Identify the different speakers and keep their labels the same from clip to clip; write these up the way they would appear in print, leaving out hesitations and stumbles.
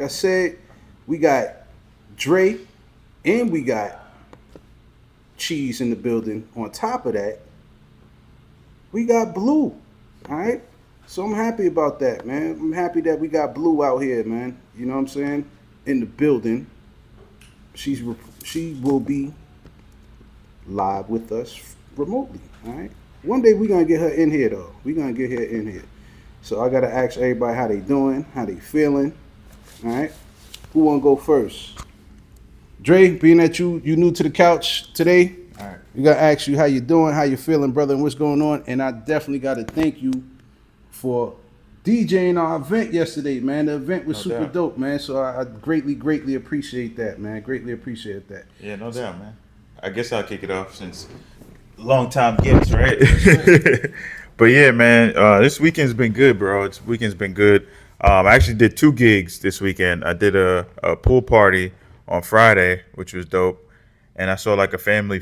Speaker 1: said, we got Dre and we got Cheese in the building. On top of that, we got Blue. All right. So I'm happy about that, man. I'm happy that we got Blue out here, man. You know what I'm saying? In the building. She's she will be live with us remotely. All right. One day we're gonna get her in here though. We're gonna get her in here. So I gotta ask everybody how they doing, how they feeling. All right. Who wanna go first? Dre, being that you new to the couch today, all right. We gotta ask you how you doing, how you feeling, brother, and what's going on. And I definitely gotta thank you for DJing our event yesterday, man. The event was super dope, man. So I greatly appreciate that, man. Greatly appreciate that.
Speaker 2: Yeah, no doubt, man. I guess I'll kick it off since long time guests, right? But yeah, man, this weekend's been good, bro. This weekend's been good. I actually did 2 gigs this weekend. I did a pool party on Friday, which was dope. And I saw like a family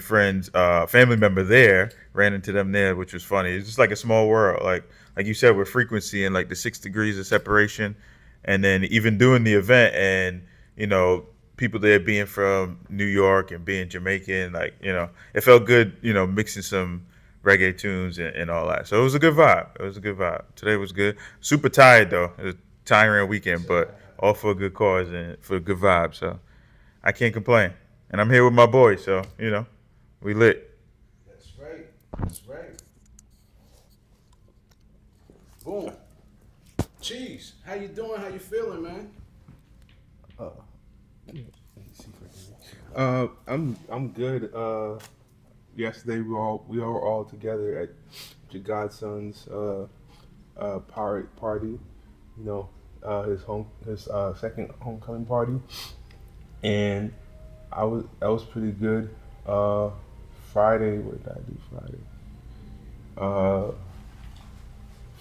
Speaker 2: member there, ran into them there, which was funny. It's just like a small world. Like you said, with frequency and like the 6 degrees of separation. And then even doing the event and, people there being from New York and being Jamaican, it felt good, mixing some reggae tunes and all that. So it was a good vibe. Today was good. Super tired though. It was a tiring weekend, but all for a good cause and for a good vibe. So I can't complain. And I'm here with my boys, so, we lit.
Speaker 1: That's right. Boom. Cheese, how you doing? How you feeling, man?
Speaker 3: I'm good. Yesterday we were all together at your godson's party. His second homecoming party, and that was pretty good. Friday, what did I do Friday?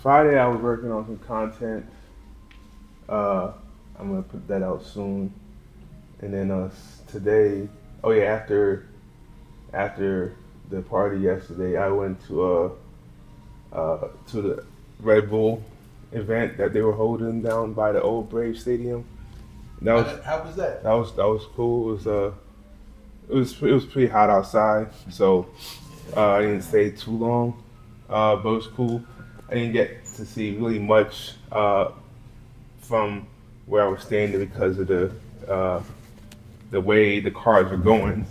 Speaker 3: Friday I was working on some content. I'm gonna put that out soon. And then today, after the party yesterday, I went to the Red Bull event that they were holding down by the old Brave Stadium.
Speaker 1: How was that?
Speaker 3: That was cool. It was pretty hot outside, so I didn't stay too long, but it was cool. I didn't get to see really much from where I was standing because of the way the cars were going.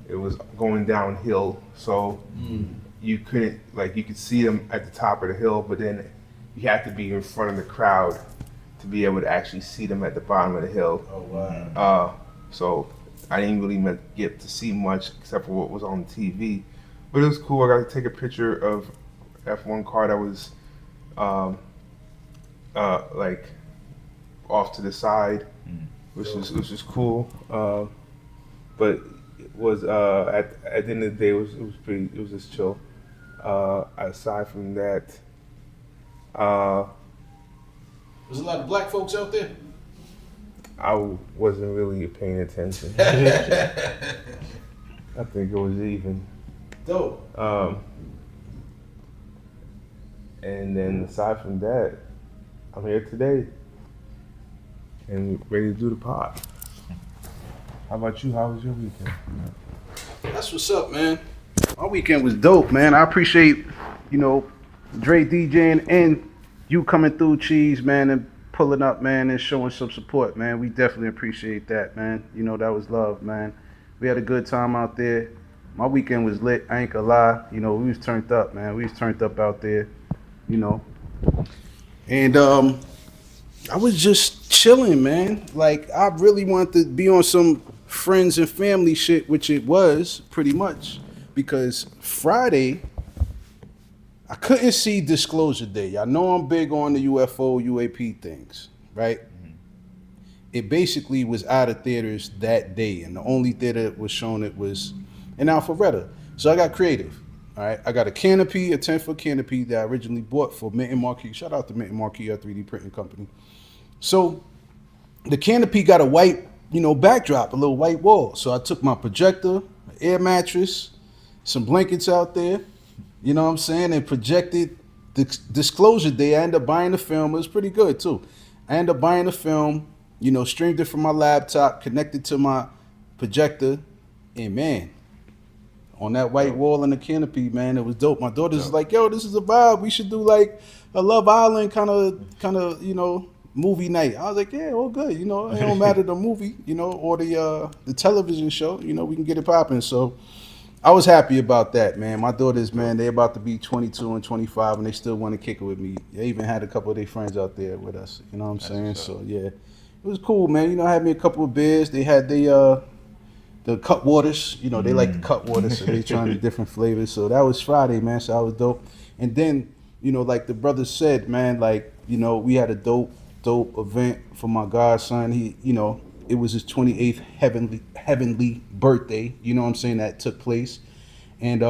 Speaker 3: It was going downhill, so you couldn't you could see them at the top of the hill, but then you had to be in front of the crowd to be able to actually see them at the bottom of the hill.
Speaker 1: Oh wow!
Speaker 3: So I didn't really get to see much except for what was on TV, but it was cool. I got to take a picture of F1 car that was off to the side, which was cool. But it was at the end of the day, it was just chill. Aside from that,
Speaker 1: there's a lot of black folks out there.
Speaker 3: I wasn't really paying attention. I think it was even.
Speaker 1: Dope.
Speaker 3: And then aside from that, I'm here today and ready to do the pod. How about you? How was your weekend?
Speaker 1: That's what's up, man. My weekend was dope, man. I appreciate, Dre DJing and you coming through, Cheese, man, and pulling up, man, and showing some support, man. We definitely appreciate that, man. That was love, man. We had a good time out there. My weekend was lit. I ain't gonna lie. We was turned up, man. We was turned up out there, And I was just chilling, man. I really wanted to be on some friends and family shit, which it was pretty much, because Friday I couldn't see Disclosure Day. Y'all know I'm big on the UFO, UAP things, right? Mm-hmm. It basically was out of theaters that day, and the only theater that was showing it was in Alpharetta. So I got creative, all right? I got a canopy, a 10-foot canopy that I originally bought for Mint and Marquee. Shout out to Mint and Marquee, our 3D printing company. So the canopy got a white, backdrop, a little white wall. So I took my projector, an air mattress, some blankets out there, you know what I'm saying, and projected the Disclosure Day. I ended up buying the film. It was pretty good too. I ended up buying the film, streamed it from my laptop, connected to my projector, and man, on that white
Speaker 2: Dope.
Speaker 1: wall in the canopy, man, it was dope. My daughter's
Speaker 2: Dope.
Speaker 1: like, "Yo, this is a vibe. We should do like a Love Island kind of, movie night." I was like, "Yeah, all good. It don't matter the movie, or the television show. We can get it popping." So I was happy about that, man. My daughters, man, they about to be 22 and 25, and they still want to kick it with me. They even had a couple of their friends out there with us. You know what I'm
Speaker 2: That's
Speaker 1: saying?
Speaker 2: what's up.
Speaker 1: So yeah, it was cool, man. I had me a couple of beers. They had the cut waters. They like the cut waters, so they trying the different flavors. So that was Friday, man. So that was dope. And then, like the brother said, man, like, we had a dope event for my godson. He, it was his 28th heavenly birthday. You know what I'm saying? That took place. And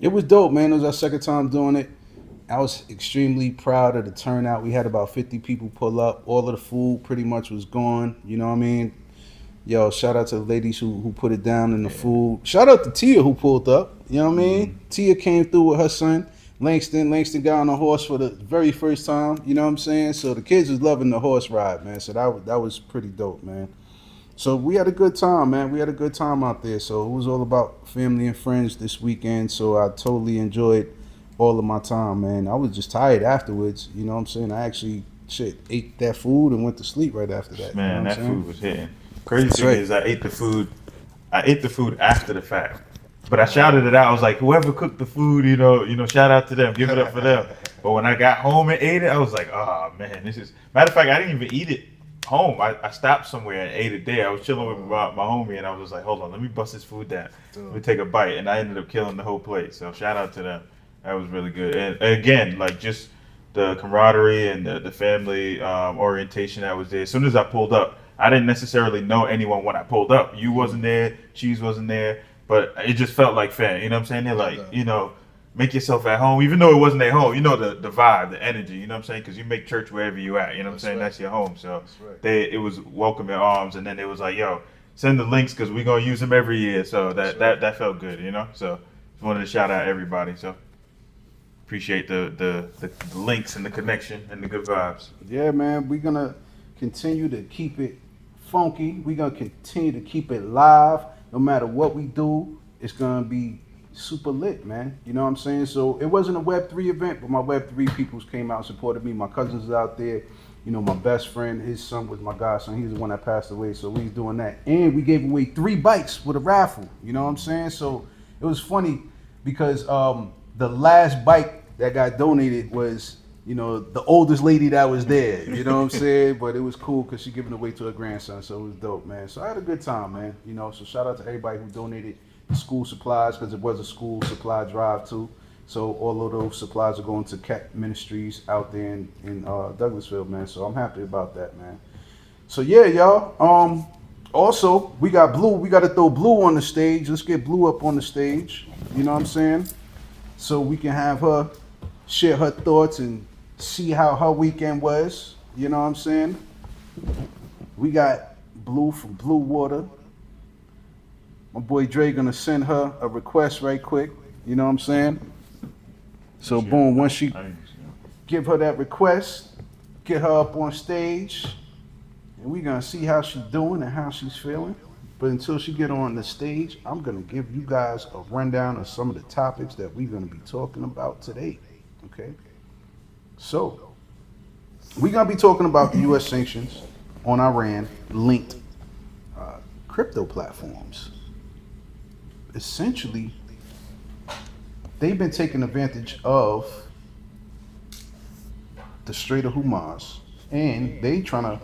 Speaker 1: it was dope, man. It was our second time doing it. I was extremely proud of the turnout. We had about 50 people pull up. All of the food pretty much was gone. You know what I mean? Yo, shout out to the ladies who put it down in the food. Shout out to Tia who pulled up. You know what I mean? Tia came through with her son, Langston. Langston got on a horse for the very first time. You know what I'm saying? So the kids was loving the horse ride, man. So that was pretty dope, man. So we had a good time, man. We had a good time out there. So it was all about family and friends this weekend. So I totally enjoyed all of my time, man. I was just tired afterwards. You know what I'm saying? I actually ate that food and went to sleep right after that.
Speaker 2: Man,
Speaker 1: you know what
Speaker 2: that
Speaker 1: I'm saying?
Speaker 2: food was hitting. Crazy
Speaker 1: That's
Speaker 2: thing
Speaker 1: right.
Speaker 2: is, I ate the food. I ate the food after the fact, but I shouted it out. I was like, "Whoever cooked the food, shout out to them, give it up for them." But when I got home and ate it, I was like, "Oh man, this is." Matter of fact, I didn't even eat it home. I stopped somewhere and ate it there. I was chilling with my homie, and I was just like, "Hold on, let me bust this food down. Let me take a bite," and I ended up killing the whole plate. So shout out to them. That was really good. And again, like just the camaraderie and the family orientation that was there. As soon as I pulled up, I didn't necessarily know anyone when I pulled up. You wasn't there, Cheese wasn't there, but it just felt like fan. You know what I'm saying? They're like, make yourself at home, even though it wasn't at home. The vibe, the energy. You know what I'm saying? Because you make church wherever you at. You know what I'm saying?
Speaker 1: right.
Speaker 2: That's your home. So
Speaker 1: Right.
Speaker 2: it was welcome in arms, and then it was like, yo, send the links because we're gonna use them every year. So that felt good. So just wanted to shout out everybody. So appreciate the links and the connection and the good vibes.
Speaker 1: Yeah, man, we're gonna continue to keep it funky. We're gonna continue to keep it live. No matter what we do, it's gonna be super lit, man. You know what I'm saying? So it wasn't a Web3 event, but my Web3 peoples came out and supported me. My cousins is out there. My best friend, his son was my godson. He's the one that passed away, so we was doing that. And we gave away 3 bikes with a raffle. You know what I'm saying? So it was funny because the last bike that got donated was the oldest lady that was there. You know what I'm saying? But it was cool because she giving away to her grandson, so it was dope, man. So I had a good time, man. So shout out to everybody who donated school supplies because it was a school supply drive too. So all of those supplies are going to Cat Ministries out there in Douglasville, man. So I'm happy about that, man. So yeah, y'all. Also, we got Blue. We got to throw Blue on the stage. Let's get Blue up on the stage. You know what I'm saying? So we can have her share her thoughts and see how her weekend was. You know what I'm saying? We got Blue from Blue Water. My boy Dre gonna send her a request right quick. You know what I'm saying? So boom, once she give her that request, get her up on stage, and we gonna see how she's doing and how she's feeling. But until she get on the stage, I'm gonna give you guys a rundown of some of the topics that we're gonna be talking about today. Okay? So, we're gonna be talking about the U.S. sanctions on Iran linked crypto platforms. Essentially, they've been taking advantage of the Strait of Hormuz, and they trying to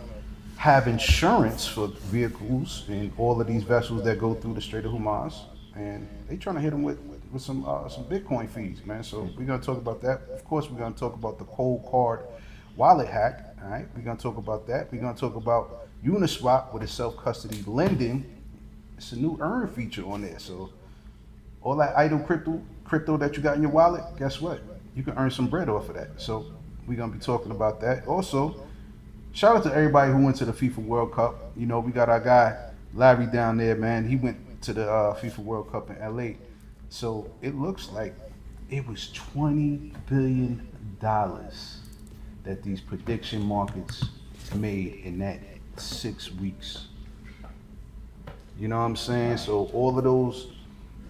Speaker 1: have insurance for vehicles and all of these vessels that go through the Strait of Hormuz, and they trying to hit them with some Bitcoin fees, man. So we're gonna talk about that. Of course, we're gonna talk about the cold card wallet hack. All right, we're gonna talk about that. We're gonna talk about Uniswap with its self-custody lending. It's a new earn feature on there. So all that idle crypto that you got in your wallet, guess what? You can earn some bread off of that. So we're gonna be talking about that. Also, shout out to everybody who went to the FIFA World Cup. We got our guy Larry down there, man. He went to the FIFA World Cup in LA. So it looks like it was $20 billion that these prediction markets made in that 6 weeks. You know what I'm saying? So all of those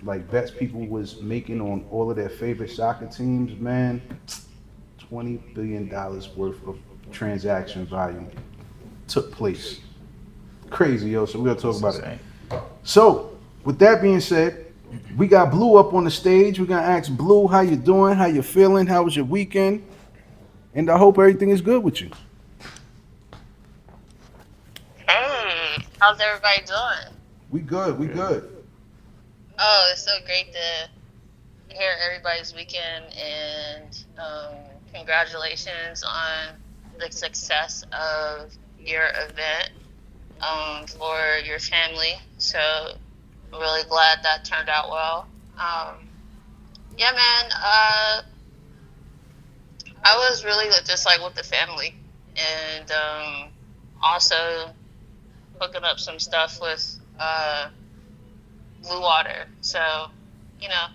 Speaker 1: like bets people was making on all of their favorite soccer teams, man, $20 billion worth of transaction volume took place. Crazy, yo. So we're gonna talk
Speaker 2: It's
Speaker 1: about it.
Speaker 2: insane.
Speaker 1: So with that being said, we got Blue up on the stage. We're gonna ask Blue how you doing, how you feeling, how was your weekend, and I hope everything is good with you.
Speaker 4: Hey, how's everybody doing?
Speaker 1: We good. We
Speaker 2: Good.
Speaker 1: good.
Speaker 4: Oh, it's so great to hear everybody's weekend and congratulations on the success of your event for your family. So, really glad that turned out well. Yeah, man, I was really just like with the family and also hooking up some stuff with Blue Water. So,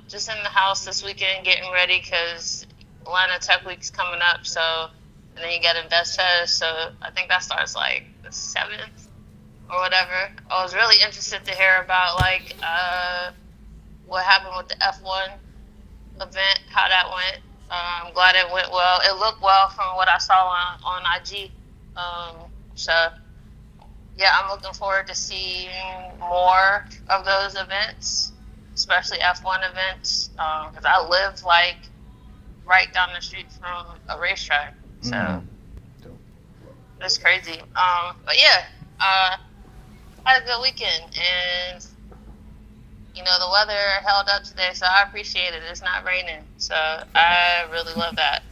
Speaker 4: just in the house this weekend getting ready because Atlanta Tech Week's coming up. So, and then you got Invest Fest. So, I think that starts like the 7th or whatever. I was really interested to hear about like what happened with the F1 event, how that went. I'm glad it went well. It looked well from what I saw on IG. So, yeah, I'm looking forward to seeing more of those events, especially F1 events, because I live like right down the street from a racetrack, so it's crazy. But yeah, had a good weekend, and the weather held up today, so I appreciate it. It's not raining, so I really love that.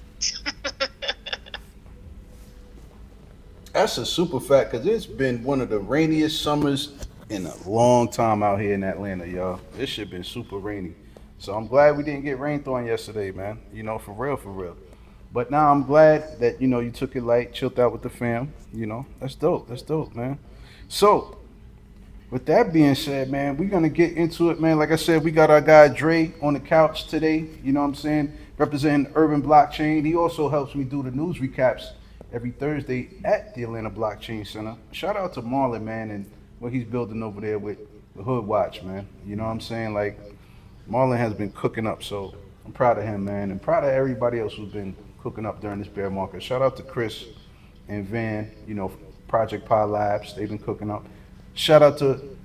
Speaker 1: That's a super fact because it's been one of the rainiest summers in a long time out here in Atlanta, y'all. This shit been super rainy. So I'm glad we didn't get rained on yesterday, man. For real, for real. But now I'm glad that, you took it light, chilled out with the fam. That's dope. That's dope, man. So with that being said, man, we're gonna get into it, man. Like I said, we got our guy Dre on the couch today. You know what I'm saying? Representing Urban Blockchain. He also helps me do the news recaps every Thursday at the Atlanta Blockchain Center. Shout out to Marlon, man, and what he's building over there with the Hood Watch, man. You know what I'm saying? Like Marlon has been cooking up, so I'm proud of him, man, and proud of everybody else who's been cooking up during this bear market. Shout out to Chris and Van, Project Pod Labs. They've been cooking up. Shout out to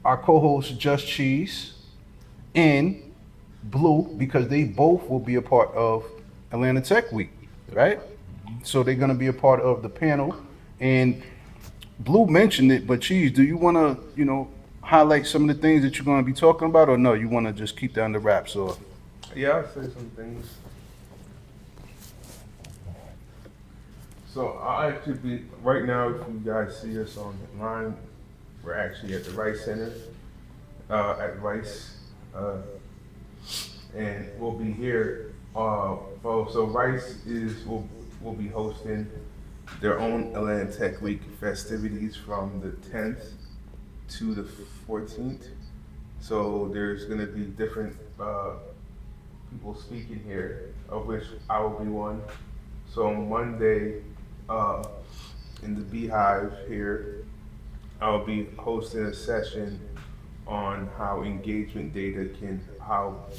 Speaker 1: our co-host Just Cheese and Blue because they both will be a part of Atlanta Tech Week, right? So they're gonna be a part of the panel. And Blue mentioned it, but Cheese, do you wanna, highlight some of the things that you're gonna be talking about, or no? You wanna just keep down the wraps, or?
Speaker 3: Yeah, I'll say some things. So I'll actually be right now. If you guys see us online, we're actually at the Rice Center at Rice, and we'll be here. So Rice will be hosting their own Atlanta Tech Week festivities from the 10th to the 14th. So there's going to be different people speaking here, of which I will be one. So on Monday, in the Beehive here, I'll be hosting a session on how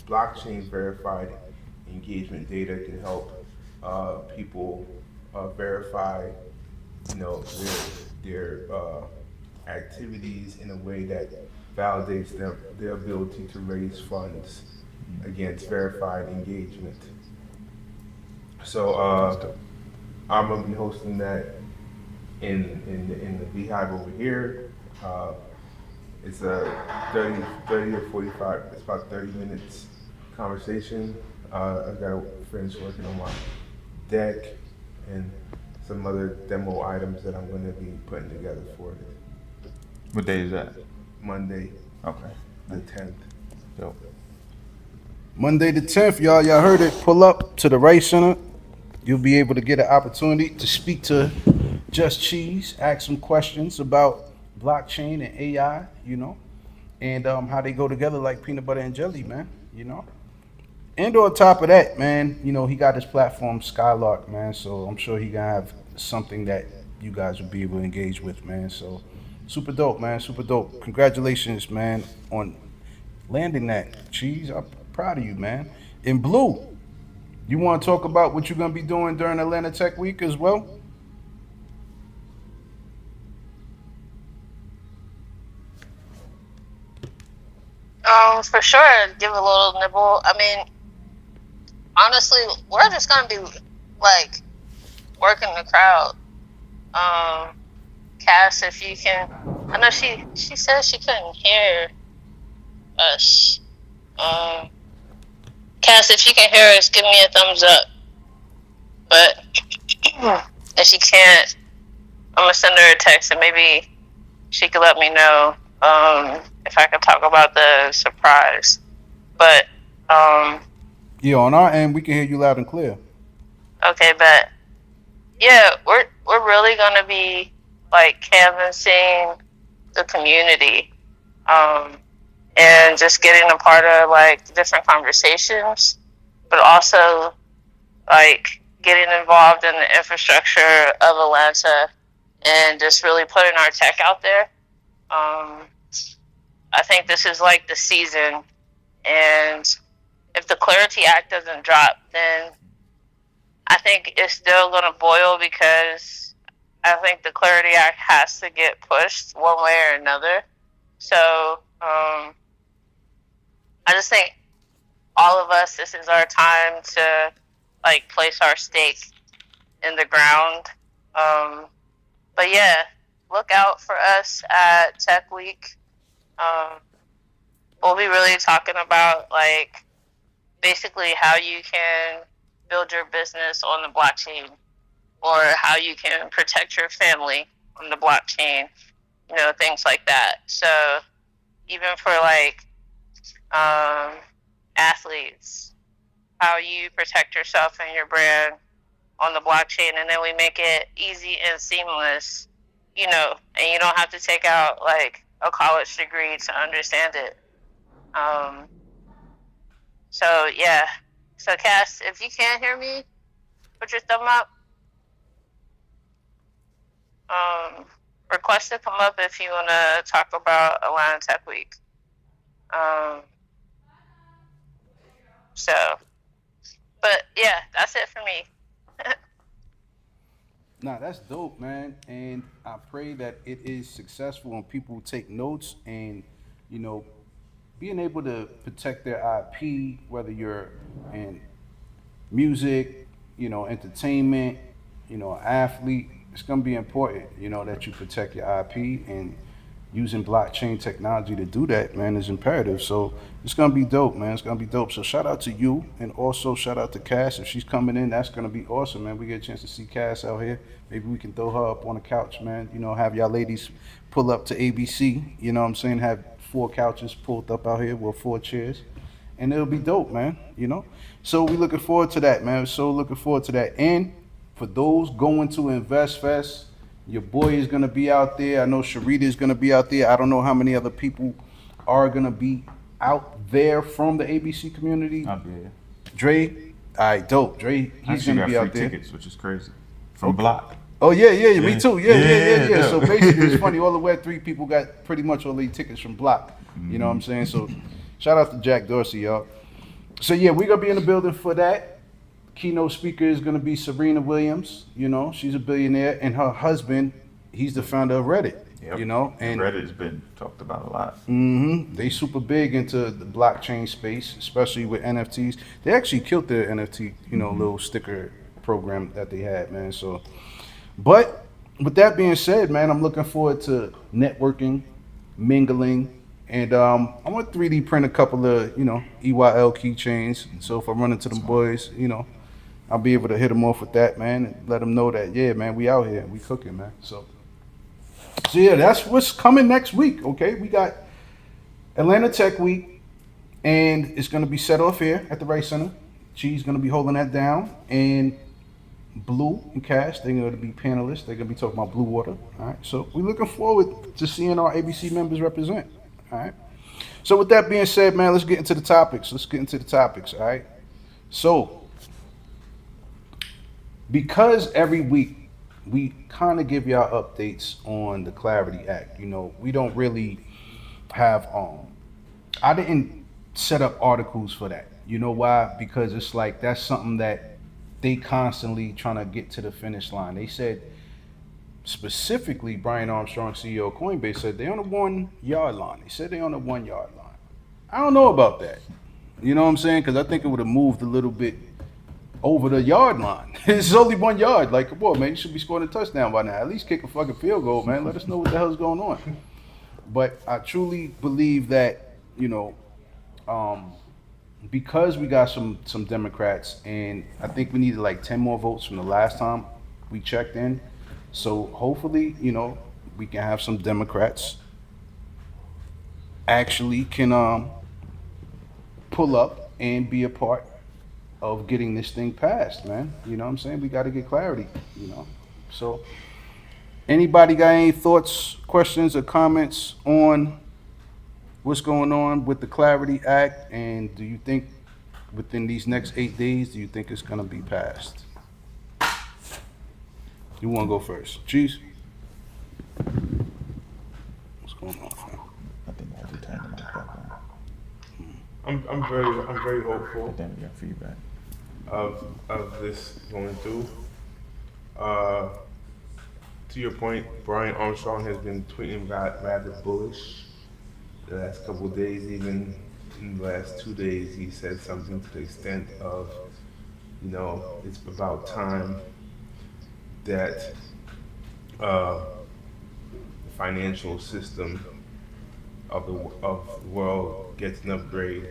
Speaker 3: blockchain verified engagement data can help people verify, their activities in a way that validates their ability to raise funds against verified engagement. So I'm gonna be hosting that in the Beehive over here. It's a 30 or 45. It's about 30 minutes conversation. I've got to finish working on my deck and some other demo items that I'm going to be putting together for it.
Speaker 2: What day is that?
Speaker 3: Monday,
Speaker 2: Okay.
Speaker 3: the 10th.
Speaker 2: Dope.
Speaker 1: Monday the 10th, y'all. Y'all heard it. Pull up to the Rice Center. You'll be able to get an opportunity to speak to Just Cheese, ask some questions about blockchain and AI, and how they go together like peanut butter and jelly, man. And on top of that, man, he got his platform Skylark, man. So I'm sure he gonna have something that you guys will be able to engage with, man. So super dope, man. Super dope. Congratulations, man, on landing that. Cheese, I'm proud of you, man. In blue, you want to talk about what you're gonna be doing during Atlanta Tech Week as well?
Speaker 4: For sure, give a little nibble. I mean, honestly, we're just gonna be like working the crowd. Um, Cass, if you can, I know she said she couldn't hear us. Um, Cass, if you can hear us, give me a thumbs up. But if she can't, I'm gonna send her a text and maybe she could let me know if I could talk about the surprise. But
Speaker 1: Yeah, on our end, we can hear you loud and clear.
Speaker 4: okay, but yeah, we're really gonna be like canvassing the community, um, and just getting a part of like different conversations, but also like getting involved in the infrastructure of Atlanta and just really putting our tech out there. Um, I think this is like the season, and if the Clarity Act doesn't drop, then I think it's still going to boil because I think the Clarity Act has to get pushed one way or another. So I just think all of us, this is our time to like place our stake in the ground. But yeah, look out for us at Tech Week. Um, we'll be really talking about like basically how you can build your business on the blockchain or how you can protect your family on the blockchain, things like that. So even for like um, athletes, how you protect yourself and your brand on the blockchain, and then we make it easy and seamless, and you don't have to take out like a college degree to understand it. Um, so yeah. So Cass, if you can't hear me, put your thumb up. Um, Request to come up if you want to talk about Atlanta Tech Week. Um, so, but yeah, that's it for me.
Speaker 1: Nah, that's dope, man. And I pray that it is successful and people take notes and, you know, being able to protect their IP, whether you're in music, entertainment, athlete, it's gonna be important, that you protect your IP and using blockchain technology to do that, man, is imperative. So it's gonna be dope, man. It's gonna be dope. So shout out to you and also shout out to Cass. If she's coming in, that's gonna be awesome, man. We get a chance to see Cass out here. Maybe we can throw her up on the couch, man. Have y'all ladies pull up to ABC, you know what I'm saying? Have 4 couches pulled up out here with 4 chairs. And it'll be dope, man. So we looking forward to that, man. So looking forward to that. And for those going to Invest Fest, your boy is gonna be out there. I know Sharita is gonna be out there. I don't know how many other people are gonna be out there from the ABC community.
Speaker 2: I'll be here.
Speaker 1: Dre, all right, dope. Dre,
Speaker 2: I
Speaker 1: he's
Speaker 2: actually
Speaker 1: gonna
Speaker 2: got
Speaker 1: be
Speaker 2: free
Speaker 1: out there.
Speaker 2: tickets, which is crazy. From Block.
Speaker 1: Oh yeah, me too. Yeah.
Speaker 2: Yeah.
Speaker 1: So basically, it's funny. All the Web3 people got pretty much all these tickets from Block. You know what I'm saying? So shout out to Jack Dorsey, y'all. So yeah, we're gonna be in the building for that. Keynote speaker is gonna be Serena Williams. She's a billionaire, and her husband, he's the founder of Reddit.
Speaker 2: Yep.
Speaker 1: And
Speaker 2: Reddit's been talked about a lot.
Speaker 1: they super big into the blockchain space, especially with NFTs. They actually killed their NFT, little sticker program that they had, man. So, but with that being said, man, I'm looking forward to networking, mingling, and I want to 3D print a couple of, EYL keychains. So if I run into them boys, I'll be able to hit them off with that, man, and let them know that, yeah, man, we out here, we cooking, man. So yeah, that's what's coming next week. Okay, we got Atlanta Tech Week, and it's gonna be set off here at the Rice Center. She's gonna be holding that down, and Blue and Cash, they're gonna be panelists. They're gonna be talking about Blue Water. All right, so we're looking forward to seeing our ABC members represent. All right. So with that being said, man, let's get into the topics. All right. So because every week we kind of give y'all updates on the Clarity Act. We don't really have I didn't set up articles for that. You know why? Because it's like that's something that they constantly trying to get to the finish line. They said specifically, Brian Armstrong, CEO of Coinbase, said they're on the 1 yard line. They said they're on the 1 yard line. I don't know about that. You know what I'm saying? Because I think it would have moved a little bit over the yard line. It's only 1 yard. Like, come on, man, you should be scoring a touchdown by now. At least kick a fucking field goal, man. Let us know what the hell's going on. But I truly believe that um, because we got some Democrats, and I think we needed like 10 more votes from the last time we checked in. So hopefully, we can have some Democrats actually can pull up and be a part of getting this thing passed, man. You know what I'm saying? We got to get clarity. So anybody got any thoughts, questions, or comments on what's going on with the Clarity Act? And do you think within these next 8 days, do you think it's going to be passed? You want to go first? Cheese? What's going on, fam?
Speaker 2: I think I have to turn the mic back on.
Speaker 3: I'm very hopeful
Speaker 2: Then we got feedback.
Speaker 3: of this going through. To your point, Brian Armstrong has been tweeting rather bullish the last couple of days. Even in the last 2 days, he said something to the extent of, it's about time that the financial system of the world gets an upgrade.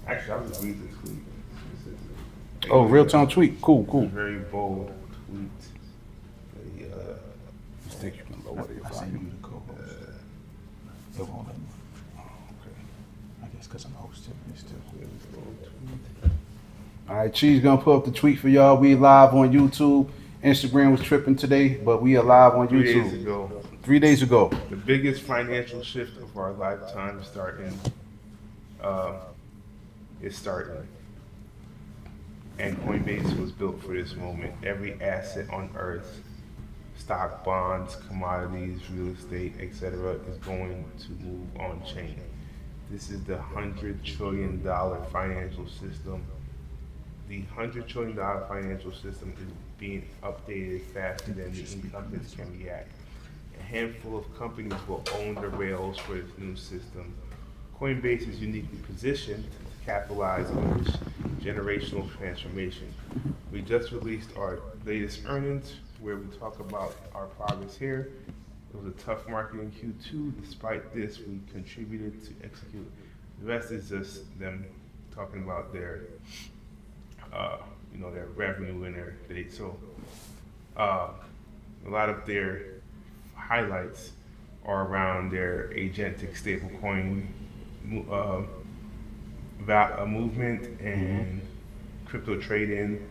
Speaker 3: Actually, I'll just read the tweet.
Speaker 1: Oh, real time tweet. Cool,
Speaker 3: A
Speaker 1: cool.
Speaker 3: very bold tweet. He,
Speaker 1: Just think you can lower your
Speaker 2: I sent
Speaker 1: volume.
Speaker 2: you the co-host. It won't let me. I guess because I'm hosting this too.
Speaker 1: All right, Cheese gonna put up the tweet for y'all. We live on YouTube. Instagram was tripping today, but we are live on
Speaker 3: 3 days
Speaker 1: YouTube.
Speaker 3: ago,
Speaker 1: 3 days ago.
Speaker 3: the biggest financial shift of our lifetime is starting. And Coinbase was built for this moment. Every asset on earth, stock, bonds, commodities, real estate, etc., is going to move on chain. This is the $100 trillion financial system. The $100 trillion financial system is being updated faster than the incumbents can react. A handful of companies will own the rails for this new system. Coinbase is uniquely positioned to capitalize on this generational transformation. We just released our latest earnings where we talk about our progress here. It was a tough market in Q2. Despite this, we contributed to execute. The rest is just them talking about their their revenue and their date. So a lot of their highlights are around their agentic stablecoin movement and crypto trading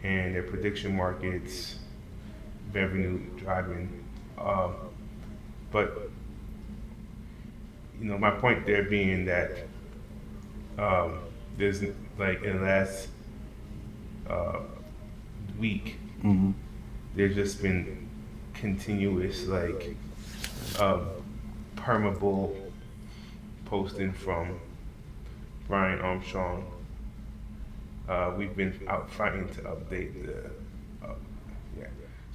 Speaker 3: and their prediction markets revenue driving. But my point there being that there's like in the last week, there's just been continuous perma-bull posting from Brian Armstrong. We've been out fighting to update the yeah.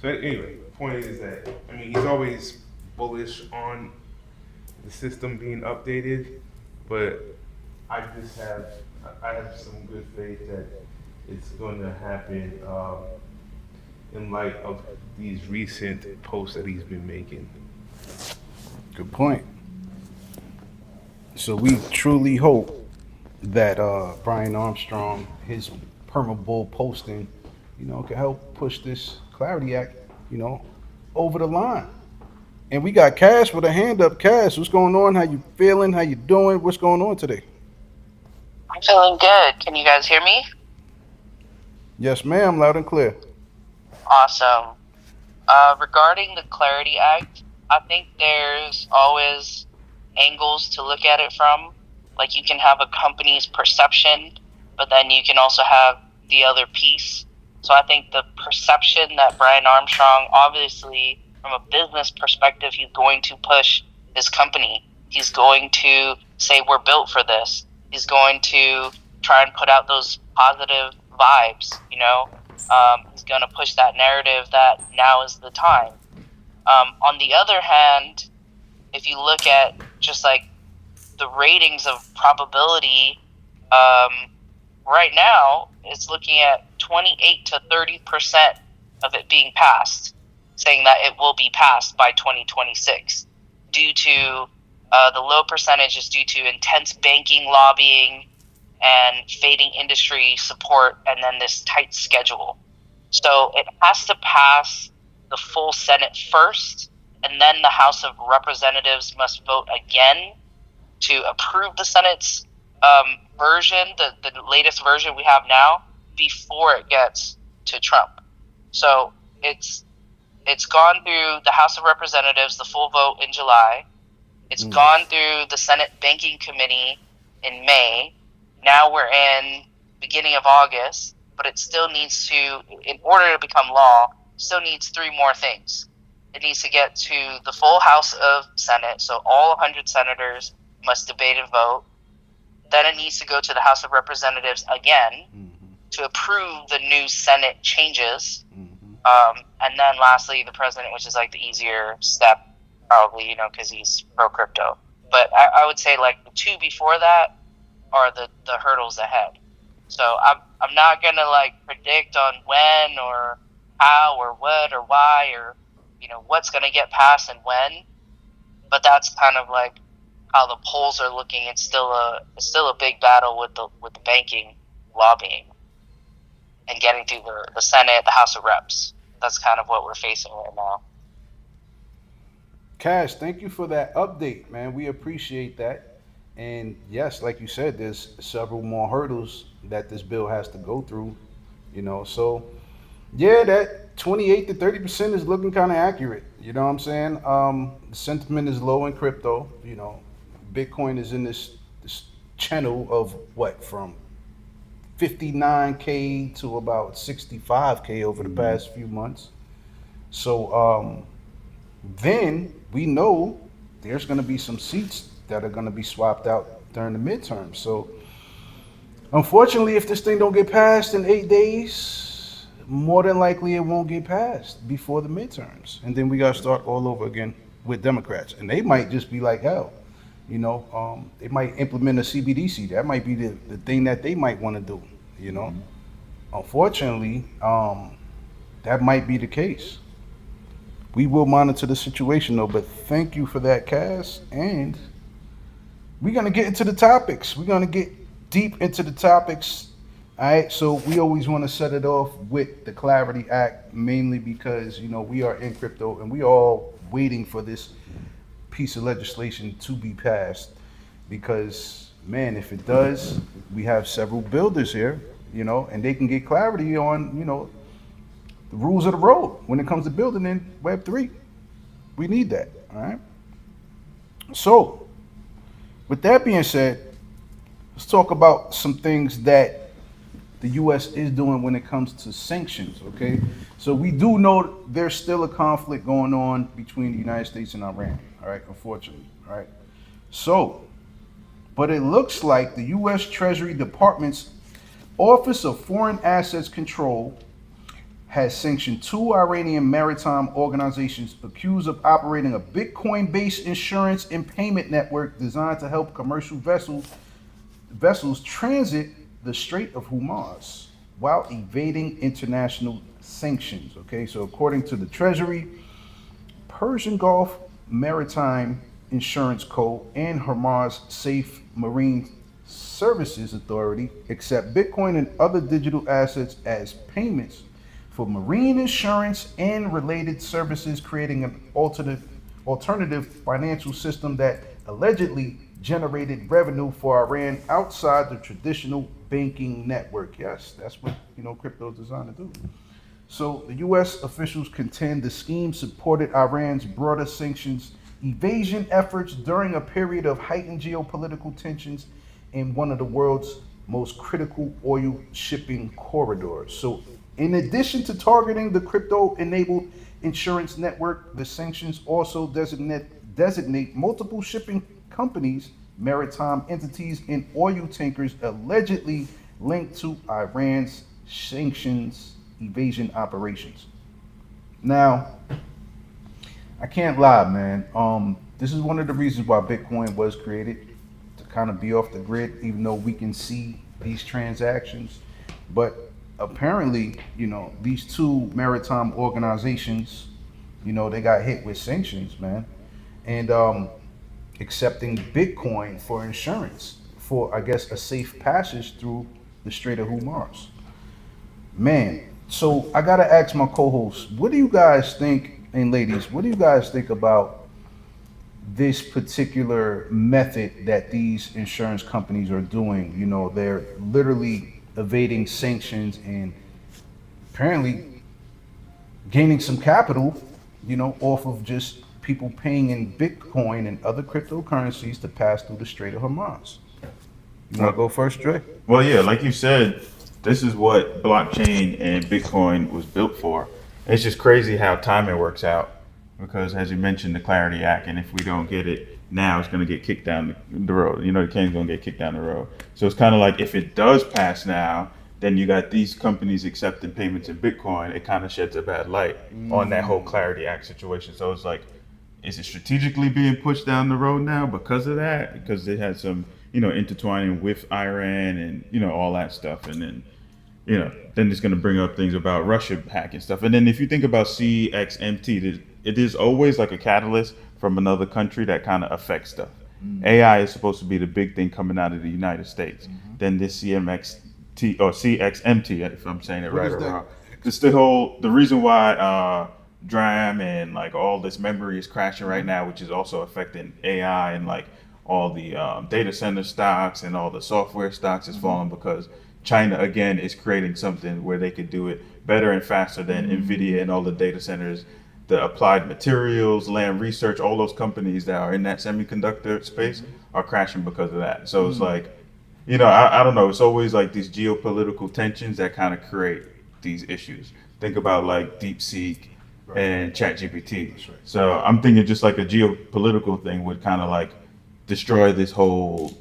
Speaker 3: So anyway, point is that he's always bullish on the system being updated, but I have some good faith that it's going to happen in light of these recent posts that he's been making.
Speaker 1: Good point. So we truly hope that Brian Armstrong, his perma-bull posting, can help push this Clarity Act, over the line. And we got Cash with a hand up. Cash, what's going on? How you feeling? How you doing? What's going on today?
Speaker 4: I'm feeling good. Can you guys hear me?
Speaker 1: Yes, ma'am. Loud and clear.
Speaker 4: Awesome. Regarding the Clarity Act, I think there's always angles to look at it from. Like, you can have a company's perception, but then you can also have the other piece.
Speaker 5: So I think the perception that Brian Armstrong, obviously from a business perspective, he's going to push his company. He's going to say we're built for this. He's going to try and put out those positive vibes. He's going to push that narrative that now is the time. On the other hand, if you look at just like the ratings of probability, right now it's looking at 28 to 30% of it being passed, saying that it will be passed by 2026 due to the low percentage is due to intense banking lobbying and fading industry support, and then this tight schedule. So it has to pass the full Senate first, and then the House of Representatives must vote again to approve the Senate's version, the latest version we have now, before it gets to Trump. So it's gone through the House of Representatives, the full vote in July. It's gone through the Senate Banking Committee in May. Now we're in beginning of August, but it still needs to, in order to become law, still needs three more things. It needs to get to the full House of Senate, so all 100 senators must debate and vote. Then it needs to go to the House of Representatives again to approve the new Senate changes. And then lastly, the president, which is like the easier step, probably, because he's pro-crypto. But I would say like the two before that are the hurdles ahead. So I'm not going to like predict on when or how or what or why or, what's going to get passed and when. But that's kind of like how the polls are looking. It's still a big battle with the banking lobbying and getting through the Senate, the House of Reps. That's kind of what we're facing right now.
Speaker 1: Cash, thank you for that update, man. We appreciate that. And yes, like you said, there's several more hurdles that this bill has to go through, So, yeah, that 28 to 30% is looking kind of accurate. You know what I'm saying? The sentiment is low in crypto. Bitcoin is in this channel of what, from 59K to about 65K over the past few months. So then we know there's going to be some seats that are going to be swapped out during the midterms. So unfortunately, if this thing don't get passed in 8 days, more than likely it won't get passed before the midterms. And then we got to start all over again with Democrats. And they might just be like, hell, they might implement a CBDC. That might be the thing that they might want to do, Unfortunately, that might be the case. We will monitor the situation though, but thank you for that, Cass. And we're going to get into the topics. We're going to get deep into the topics. All right, so we always want to set it off with the Clarity Act, mainly because, we are in crypto and we all waiting for this piece of legislation to be passed because, man, if it does, we have several builders here, and they can get clarity on, the rules of the road when it comes to building in Web3. We need that, all right? So, with that being said, let's talk about some things that the U.S. is doing when it comes to sanctions, okay? So we do know there's still a conflict going on between the United States and Iran, all right, unfortunately, all right? So, but it looks like the U.S. Treasury Department's Office of Foreign Assets Control has sanctioned two Iranian maritime organizations accused of operating a Bitcoin-based insurance and payment network designed to help commercial vessels transit the Strait of Hormuz while evading international sanctions. Okay, so according to the Treasury, Persian Gulf Maritime Insurance Co. and Hormuz Safe Marine Services Authority accept Bitcoin and other digital assets as payments for marine insurance and related services, creating an alternative financial system that allegedly generated revenue for Iran outside the traditional banking network. Yes, that's what crypto is designed to do. So the U.S. officials contend the scheme supported Iran's broader sanctions evasion efforts during a period of heightened geopolitical tensions in one of the world's most critical oil shipping corridors. So In addition to targeting the crypto enabled insurance network, the sanctions also designate multiple shipping companies, maritime entities, and oil tankers allegedly linked to Iran's sanctions evasion operations. Now, I can't lie, man. This is one of the reasons why Bitcoin was created to kind of be off the grid, even though we can see these transactions. But apparently, these two maritime organizations, they got hit with sanctions, man, and accepting Bitcoin for insurance for, I guess, a safe passage through the Strait of Hormuz. Man, so I gotta ask my co-hosts, what do you guys think, and ladies, what do you guys think about this particular method that these insurance companies are doing? They're literally evading sanctions and apparently gaining some capital, off of just people paying in Bitcoin and other cryptocurrencies to pass through the Strait of Hamas. You want to go first, Dre?
Speaker 2: Well, yeah, like you said, this is what blockchain and Bitcoin was built for. It's just crazy how timing works out because, as you mentioned, the Clarity Act, and if we don't get it now, it's going to get kicked down the road. The can's going to get kicked down the road. So it's kind of like if it does pass now, then you got these companies accepting payments in Bitcoin. It kind of sheds a bad light on that whole Clarity Act situation. So it's like, is it strategically being pushed down the road now because of that? Because they had some, intertwining with Iran and, all that stuff. And then, then it's going to bring up things about Russia hacking stuff. And then if you think about CXMT, it is always like a catalyst from another country that kind of affects stuff. AI is supposed to be the big thing coming out of the United States. Then this CMXT or CXMT, if I'm saying it
Speaker 1: What
Speaker 2: right
Speaker 1: is
Speaker 2: or
Speaker 1: that?
Speaker 2: wrong. It's the reason why DRAM and like all this memory is crashing right now, which is also affecting AI and like all the data center stocks and all the software stocks is falling because China again is creating something where they could do it better and faster than Nvidia and all the data centers, the applied materials, land research, all those companies that are in that semiconductor space are crashing because of that. So it's like, I don't know. It's always like these geopolitical tensions that kind of create these issues. Think about like DeepSeek and ChatGPT.
Speaker 1: That's right.
Speaker 2: So I'm thinking just like a geopolitical thing would kind of like destroy this whole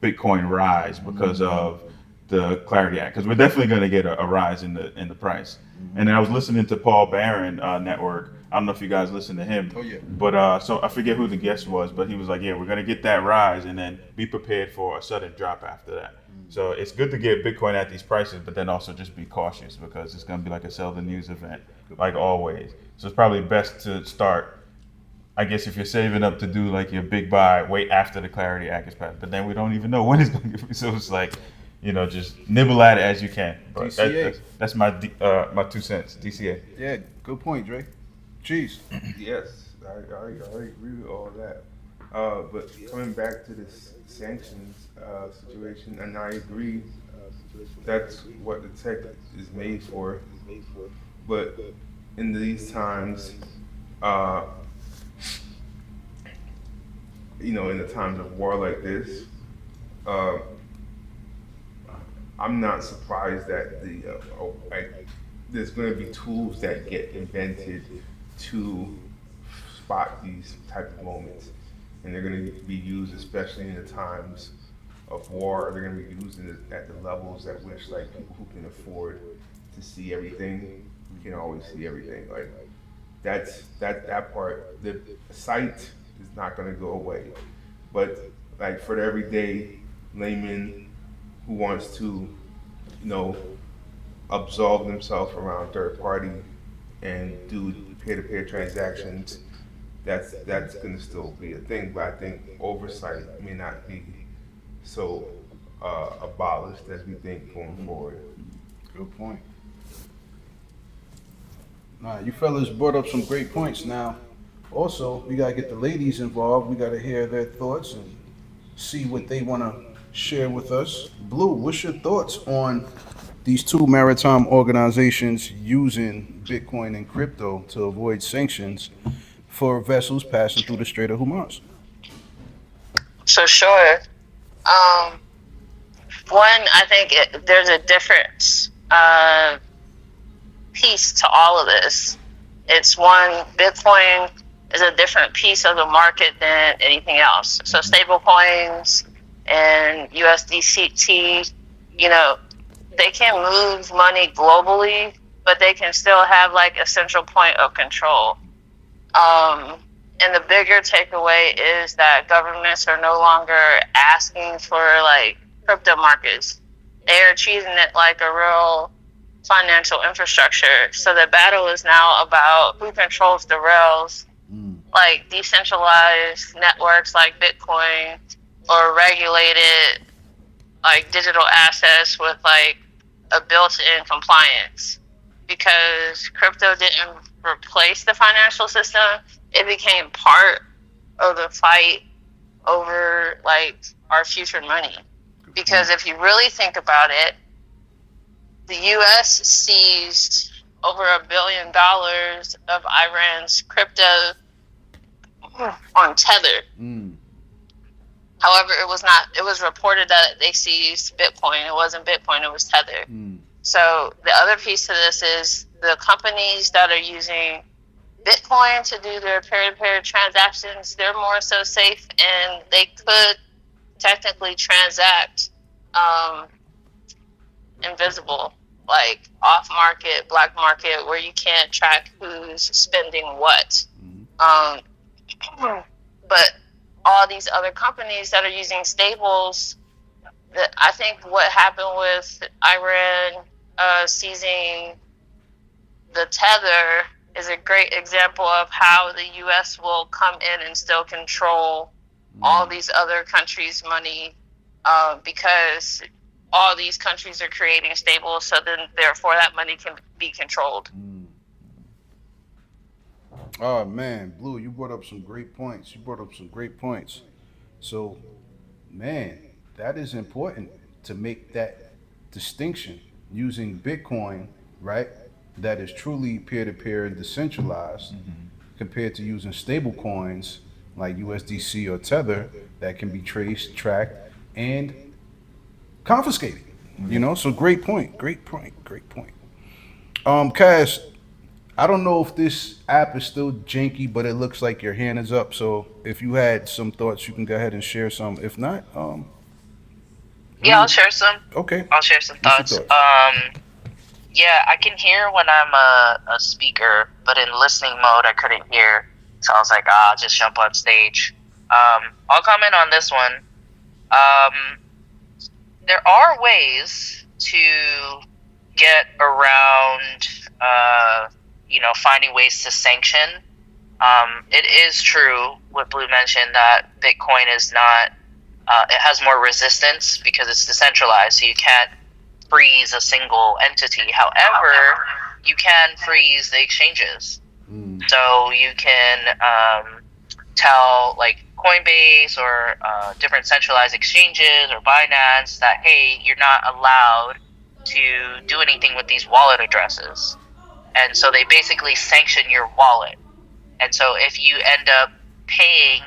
Speaker 2: Bitcoin rise because of the Clarity Act. Because we're definitely going to get a rise in the price. And then I was listening to Paul Barron Network. I don't know if you guys listen to him.
Speaker 1: Oh, yeah.
Speaker 2: But so I forget who the guest was, but he was like, yeah, we're going to get that rise and then be prepared for a sudden drop after that. So it's good to get Bitcoin at these prices, but then also just be cautious because it's going to be like a sell the news event, like always. So it's probably best to start, I guess, if you're saving up to do like your big buy, wait after the Clarity Act is passed. But then we don't even know when it's going to be. So it's like, just nibble at it as you can. But
Speaker 1: DCA.
Speaker 2: that's my my 2 cents. DCA.
Speaker 1: Yeah, good point, Dre. Cheese.
Speaker 3: Yes, I agree with all that. But coming back to this sanctions situation, and I agree, that's what the tech is made for. But in these times, uh, in the times of war like this, uh, I'm not surprised that there's going to be tools that get invented to spot these type of moments, and they're going to be used, especially in the times of war. They're going to be used at the levels at which like people who can afford to see everything can always see everything. Like that part. The sight is not going to go away, but like for the everyday layman who wants to, absolve themselves around third party and do peer-to-peer transactions, that's going to still be a thing. But I think oversight may not be so abolished as we think going forward.
Speaker 1: Good point. Nah, you fellas brought up some great points. Now, also, we gotta get the ladies involved. We gotta hear their thoughts and see what they want to share with us. Blue, what's your thoughts on these two maritime organizations using Bitcoin and crypto to avoid sanctions for vessels passing through the Strait of Hormuz?
Speaker 4: So sure. One, I think there's a difference. piece to all of this. It's one, Bitcoin is a different piece of the market than anything else. So stable coins and USDT, you know, they can move money globally, but they can still have like a central point of control. And the bigger takeaway is that governments are no longer asking for like crypto markets. They are treating it like a real financial infrastructure. So the battle is now about who controls the rails, like decentralized networks like Bitcoin, or regulated like digital assets with like a built-in compliance. Because crypto didn't replace the financial system, it became part of the fight over like our future money. Because if you really think about it, the U.S. seized over $1 billion of Iran's crypto on Tether. However, it was reported that they seized Bitcoin. It wasn't Bitcoin, it was Tether. So the other piece to this is the companies that are using Bitcoin to do their peer-to-peer transactions, they're more so safe, and they could technically transact invisible, like off-market, black market, where you can't track who's spending what. But all these other companies that are using stables, I think what happened with Iran seizing the Tether is a great example of how the U.S. will come in and still control all these other countries' money, because all these countries are creating stables, so then therefore that money can be controlled.
Speaker 1: Oh man, Blue, you brought up some great points. So, man, that is important to make that distinction using Bitcoin, right? That is truly peer-to-peer and decentralized, compared to using stable coins like USDC or Tether that can be traced, tracked, and confiscated. So great point. Cash, I don't know if this app is still janky, but it looks like your hand is up. So if you had some thoughts, you can go ahead and share some. If not,
Speaker 5: Yeah, I'll share some.
Speaker 1: Okay.
Speaker 5: I'll share some
Speaker 1: What's your
Speaker 5: thoughts. Yeah, I can hear when I'm a speaker, but in listening mode, I couldn't hear. So I was like, I'll just jump on stage. I'll comment on this one. There are ways to get around, finding ways to sanction. It is true what Blue mentioned, that Bitcoin is not, it has more resistance because it's decentralized, so you can't freeze a single entity. However, you can freeze the exchanges. So you can tell like Coinbase or different centralized exchanges or Binance that, hey, you're not allowed to do anything with these wallet addresses. And so they basically sanction your wallet. And so if you end up paying,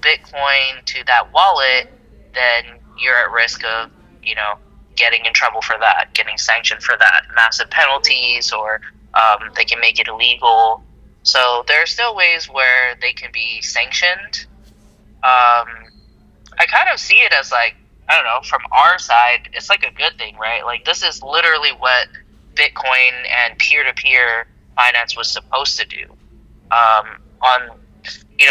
Speaker 5: Bitcoin to that wallet, then you're at risk of, getting in trouble for that, getting sanctioned for that, massive penalties, or they can make it illegal. So there are still ways where they can be sanctioned. I kind of see it as like, I don't know, from our side, it's like a good thing, right? Like this is literally what Bitcoin and peer-to-peer finance was supposed to do.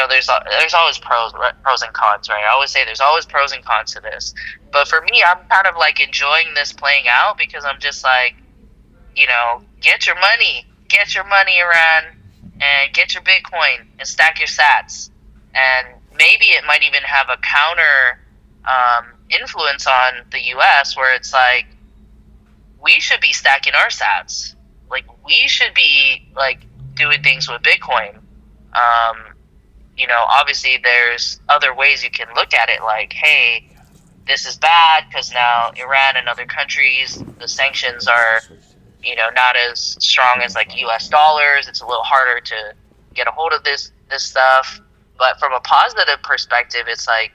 Speaker 5: There's always pros and cons, right? I always say there's always pros and cons to this. But for me, I'm kind of like enjoying this playing out, because I'm just like, get your money, Iran, and get your Bitcoin and stack your sats. And maybe it might even have a counter influence on the U.S. where it's like, we should be stacking our sats. Like, we should be like doing things with Bitcoin. Obviously there's other ways you can look at it, like, hey, this is bad because now Iran and other countries, the sanctions are, not as strong as like US dollars. It's a little harder to get a hold of this stuff. But from a positive perspective, it's like,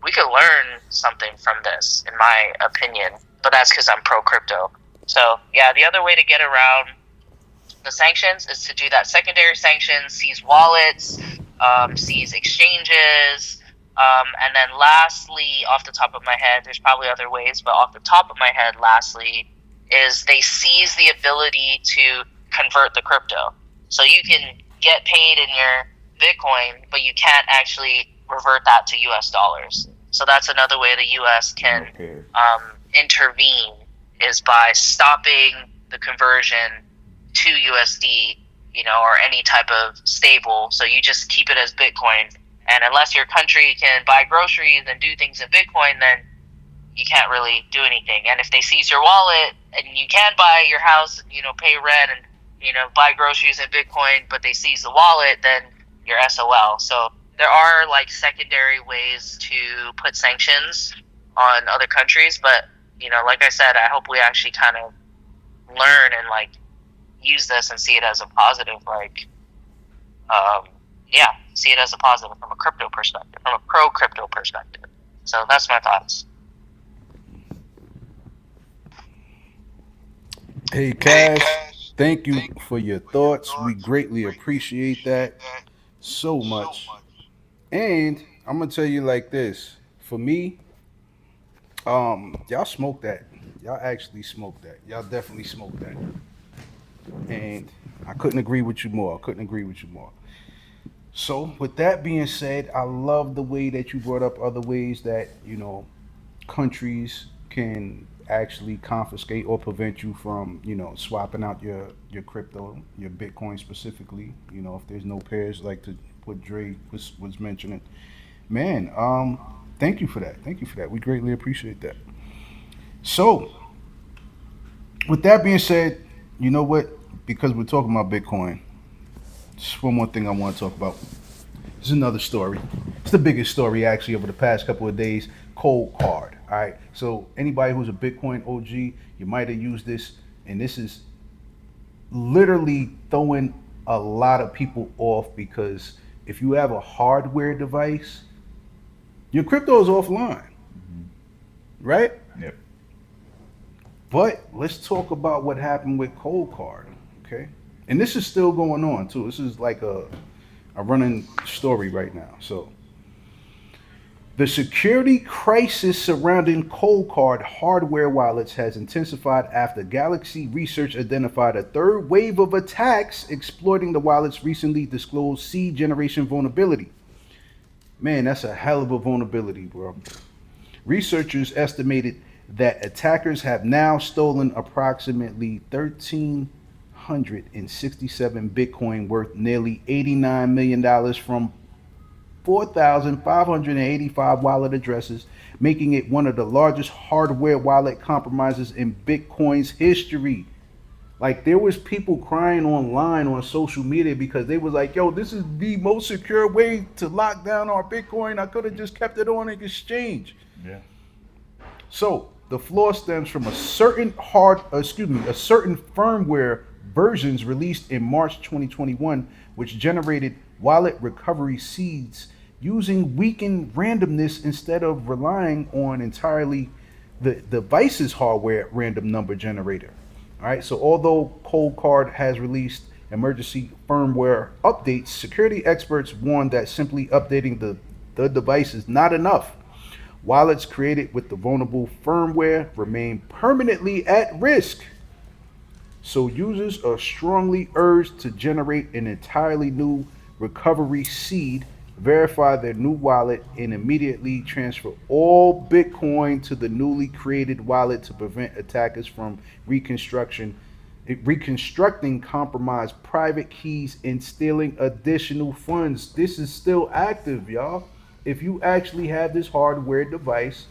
Speaker 5: we could learn something from this, in my opinion. But that's because I'm pro crypto. So yeah, the other way to get around the sanctions is to do that secondary sanctions, seize wallets, seize exchanges, and then lastly, off the top of my head, there's probably other ways, but off the top of my head, lastly, is they seize the ability to convert the crypto. So you can get paid in your Bitcoin, but you can't actually revert that to US dollars. So that's another way the US can intervene, is by stopping the conversion to USD, or any type of stable. So you just keep it as Bitcoin. And unless your country can buy groceries and do things in Bitcoin, then you can't really do anything. And if they seize your wallet and you can buy your house, pay rent and, buy groceries in Bitcoin, but they seize the wallet, then you're SOL. So there are like secondary ways to put sanctions on other countries. But, like I said, I hope we actually kind of learn and like use this and see it as a positive, see it as a positive from a crypto perspective, from a pro crypto perspective. So that's my thoughts.
Speaker 1: Hey, Cash, thank you for your thoughts. We greatly appreciate that so much. And I'm gonna tell you like this: for me, y'all smoked that. Y'all actually smoked that. Y'all definitely smoked that. And I couldn't agree with you more. I couldn't agree with you more. So, with that being said, I love the way that you brought up other ways that countries can actually confiscate or prevent you from swapping out your crypto, your Bitcoin specifically. If there's no pairs, like to what Dre was mentioning. Man, thank you for that. Thank you for that. We greatly appreciate that. So, with that being said, you know what? Because we're talking about Bitcoin, just one more thing I want to talk about. This is another story. It's the biggest story actually over the past couple of days. Cold card. All right. So anybody who's a Bitcoin OG, you might have used this, and this is literally throwing a lot of people off because if you have a hardware device, your crypto is offline, right?
Speaker 2: Yep.
Speaker 1: But let's talk about what happened with Cold Card, okay? And this is still going on too. This is like a running story right now. So the security crisis surrounding Cold Card hardware wallets has intensified after Galaxy Research identified a third wave of attacks exploiting the wallet's recently disclosed C generation vulnerability. Man, that's a hell of a vulnerability, bro. Researchers estimated that attackers have now stolen approximately 1,367 Bitcoin worth nearly $89 million from 4,585 wallet addresses, making it one of the largest hardware wallet compromises in Bitcoin's history. Like there was people crying online on social media because they was like, "Yo, this is the most secure way to lock down our Bitcoin. I could have just kept it on an exchange."
Speaker 2: Yeah.
Speaker 1: So the flaw stems from a certain a certain firmware versions released in March 2021, which generated wallet recovery seeds using weakened randomness instead of relying on entirely the device's hardware random number generator. All right. So although Cold Card has released emergency firmware updates, security experts warn that simply updating the device is not enough. Wallets created with the vulnerable firmware remain permanently at risk. So users are strongly urged to generate an entirely new recovery seed, verify their new wallet, and immediately transfer all Bitcoin to the newly created wallet to prevent attackers from reconstructing compromised private keys and stealing additional funds. This is still active, y'all. If you actually have this hardware device,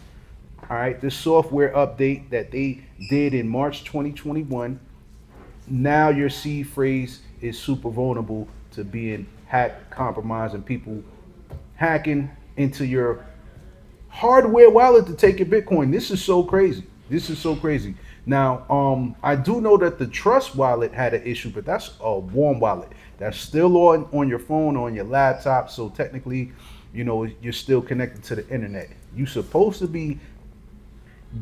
Speaker 1: all right, this software update that they did in March 2021, now your seed phrase is super vulnerable to being hacked, compromised, and people hacking into your hardware wallet to take your Bitcoin. This is so crazy. This is so crazy. Now, I do know that the Trust wallet had an issue, but that's a warm wallet. That's still on your phone, on your laptop. So technically, you're still connected to the internet. You're supposed to be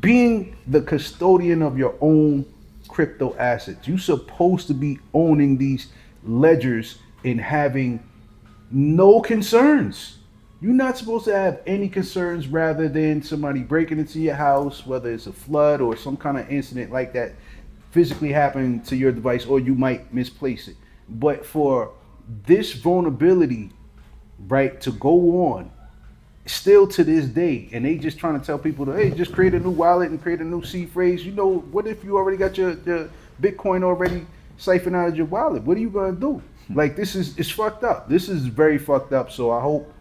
Speaker 1: being the custodian of your own crypto assets. You're supposed to be owning these ledgers and having no concerns. You're not supposed to have any concerns rather than somebody breaking into your house, whether it's a flood or some kind of incident like that physically happen to your device, or you might misplace it. But for this vulnerability, right, to go on still to this day, and they just trying to tell people to, hey, just create a new wallet and create a new C phrase. You know, what if you already got your Bitcoin already siphoned out of your wallet? What are you gonna do? Like, this is, it's fucked up. This is very fucked up. So I hope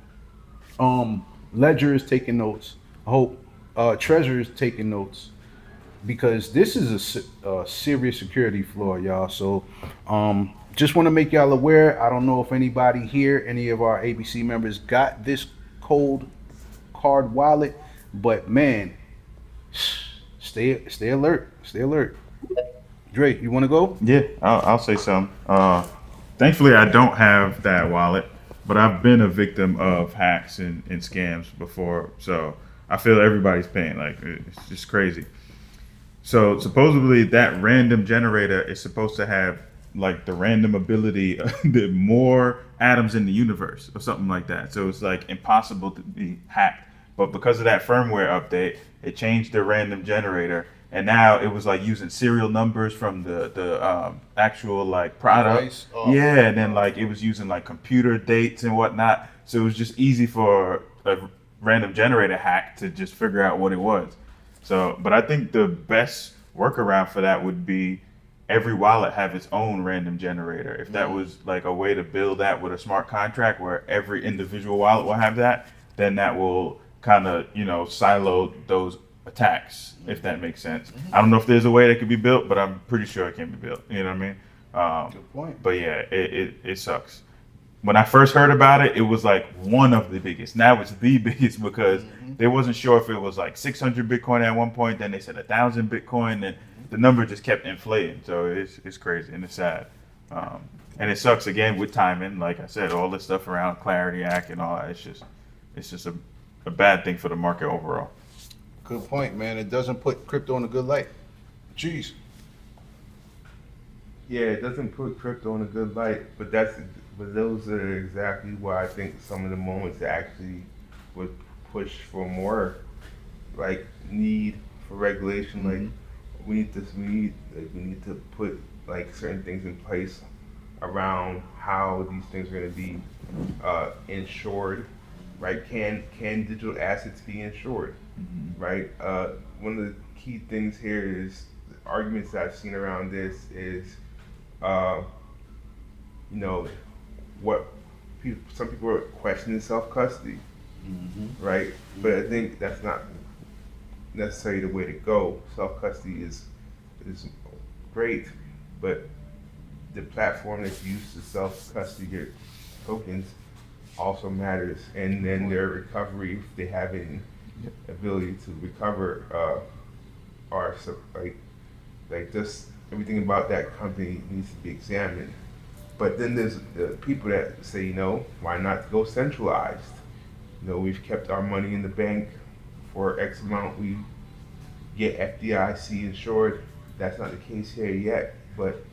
Speaker 1: Ledger is taking notes. I hope Treasure is taking notes, because this is a serious security flaw, y'all. So just want to make y'all aware. I don't know if anybody here, any of our ABC members, got this cold card wallet, but man, stay alert. Stay alert. Dre, you want to go?
Speaker 2: Yeah, I'll say some. Thankfully, I don't have that wallet, but I've been a victim of hacks and scams before, so I feel everybody's pain. Like, it's just crazy. So supposedly that random generator is supposed to have like the random ability the more atoms in the universe or something like that. So it's like impossible to be hacked. But because of that firmware update, it changed the random generator, and now it was like using serial numbers from the actual like product.
Speaker 1: Device? Oh.
Speaker 2: Yeah, and then like it was using like computer dates and whatnot. So it was just easy for a random generator hack to just figure out what it was. So, but I think the best workaround for that would be every wallet have its own random generator. If that was like a way to build that with a smart contract where every individual wallet will have that, then that will kind of, you know, silo those attacks, if that makes sense. I don't know if there's a way that could be built, but I'm pretty sure it can be built. You know what I mean?
Speaker 1: Good point.
Speaker 2: But yeah, it sucks. When I first heard about it, it was like one of the biggest. Now it's the biggest because they wasn't sure if it was like 600 Bitcoin at one point. Then they said 1,000 Bitcoin, and the number just kept inflating. So it's crazy and it's sad. And it sucks again with timing. Like I said, all this stuff around Clarity Act and all that. It's just a bad thing for the market overall.
Speaker 1: Good point, man. It doesn't put crypto in a good light. Jeez.
Speaker 3: Yeah, it doesn't put crypto in a good light, but those are exactly why I think some of the moments that actually would push for more like need for regulation. Like we need to put like certain things in place around how these things are going to be insured, right? Can digital assets be insured, right? One of the key things here is the arguments that I've seen around this is, you know, some people are questioning self-custody, right? But I think that's not necessarily the way to go. Self-custody is great, but the platform that's used to self-custody your tokens also matters, and then their recovery, if they have any ability to recover, are so, like just everything about that company needs to be examined. But then there's the people that say, you know, why not go centralized? You know, we've kept our money in the bank for X amount. We get FDIC insured. That's not the case here yet, but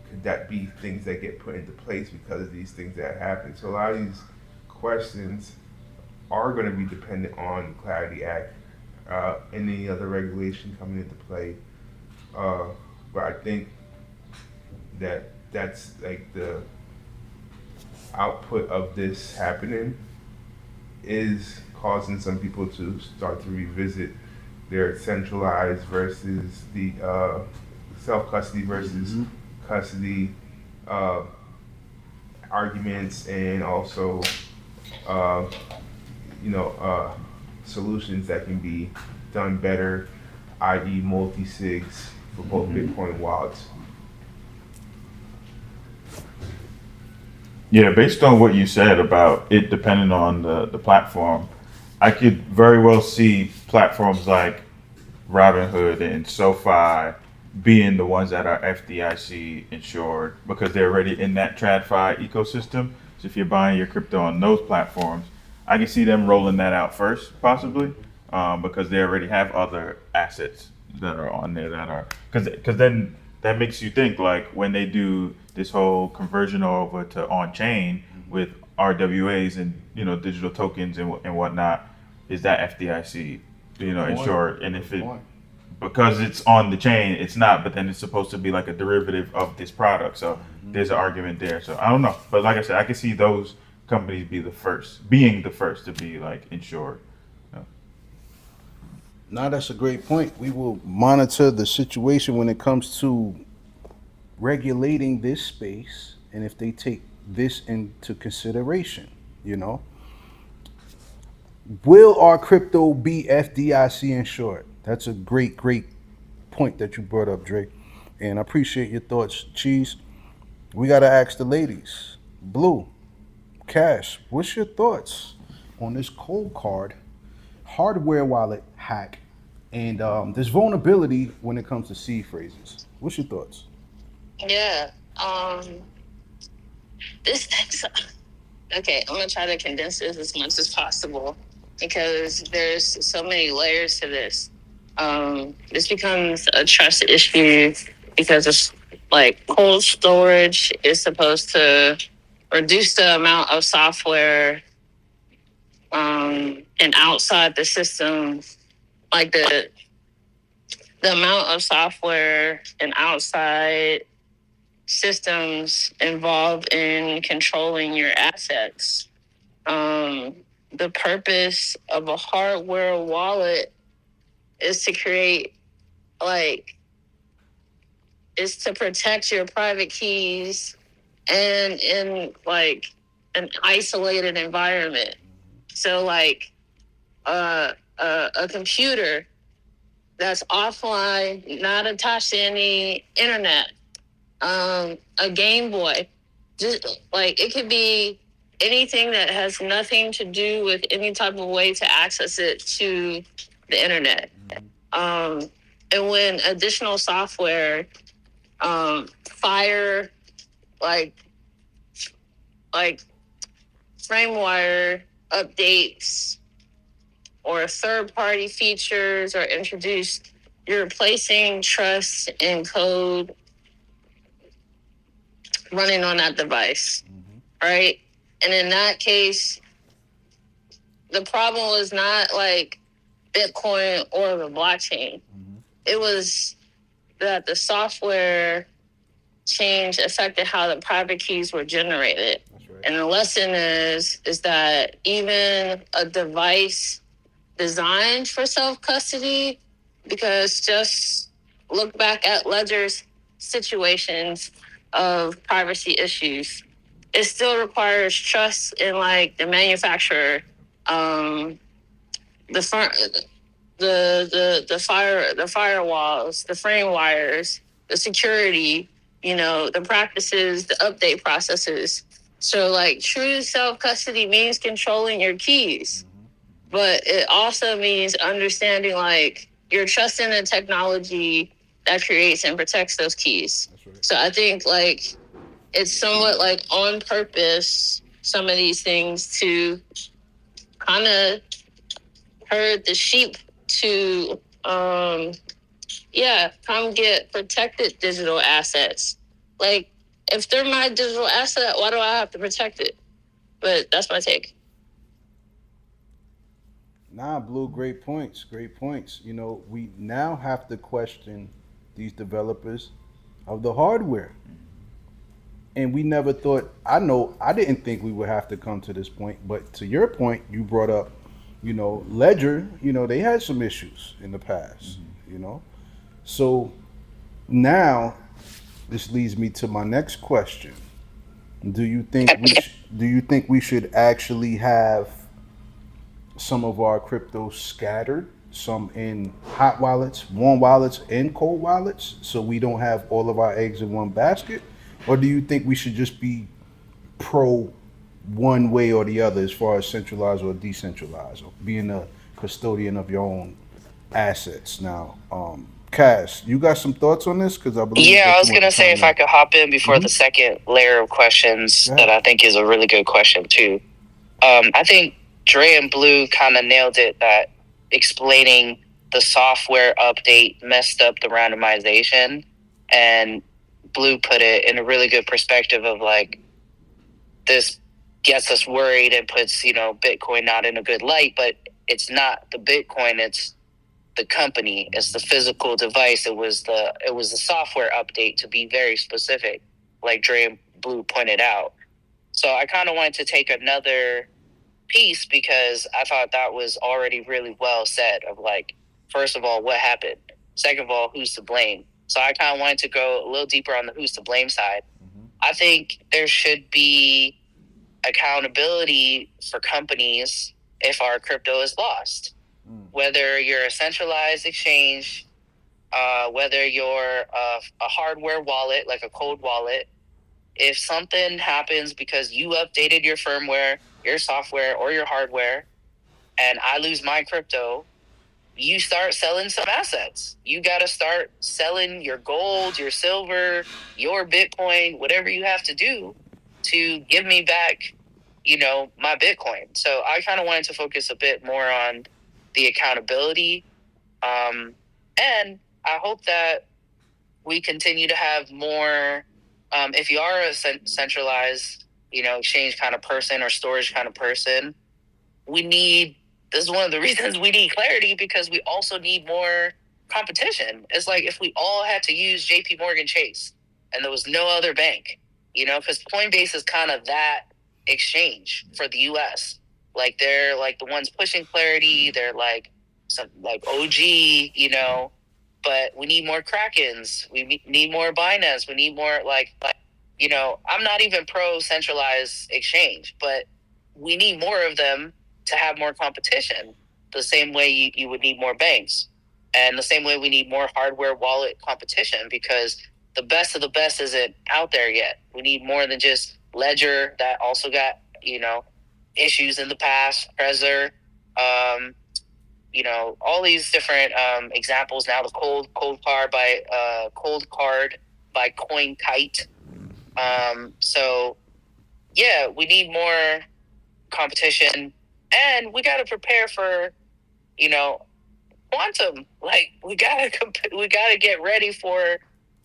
Speaker 3: could that be things that get put into place because of these things that happen? So a lot of these questions are going to be dependent on the Clarity Act and any other regulation coming into play. But I think that's like the output of this happening is causing some people to start to revisit their centralized versus the self-custody versus custody arguments, and also solutions that can be done better, i.e. multi-sigs for both Bitcoin wallets.
Speaker 2: Yeah, based on what you said about it depending on the platform, I could very well see platforms like Robinhood and SoFi being the ones that are FDIC insured because they're already in that TradFi ecosystem. So if you're buying your crypto on those platforms, I can see them rolling that out first, possibly, because they already have other assets, that are on there that are because then that makes you think like when they do this whole conversion over to on chain with RWAs and digital tokens and whatnot, is that FDIC insured? And if
Speaker 1: Good
Speaker 2: it
Speaker 1: point.
Speaker 2: because it's on the chain, it's not. But then it's supposed to be like a derivative of this product. So there's an argument there. So I don't know. But like I said, I can see those companies being the first to be like insured.
Speaker 1: Now that's a great point. We will monitor the situation when it comes to regulating this space and if they take this into consideration, you know. Will our crypto be FDIC insured? That's a great point that you brought up, Drake. And I appreciate your thoughts, Cheese. We gotta ask the ladies. Blue, Cash, what's your thoughts on this cold card hardware wallet hack and this vulnerability when it comes to seed phrases? What's your thoughts?
Speaker 4: Yeah. This next. Okay, I'm gonna try to condense this as much as possible because there's so many layers to this. This becomes a trust issue because it's like cold storage is supposed to reduce the amount of software and outside the system, like the amount of software and outside systems involved in controlling your assets. Um, the purpose of a hardware wallet is to create, like, is to protect your private keys and in like an isolated environment. So, like, a computer that's offline, not attached to any internet, a Game Boy, just like it could be anything that has nothing to do with any type of way to access it to the internet. Um, and when additional software, fire, like like FrameWire updates or third party features are introduced, you're replacing trust and code running on that device, right? And in that case, the problem was not like Bitcoin or the blockchain. It was that the software change affected how the private keys were generated.
Speaker 1: Right.
Speaker 4: And the lesson is that even a device designed for self-custody, because just look back at Ledger's situations of privacy issues, it still requires trust in like the manufacturer, the front, the firewalls, the frame wires, the security, the practices, the update processes. So like true self custody means controlling your keys, but it also means understanding like you're trusting the technology that creates and protects those keys.
Speaker 1: Right.
Speaker 4: So I think like it's somewhat like on purpose, some of these things to kind of herd the sheep to, come get protected digital assets. Like, if they're my digital asset, why do I have to protect it? But that's my take.
Speaker 1: Nah, Blue, great points. Great points. You know, we now have to question these developers of the hardware. And we never thought, I didn't think we would have to come to this point. But to your point, you brought up, Ledger, they had some issues in the past, So now this leads me to my next question. Do you think we should actually have some of our crypto scattered, some in hot wallets, warm wallets, and cold wallets, so we don't have all of our eggs in one basket? Or do you think we should just be pro one way or the other as far as centralized or decentralized, or being a custodian of your own assets? Now, Cass, you got some thoughts on this? Because I believe.
Speaker 5: Yeah, I was gonna say if I could hop in before the second layer of questions, that I think is a really good question too. I think Dre and Blue kind of nailed it. That explaining the software update messed up the randomization, and Blue put it in a really good perspective of like, this gets us worried and puts, Bitcoin not in a good light, but it's not the Bitcoin, it's the company, it's the physical device. It was the software update, to be very specific, like Dre and Blue pointed out. So I kind of wanted to take another piece because I thought that was already really well said of like, first of all, what happened? Second of all, who's to blame? So I kind of wanted to go a little deeper on the who's to blame side. I think there should be accountability for companies if our crypto is lost. Whether you're a centralized exchange, whether you're a hardware wallet, like a cold wallet, if something happens because you updated your firmware, your software, or your hardware, and I lose my crypto, you start selling some assets. You got to start selling your gold, your silver, your Bitcoin, whatever you have to do to give me back, my Bitcoin. So I kind of wanted to focus a bit more on the accountability. And I hope that we continue to have more, if you are a centralized, exchange kind of person or storage kind of person, this is one of the reasons we need clarity, because we also need more competition. It's like if we all had to use JP Morgan Chase and there was no other bank, because Coinbase is kind of that exchange for the US. Like they're like the ones pushing clarity. They're like some like OG, but we need more Krakens. We need more Binance. We need more I'm not even pro centralized exchange, but we need more of them to have more competition. The same way you would need more banks, and the same way we need more hardware wallet competition, because the best of the best isn't out there yet. We need more than just Ledger, that also got issues in the past. Trezor, all these different examples now. The cold card by CoinKite. So yeah, we need more competition, and we got to prepare for quantum. Like we gotta get ready for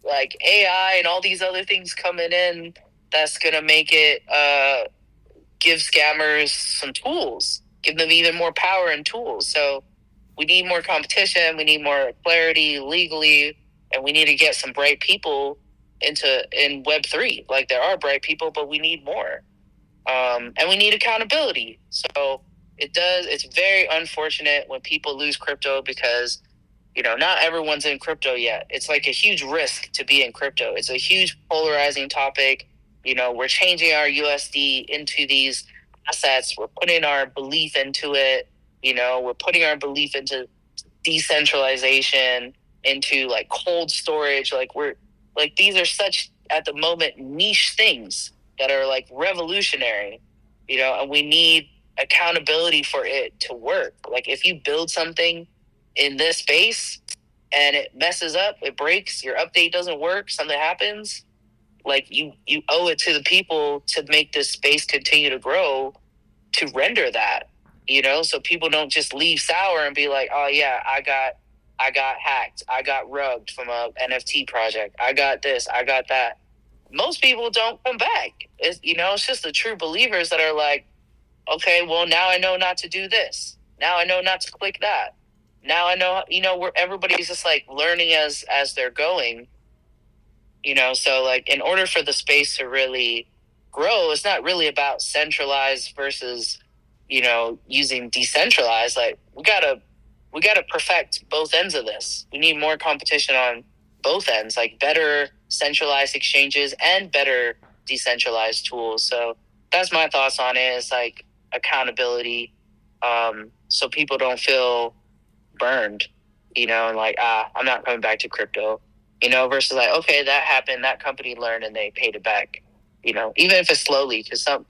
Speaker 5: like AI and all these other things coming in. That's gonna make it give scammers some tools, give them even more power and tools. So we need more competition. We need more clarity legally, and we need to get some bright people in Web3. Like there are bright people, but we need more. And we need accountability. So it's very unfortunate when people lose crypto, because, not everyone's in crypto yet. It's like a huge risk to be in crypto. It's a huge polarizing topic. We're changing our USD into these assets. We're putting our belief into it. We're putting our belief into decentralization, into like cold storage. These are such, at the moment, niche things that are like revolutionary, and we need accountability for it to work. Like if you build something in this space and it messes up, it breaks, your update doesn't work, something happens, like you owe it to the people to make this space continue to grow, to render that, so people don't just leave sour and be like, oh yeah, I got hacked, I got rugged from a NFT project, I got this, I got that. Most people don't come back. It's just the true believers that are like, okay, well, now I know not to do this. Now I know not to click that. Now I know, where everybody's just like learning as they're going, so like in order for the space to really grow, it's not really about centralized versus, using decentralized. Like we gotta perfect both ends of this. We need more competition on both ends, like better centralized exchanges and better decentralized tools. So that's my thoughts on it. It's like accountability, so people don't feel burned, and like, I'm not coming back to crypto, versus like, okay, that happened, that company learned and they paid it back, even if it's slowly, because some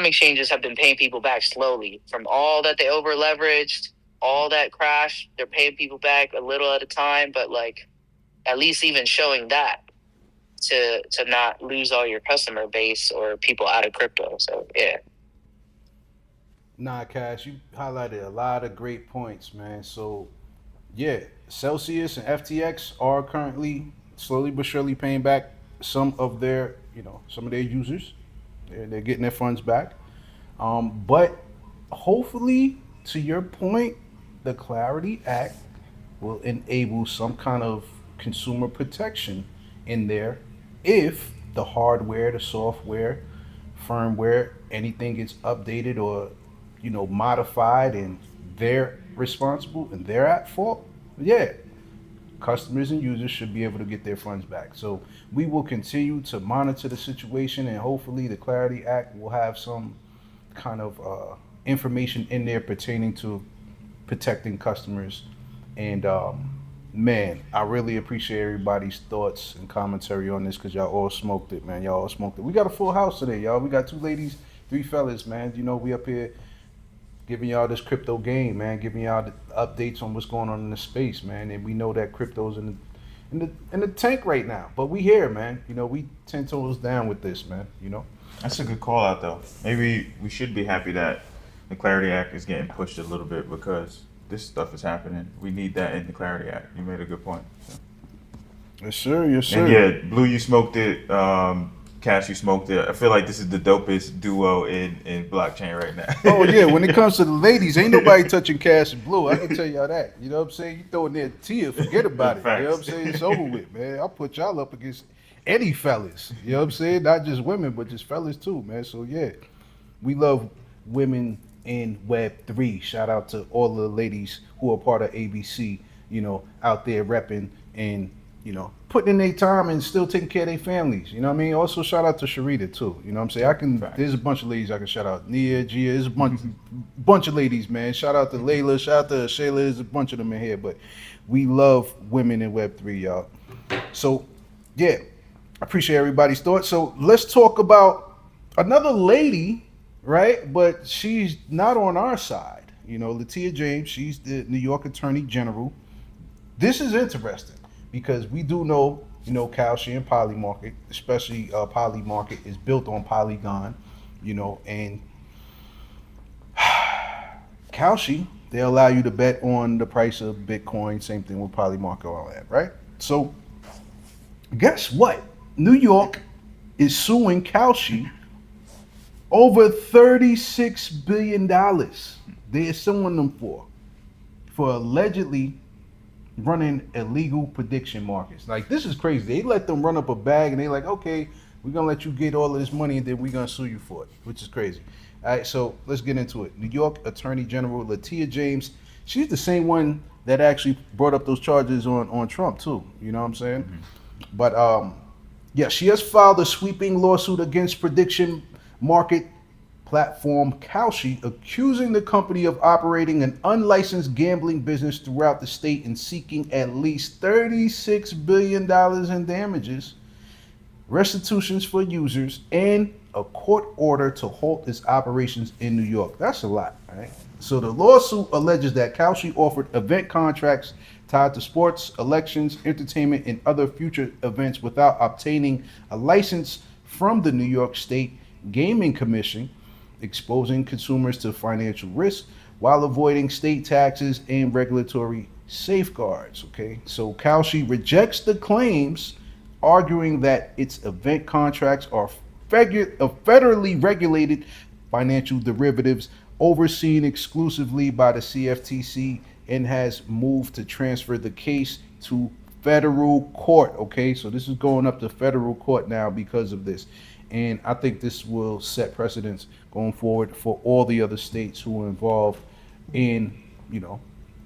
Speaker 5: exchanges have been paying people back slowly from all that they over leveraged, all that crash. They're paying people back a little at a time, but like at least even showing that to not lose all your customer base or people out of crypto. So yeah.
Speaker 1: Nah, Cash, you highlighted a lot of great points, man. So yeah, Celsius and FTX are currently slowly but surely paying back some of their users. They're getting their funds back. But hopefully, to your point, the Clarity Act will enable some kind of consumer protection in there if the hardware, the software, firmware, anything gets updated or modified and they're responsible and they're at fault. Yeah, customers and users should be able to get their funds back. So we will continue to monitor the situation, and hopefully the Clarity Act will have some kind of information in there pertaining to protecting customers. And man, I really appreciate everybody's thoughts and commentary on this because y'all all smoked it, man. Y'all all smoked it. We got a full house today, y'all. We got two ladies, three fellas, man. We up here giving y'all this crypto game, man. Giving y'all the updates on what's going on in the space, man. And we know that crypto's in the tank right now, but we here, man. We 10 toes down with this, man.
Speaker 2: That's a good call out, though. Maybe we should be happy that the Clarity Act is getting pushed a little bit because this stuff is happening. We need that in the Clarity Act. You made a good point. So.
Speaker 1: Yes, sir. Yes, sir.
Speaker 2: And yeah, Blue, you smoked it. Cash, you smoked it. I feel like this is the dopest duo in blockchain right now.
Speaker 1: Oh yeah, when it comes to the ladies, ain't nobody touching Cash and Blue. I can tell y'all that. You know what I'm saying? You throw in there Tia, forget about it. You know what I'm saying? It's over with, man. I'll put y'all up against any fellas. You know what I'm saying? Not just women, but just fellas too, man. So yeah, we love women in Web3. Shout out to all the ladies who are part of ABC, out there repping and, putting in their time and still taking care of their families. You know what I mean? Also, shout out to Sharita, too. You know what I'm saying? There's a bunch of ladies I can shout out. Nia, Gia, there's a bunch of ladies, man. Shout out to Layla, shout out to Shayla. There's a bunch of them in here. But we love women in Web3, y'all. So, yeah, I appreciate everybody's thoughts. So, let's talk about another lady, right? But she's not on our side. Latia James, she's the New York Attorney General. This is interesting because we do know, Kalshi and Poly Market, especially Poly Market, is built on Polygon, and Kalshi, they allow you to bet on the price of Bitcoin. Same thing with Poly Market, all that, right? So, guess what? New York is suing Kalshi over $36 billion. They're suing them for allegedly running illegal prediction markets. Like, this is crazy. They let them run up a bag and they like, okay, we're gonna let you get all of this money and then we're gonna sue you for it, which is crazy. All right, so let's get into it. New York Attorney General Latia James, she's the same one that actually brought up those charges on Trump too. You know what I'm saying? Mm-hmm. But yeah, she has filed a sweeping lawsuit against prediction market platform Kalshi, accusing the company of operating an unlicensed gambling business throughout the state and seeking at least $36 billion in damages, restitutions for users, and a court order to halt its operations in New York. That's a lot, right? So the lawsuit alleges that Kalshi offered event contracts tied to sports, elections, entertainment, and other future events without obtaining a license from the New York State Gaming Commission, exposing consumers to financial risk while avoiding state taxes and regulatory safeguards. Okay, so Kalshi rejects the claims, arguing that its event contracts are federally regulated financial derivatives overseen exclusively by the CFTC, and has moved to transfer the case to federal court. Okay, so this is going up to federal court now because of this. And I think this will set precedents going forward for all the other states who are involved in,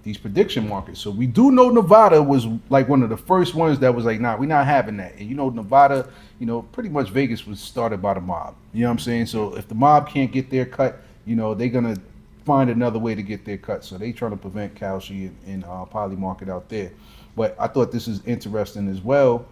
Speaker 1: these prediction markets. So we do know Nevada was like one of the first ones that was like, nah, we're not having that. And Nevada, pretty much Vegas was started by the mob. You know what I'm saying? So if the mob can't get their cut, they're going to find another way to get their cut. So they trying to prevent Kalshi and Poly Market out there. But I thought this is interesting as well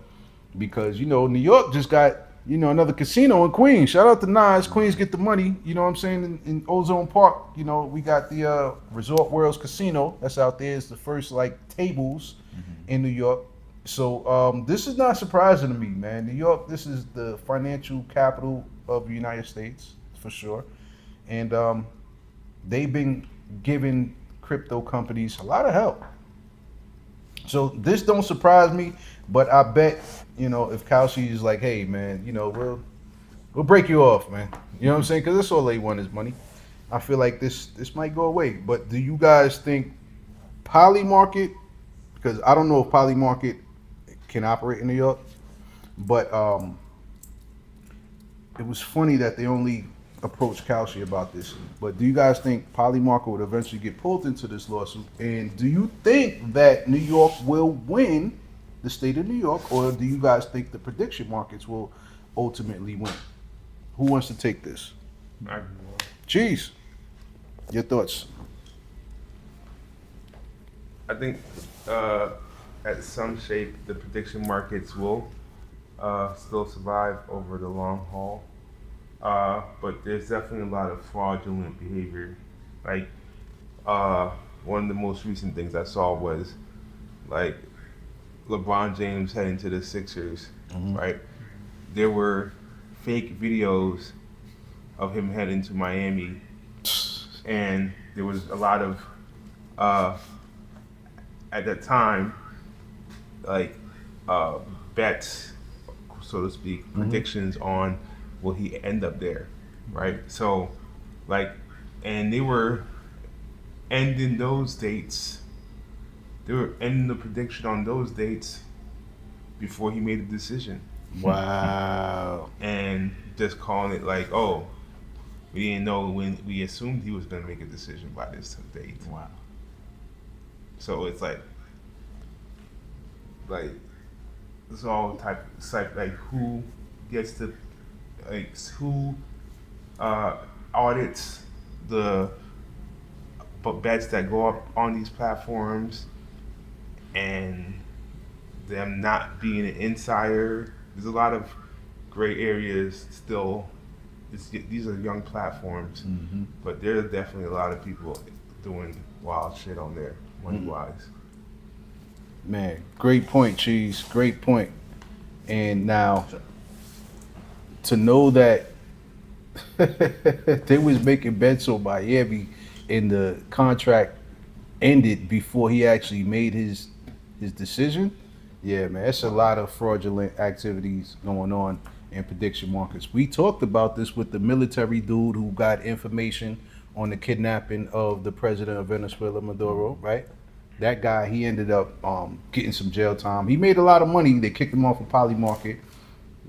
Speaker 1: because, New York just got, another casino in Queens. Shout out to Nas. Queens get the money. You know what I'm saying? In Ozone Park, we got the Resort Worlds Casino that's out there. It's the first tables in New York. So this is not surprising to me, man. New York, this is the financial capital of the United States for sure. And they've been giving crypto companies a lot of help. So this don't surprise me, but I bet if Kalshi is like, hey man, we'll break you off, man. You know what I'm saying? Because that's all they want is money. I feel like this might go away. But do you guys think Poly Market? Because I don't know if Poly Market can operate in New York, but it was funny that they only approached Kalshi about this. But do you guys think Poly Market would eventually get pulled into this lawsuit? And do you think that New York will win the state of New York, or do you guys think the prediction markets will ultimately win? Who wants to take this? Cheese. Your thoughts?
Speaker 3: I think at some shape the prediction markets will still survive over the long haul. But there's definitely a lot of fraudulent behavior. Like one of the most recent things I saw was like LeBron James heading to the Sixers, right? There were fake videos of him heading to Miami, and there was a lot of at that time like bets, so to speak, predictions on will he end up there, right? So like, and they were ending those dates. They were ending the prediction on those dates before he made the decision.
Speaker 1: Wow.
Speaker 3: And just calling it like, oh, we didn't know when we assumed he was going to make a decision by this date.
Speaker 1: Wow.
Speaker 3: So it's like it's all type like who gets to who audits the bets that go up on these platforms, and them not being an insider. There's a lot of gray areas still. These are young platforms, but there's definitely a lot of people doing wild shit on there, money-wise.
Speaker 1: Man, great point, Cheese. Great point. And now, to know that they was making bets on Miami and the contract ended before he actually made his decision. Yeah, man, it's a lot of fraudulent activities going on in prediction markets. We talked about this with the military dude who got information on the kidnapping of the president of Venezuela, Maduro, right? That guy, he ended up getting some jail time. He made a lot of money. They kicked him off of Poly Market.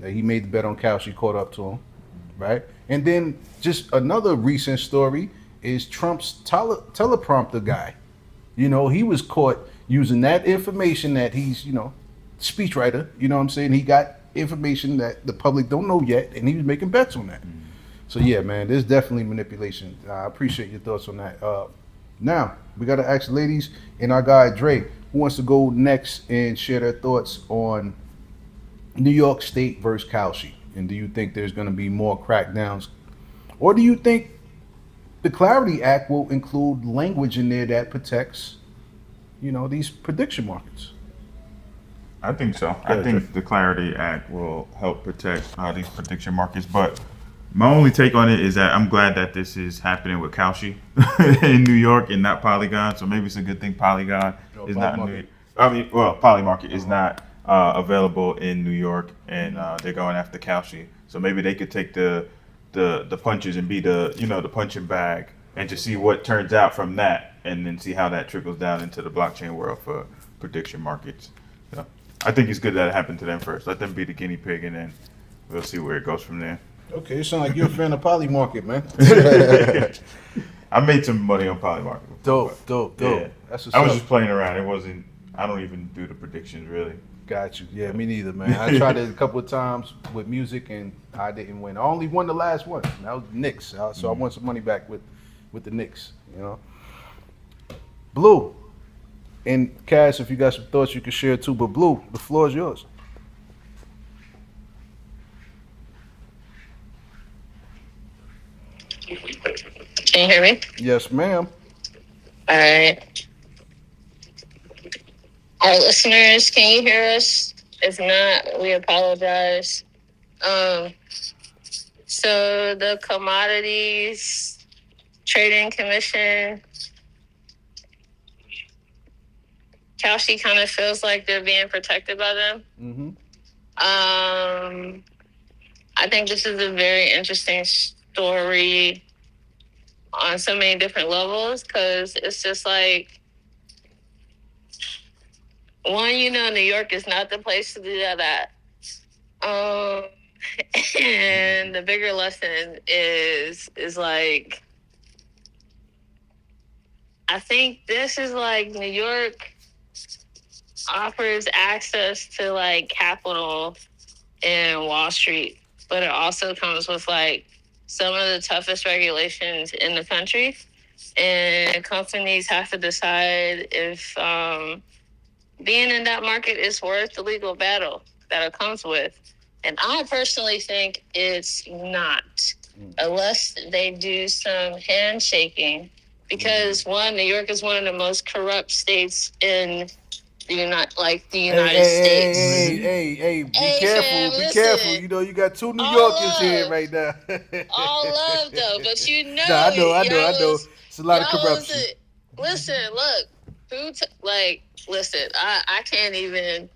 Speaker 1: He made the bet on Cal. She caught up to him, right? And then just another recent story is Trump's teleprompter guy. He was caught using that information that he's, speechwriter. You know what I'm saying? He got information that the public don't know yet, and he was making bets on that. So yeah, man, there's definitely manipulation. I appreciate your thoughts on that. Now we got to ask ladies and our guy Dre, who wants to go next and share their thoughts on New York State versus Kalshi, and do you think there's going to be more crackdowns, or do you think the Clarity Act will include language in there that protects, these prediction markets?
Speaker 2: I think so. I think the Clarity Act will help protect these prediction markets. But my only take on it is that I'm glad that this is happening with Kalshi in New York and not Polygon. So maybe it's a good thing Polygon is not in New York. Poly Market is not available in New York, and they're going after Kalshi. So maybe they could take the punches and be the punching bag and just see what turns out from that, and then see how that trickles down into the blockchain world for prediction markets. So I think it's good that it happened to them first. Let them be the guinea pig, and then we'll see where it goes from there.
Speaker 1: Okay, it sounds like you're a fan of Poly Market, man.
Speaker 2: I made some money on Poly Market.
Speaker 1: Dope.
Speaker 2: Yeah.
Speaker 1: That's what's
Speaker 2: I was
Speaker 1: up.
Speaker 2: just playing around. It wasn't. I don't even do the predictions really.
Speaker 1: Got you. Yeah, me neither, man. I tried it a couple of times with music, and I didn't win. I only won the last one. That was Knicks. So I won some money back with the Knicks. Blue and Cass, if you got some thoughts, you can share too. But Blue, the floor is yours.
Speaker 4: Can you hear me?
Speaker 1: Yes, ma'am.
Speaker 4: All right. Our listeners, can you hear us? If not, we apologize. So the Commodities Trading Commission Kalshi kind of feels like they're being protected by them.
Speaker 1: Mm-hmm.
Speaker 4: I think this is a very interesting story on so many different levels because it's just like, one, New York is not the place to do that at. And the bigger lesson is like, I think this is like New York offers access to like capital and Wall Street, but it also comes with like some of the toughest regulations in the country. And companies have to decide if being in that market is worth the legal battle that it comes with. And I personally think it's not, unless they do some handshaking. Because one, New York is one of the most corrupt states in the United States.
Speaker 1: Hey, be
Speaker 4: Hey,
Speaker 1: careful,
Speaker 4: fam,
Speaker 1: be careful.
Speaker 4: listen.
Speaker 1: You know, you got two New
Speaker 4: All
Speaker 1: Yorkers here
Speaker 4: love,
Speaker 1: right now.
Speaker 4: all love though, but
Speaker 1: Nah, I know, I
Speaker 4: y'all
Speaker 1: know. It's a lot of
Speaker 4: was
Speaker 1: corruption.
Speaker 4: listen, look, listen, I can't even.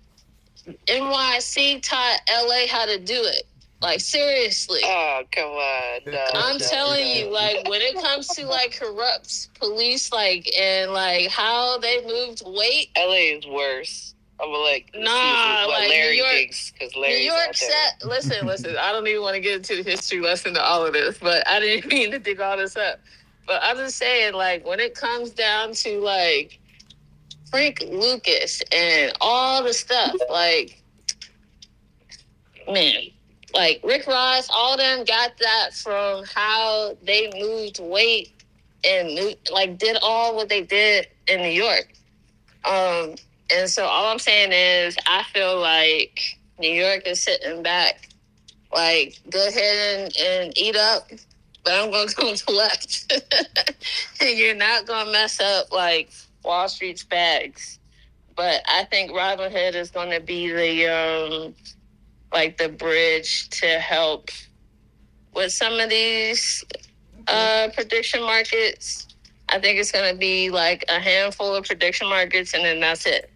Speaker 4: NYC taught LA how to do it. Like, seriously.
Speaker 5: Oh, come on. No,
Speaker 4: I'm
Speaker 5: no,
Speaker 4: telling
Speaker 5: no.
Speaker 4: you, like, when it comes to like corrupt police, like, and like how they moved weight.
Speaker 5: LA is worse. I'm gonna see
Speaker 4: Nah,
Speaker 5: what
Speaker 4: like
Speaker 5: Larry
Speaker 4: New York,
Speaker 5: thinks, because Larry's
Speaker 4: New York
Speaker 5: out there.
Speaker 4: listen. I don't even want to get into the history lesson to all of this, but I didn't mean to dig all this up. But I'm just saying, like, when it comes down to like Frank Lucas and all the stuff, like, man, like Rick Ross, all of them got that from how they moved weight and like did all what they did in New York. And so all I'm saying is I feel like New York is sitting back, like, go ahead and eat up, but I'm gonna go to the left. And you're not gonna mess up like Wall Street's bags. But I think Robinhood is gonna be the bridge to help with some of these prediction markets. I think it's going to be like a handful of prediction markets, and then that's it.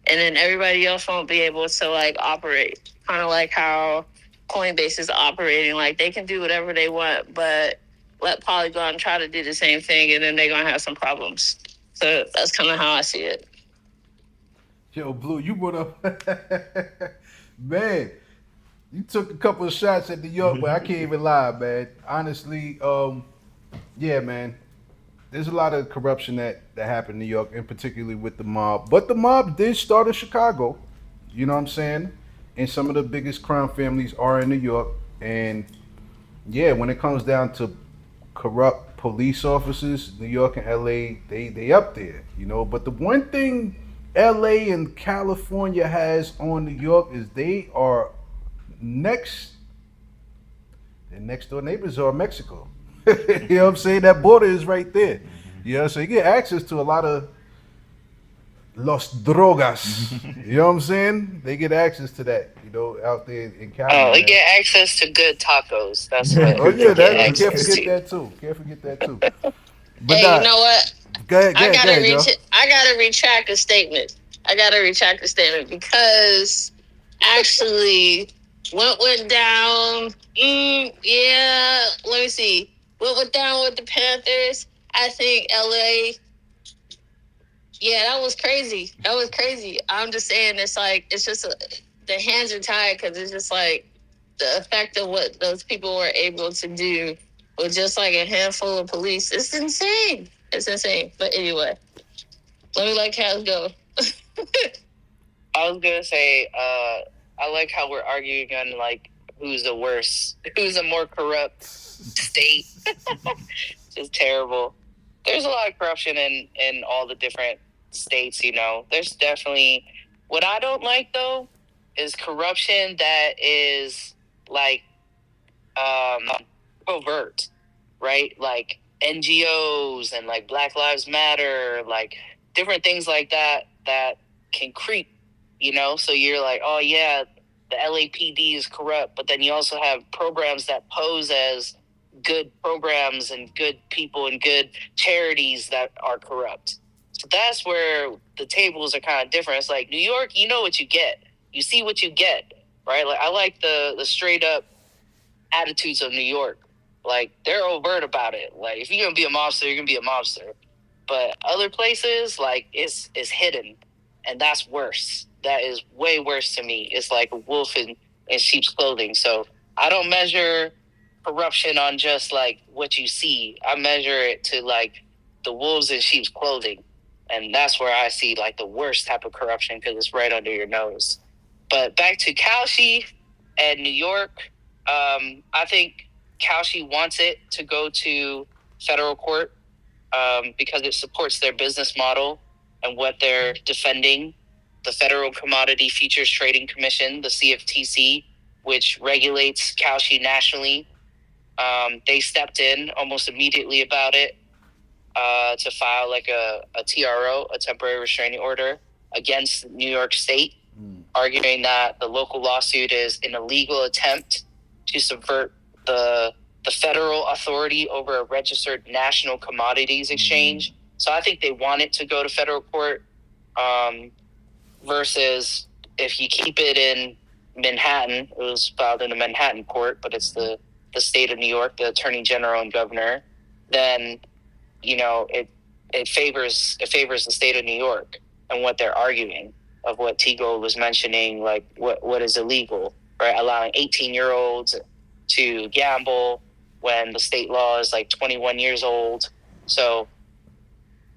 Speaker 4: And then everybody else won't be able to like operate. Kind of like how Coinbase is operating. Like, they can do whatever they want, but let Polygon try to do the same thing, and then they're going to have some problems. So that's kind of how I see it.
Speaker 1: Yo, Blue, you brought up, man. You took a couple of shots at New York, but I can't even lie, man. Honestly, yeah, man. There's a lot of corruption that happened in New York, and particularly with the mob. But the mob did start in Chicago. You know what I'm saying? And some of the biggest crime families are in New York. And yeah, when it comes down to corrupt police officers, New York and LA, they up there. You know, but the one thing LA and California has on New York is they are next. Their next door neighbors are Mexico. You know what I'm saying? That border is right there. You know, so you get access to a lot of los drogas. You know what I'm saying? They get access to that, you know, out there in Cali.
Speaker 5: Oh, they
Speaker 1: man.
Speaker 5: get access to good tacos. That's what
Speaker 1: Oh yeah,
Speaker 5: they get
Speaker 1: that can't
Speaker 5: access
Speaker 1: forget
Speaker 5: to.
Speaker 1: that too. Can't forget that too. But
Speaker 4: Hey, you know what?
Speaker 1: go ahead,
Speaker 4: I
Speaker 1: Joe.
Speaker 4: gotta retract the statement. Because actually, what went down? Yeah, let me see. What went down with the Panthers? I think LA. Yeah, that was crazy. I'm just saying, it's just the hands are tied because it's just like the effect of what those people were able to do with just like a handful of police. It's insane. But anyway, let me let Kaz go.
Speaker 5: I was gonna say, I like how we're arguing on like who's a more corrupt state. It's terrible. There's a lot of corruption in all the different states. You know, there's definitely. What I don't like though is corruption that is like covert, right? Like NGOs and like Black Lives Matter, like different things like that can creep, you know? So you're like, oh yeah, the LAPD is corrupt, but then you also have programs that pose as good programs and good people and good charities that are corrupt. So So that's where the tables are kind of different. It's like New York, you know what you get. You see what you get, right? Like I like the straight up attitudes of New York. Like they're overt about it. Like if you're gonna be a mobster, you're gonna be a mobster. But other places, like it's hidden, and that's worse. That is way worse to me. It's like a wolf in sheep's clothing. So I don't measure corruption on just like what you see. I measure it to like the wolves in sheep's clothing, and that's where I see like the worst type of corruption because it's right under your nose. But back to Kalshi and New York, I think Kalshi wants it to go to federal court because it supports their business model and what they're defending. The Federal Commodity Futures Trading Commission, the CFTC, which regulates Kalshi nationally, they stepped in almost immediately about it to file like a TRO, a temporary restraining order, against New York State, arguing that the local lawsuit is an illegal attempt to subvert the federal authority over a registered national commodities exchange. So I think they want it to go to federal court versus if you keep it in Manhattan. It was filed in the Manhattan court, but it's the state of New York, the attorney general and governor. Then it favors the state of New York and what they're arguing of what T-Gold was mentioning, like what is illegal, right? Allowing 18-year-olds to gamble when the state law is like 21 years old. So,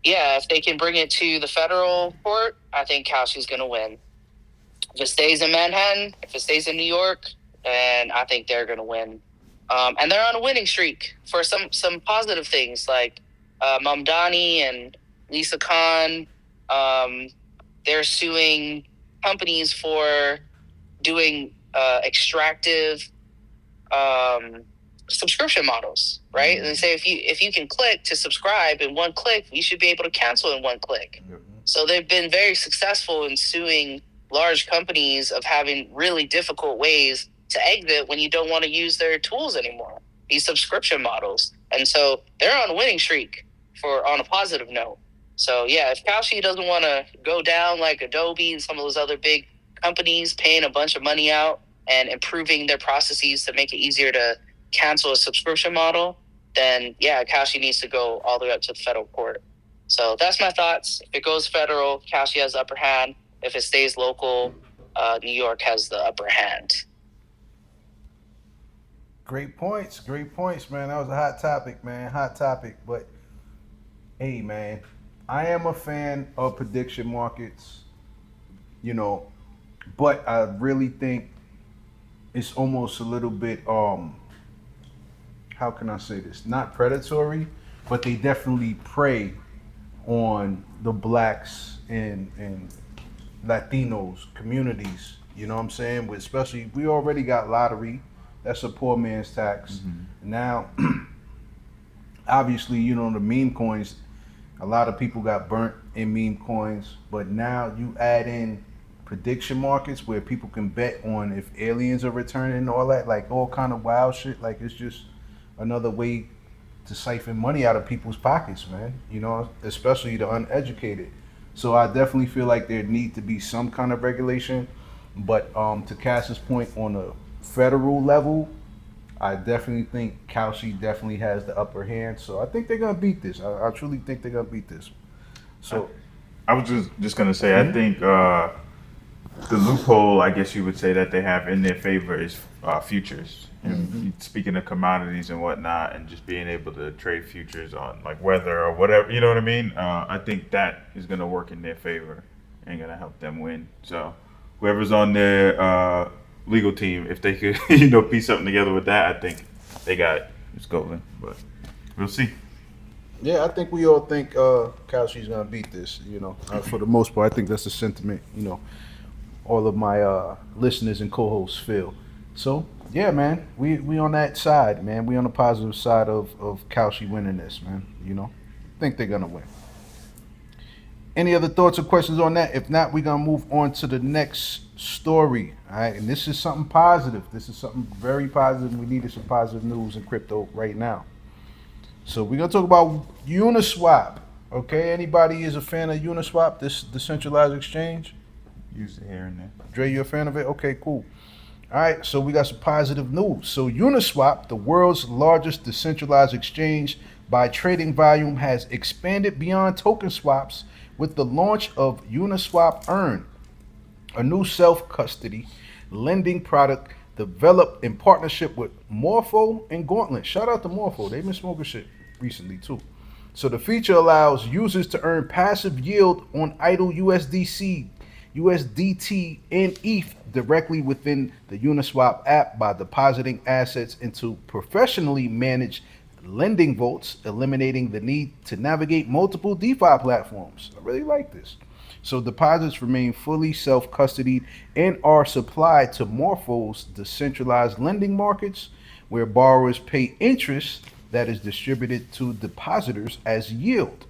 Speaker 5: yeah, if they can bring it to the federal court, I think Kalshi's going to win. If it stays in Manhattan, if it stays in New York, then I think they're going to win. And they're on a winning streak for some positive things, like Mamdani and Lisa Khan. They're suing companies for doing extractive subscription models, right? And they say if you can click to subscribe in one click, you should be able to cancel in one click. So they've been very successful in suing large companies of having really difficult ways to exit when you don't want to use their tools anymore, these subscription models. And so they're on a winning streak on a positive note. So yeah, if Kalshi doesn't want to go down like Adobe and some of those other big companies paying a bunch of money out and improving their processes to make it easier to cancel a subscription model, then yeah, Kalshi needs to go all the way up to the federal court. So that's my thoughts. If it goes federal, Kalshi has the upper hand. If it stays local, New York has the upper hand.
Speaker 1: Great points, man. That was a hot topic, man. Hot topic. But hey, man, I am a fan of prediction markets, but I really think it's almost a little bit how can I say this? Not predatory, but they definitely prey on the blacks and Latinos communities. You know what I'm saying? But especially, we already got lottery. That's a poor man's tax. Mm-hmm. Now, obviously, the meme coins, a lot of people got burnt in meme coins. But now you add in prediction markets where people can bet on if aliens are returning and all that, like all kind of wild shit. Like it's just another way to siphon money out of people's pockets, man. Especially the uneducated. So I definitely feel like there need to be some kind of regulation. But to Cass's point, on a federal level, I definitely think Kalshi definitely has the upper hand. So I think they're gonna beat this. I truly think they're gonna beat this. So
Speaker 2: I was just gonna say, I think the loophole, I guess you would say, that they have in their favor is futures. And speaking of commodities and whatnot, and just being able to trade futures on like weather or whatever, you know what I mean? I think that is gonna work in their favor and gonna help them win. So whoever's on their legal team, if they could, piece something together with that, I think they got it's golden. But we'll see.
Speaker 1: Yeah, I think we all think Kalshi's gonna beat this. For the most part, I think that's the sentiment. All of my listeners and co-hosts feel. So yeah, man, we on that side, man. We on the positive side of Kalshi winning this, man. Think they're gonna win. Any other thoughts or questions on that? If not, we're gonna move on to the next story. All right, and this is something positive. This is something very positive. We needed some positive news in crypto right now. So we're gonna talk about Uniswap. Okay, anybody is a fan of Uniswap, this decentralized exchange?
Speaker 2: Use it here and there.
Speaker 1: Dre, you a fan of it? Okay, cool. All right, so we got some positive news. So Uniswap, the world's largest decentralized exchange by trading volume, has expanded beyond token swaps with the launch of Uniswap Earn, a new self-custody lending product developed in partnership with Morpho and Gauntlet. Shout out to Morpho. They've been smoking shit recently too. So the feature allows users to earn passive yield on idle USDC, USDT, and ETH directly within the Uniswap app by depositing assets into professionally managed lending vaults, eliminating the need to navigate multiple DeFi platforms. I really like this. So deposits remain fully self-custodied and are supplied to Morpho's decentralized lending markets, where borrowers pay interest that is distributed to depositors as yield.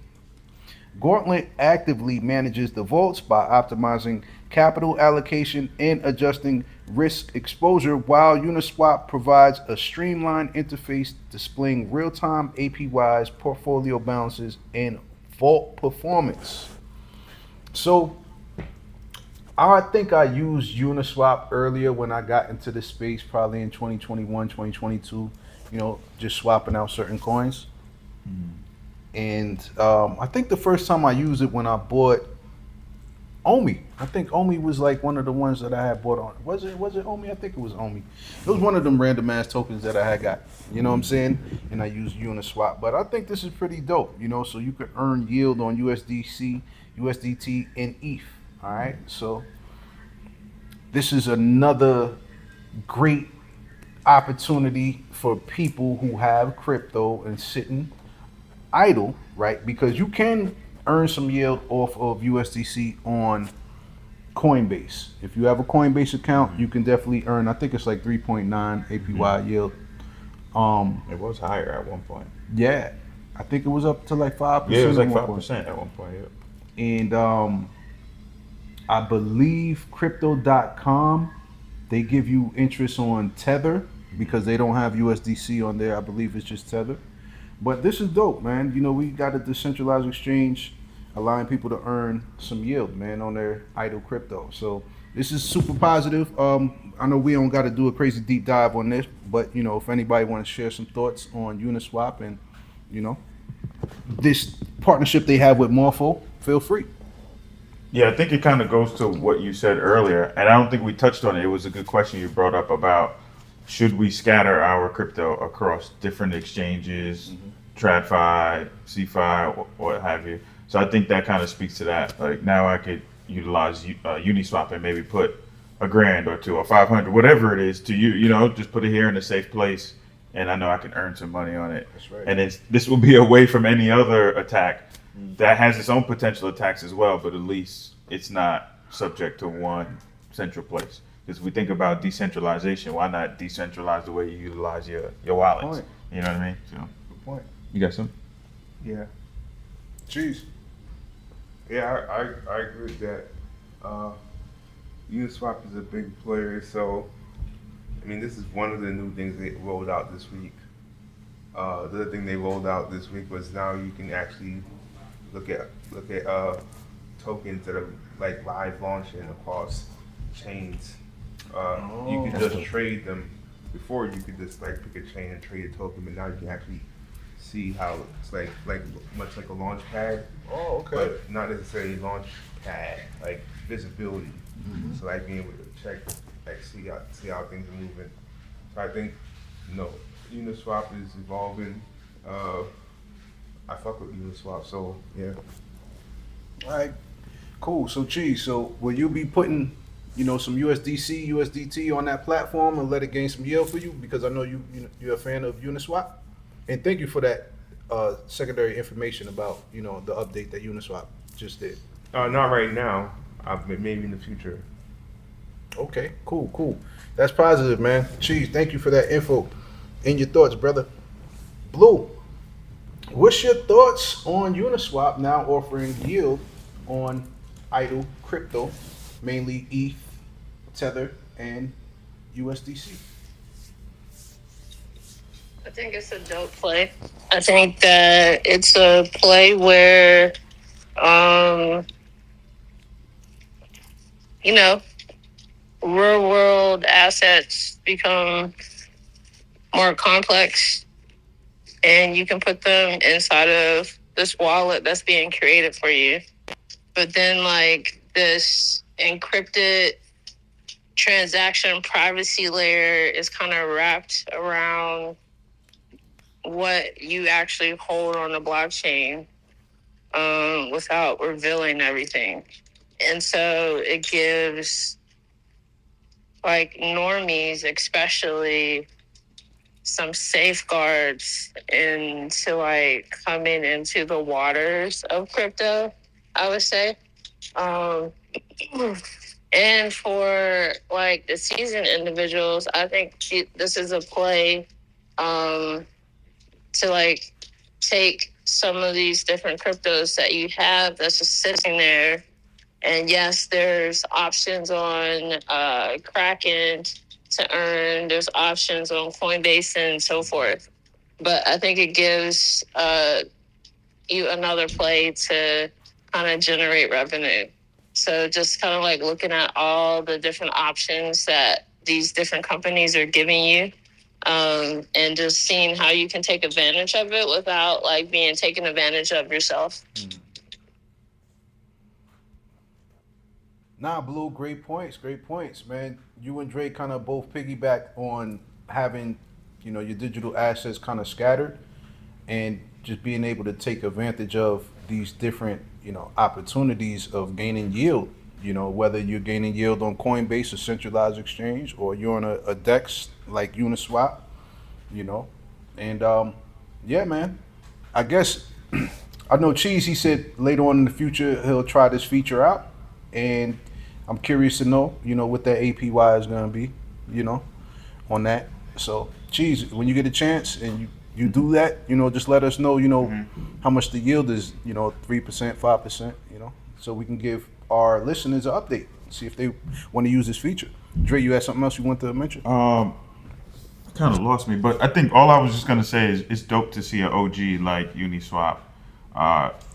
Speaker 1: Gauntlet actively manages the vaults by optimizing capital allocation and adjusting risk exposure, while Uniswap provides a streamlined interface displaying real-time APYs, portfolio balances, and vault performance. So I think I used Uniswap earlier when I got into this space, probably in 2021, 2022, just swapping out certain coins. And I think the first time I used it when I bought Omi. I think Omi was like one of the ones that I had bought on. Was it Omi? I think it was Omi. It was one of them random ass tokens that I had got. You know what I'm saying? And I used Uniswap. But I think this is pretty dope, so you could earn yield on USDC, USDT, and ETH. All right. So this is another great opportunity for people who have crypto and sitting idle, right? Because you can earn some yield off of USDC on Coinbase. If you have a Coinbase account, you can definitely earn, I think it's like 3.9 APY yield.
Speaker 2: It was higher at one point.
Speaker 1: Yeah. I think it was up to like 5%.
Speaker 2: Yeah, it was like
Speaker 1: at one point.
Speaker 2: 5% at one point. Yeah.
Speaker 1: And I believe crypto.com, they give you interest on Tether because they don't have USDC on there. I believe it's just Tether. But this is dope, man. We got a decentralized exchange allowing people to earn some yield, man, on their idle crypto. So this is super positive. I know we don't got to do a crazy deep dive on this, but if anybody want to share some thoughts on Uniswap and this partnership they have with Morpho, feel free.
Speaker 2: Yeah, I think it kind of goes to what you said earlier, and I don't think we touched on it. It was a good question you brought up about should we scatter our crypto across different exchanges, TradFi, CFI, or what have you. So I think that kind of speaks to that. Like now I could utilize Uniswap and maybe put $1,000 or $200 or $500, whatever it is, to just put it here in a safe place, and I know I can earn some money on it.
Speaker 1: That's right.
Speaker 2: And this will be away from any other attack that has its own potential attacks as well, but at least it's not subject to one central place. Because if we think about decentralization, why not decentralize the way you utilize your wallets?
Speaker 1: Point.
Speaker 2: You know what I mean? So,
Speaker 1: Good point.
Speaker 2: you got some?
Speaker 3: Yeah.
Speaker 1: Jeez.
Speaker 3: Yeah, I agree with that. Uniswap is a big player, so this is one of the new things they rolled out this week. The other thing they rolled out this week was now you can actually look at tokens that are like live launching across chains. You can just trade them. Before you could just like pick a chain and trade a token, but now you can actually see how it's like much like a launch pad.
Speaker 1: Oh, okay.
Speaker 3: But not necessarily launch pad, like visibility. So like being able to check, like see how things are moving. So I think Uniswap is evolving. I fuck with Uniswap, so yeah.
Speaker 1: All right, cool. So, Cheese, so will you be putting, some USDC, USDT on that platform and let it gain some yield for you? Because I know you're a fan of Uniswap, and thank you for that secondary information about the update that Uniswap just did.
Speaker 3: Not right now. Maybe in the future.
Speaker 1: Okay, cool. That's positive, man. Cheese, thank you for that info and your thoughts, brother. Blue, what's your thoughts on Uniswap now offering yield on idle crypto, mainly ETH, Tether, and USDC?
Speaker 4: I think it's a dope play. I think that it's a play where, um, you know, real world assets become more complex and you can put them inside of this wallet that's being created for you. But then, like, this encrypted transaction privacy layer is kind of wrapped around what you actually hold on the blockchain, without revealing everything. And so it gives, like, normies, especially, some safeguards into, like, coming into the waters of crypto, I would say. Um, and for, like, the seasoned individuals, I think this is a play, to, like, take some of these different cryptos that you have that's just sitting there. And yes, there's options on Kraken to earn. There's options on Coinbase and so forth. But I think it gives you another play to kind of generate revenue. So just kind of like looking at all the different options that these different companies are giving you, and just seeing how you can take advantage of it without, like, being taken advantage of yourself.
Speaker 1: Nah, Blue, great points, man. You and Dre kind of both piggyback on having, your digital assets kind of scattered and just being able to take advantage of these different, opportunities of gaining yield. Whether you're gaining yield on Coinbase, a centralized exchange, or you're on a DEX like Uniswap, you know. And yeah, man. I guess I know Cheese. He said later on in the future he'll try this feature out, and I'm curious to know, what that APY is gonna be, on that. So Cheese, when you get a chance and you do that, just let us know, how much the yield is, 3%, 5%, so we can give our listeners an update, see if they want to use this feature. Dre, you had something else you want to mention?
Speaker 2: Kind of lost me, but I think all I was just gonna say is it's dope to see an OG like Uniswap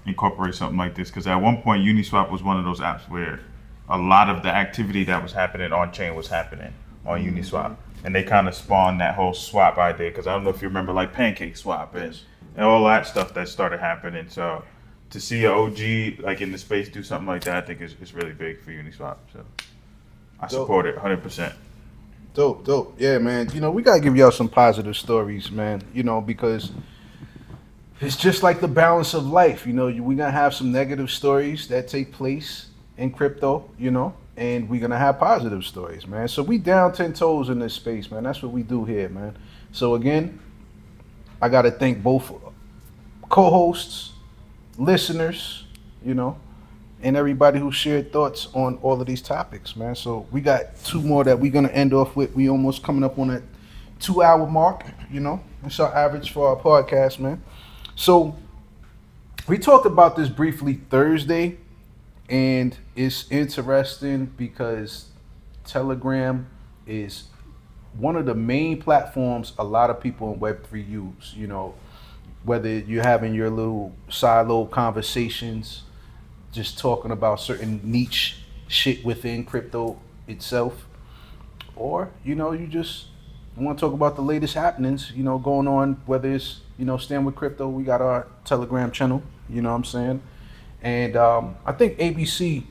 Speaker 2: incorporate something like this, because at one point Uniswap was one of those apps where a lot of the activity that was happening on chain was happening on Uniswap, and they kind of spawned that whole swap idea. Because I don't know if you remember, like Pancake Swap and all that stuff that started happening. So to see an OG like in the space do something like that, I think is really big for Uniswap. So I support it 100%.
Speaker 1: Dope. Yeah, man. We gotta give y'all some positive stories, man. Because it's just like the balance of life. We're gonna have some negative stories that take place in crypto, and we're gonna have positive stories, man. So we down 10 toes in this space, man. That's what we do here, man. So again, I gotta thank both co-hosts, listeners, and everybody who shared thoughts on all of these topics, man. So we got two more that we're gonna end off with. We almost coming up on that 2 hour mark, That's our average for our podcast, man. So we talked about this briefly Thursday, and it's interesting because Telegram is one of the main platforms a lot of people in Web3 use. Whether you're having your little silo conversations, just talking about certain niche shit within crypto itself, or you just want to talk about the latest happenings, going on. Whether it's Stand with Crypto, we got our Telegram channel. You know what I'm saying? And I think ABC,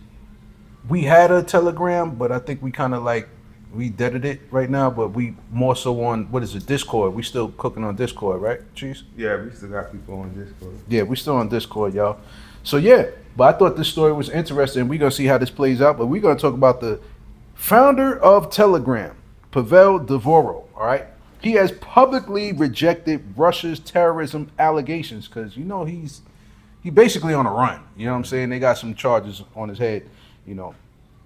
Speaker 1: we had a Telegram, but I think we kind of like we deaded it right now. But we more so on, what is it, Discord? We still cooking on Discord, right, Cheese?
Speaker 3: Yeah, we still got people on Discord.
Speaker 1: Yeah, we still on Discord, y'all. So yeah, but I thought this story was interesting. We're gonna see how this plays out, but we're gonna talk about the founder of Telegram, Pavel Durov. All right, he has publicly rejected Russia's terrorism allegations because he basically on a run. You know what I'm saying? They got some charges on his head,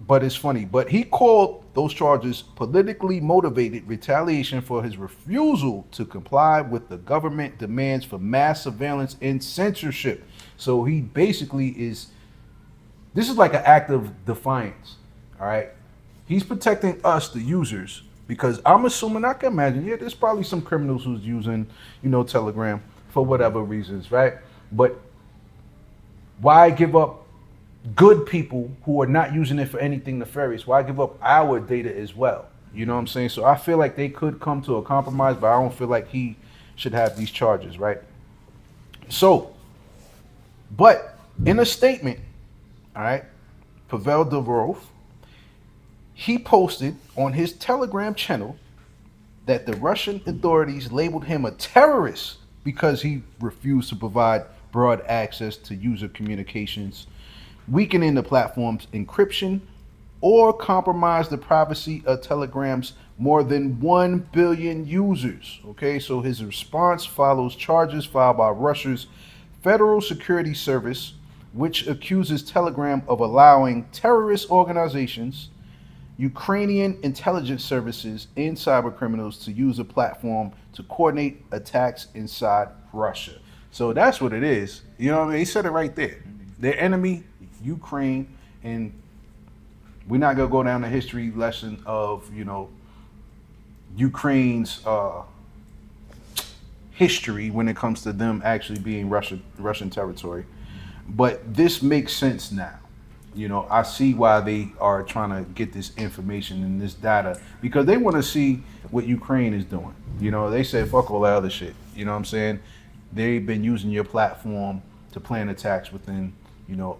Speaker 1: But it's funny. But he called those charges politically motivated retaliation for his refusal to comply with the government demands for mass surveillance and censorship. So he basically this is like an act of defiance. All right. He's protecting us, the users, Because I'm assuming, I can imagine, yeah, there's probably some criminals who's using, Telegram for whatever reasons, right? But why give up good people who are not using it for anything nefarious? Why give up our data as well? You know what I'm saying? So I feel like they could come to a compromise, but I don't feel like he should have these charges, right? So, but in a statement, all right, Pavel Durov, he posted on his Telegram channel that the Russian authorities labeled him a terrorist because he refused to provide broad access to user communications, weakening the platform's encryption, or compromise the privacy of Telegram's more than 1 billion users. Okay, so his response follows charges filed by Russia's Federal Security Service, which accuses Telegram of allowing terrorist organizations, Ukrainian intelligence services, and cyber criminals to use the platform to coordinate attacks inside Russia. So that's what it is. You know what I mean? He said it right there. Their enemy, Ukraine, and we're not gonna go down the history lesson of Ukraine's history when it comes to them actually being Russian territory. But this makes sense now. I see why they are trying to get this information and this data because they want to see what Ukraine is doing. They said fuck all that other shit. You know what I'm saying? They've been using your platform to plan attacks within,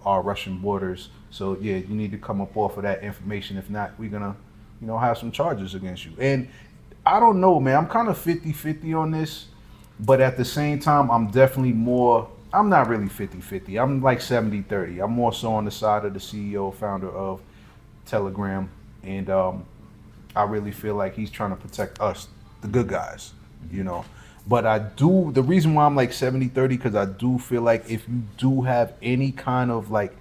Speaker 1: our Russian borders. So yeah, you need to come up off of that information. If not, we're gonna, have some charges against you. And I don't know, man. I'm kind of 50-50 on this, but at the same time, I'm not really 50-50. I'm like 70-30. I'm more so on the side of the CEO, founder of Telegram. And I really feel like he's trying to protect us, the good guys. But the reason why I'm like 70-30, because I do feel like if you do have any kind of like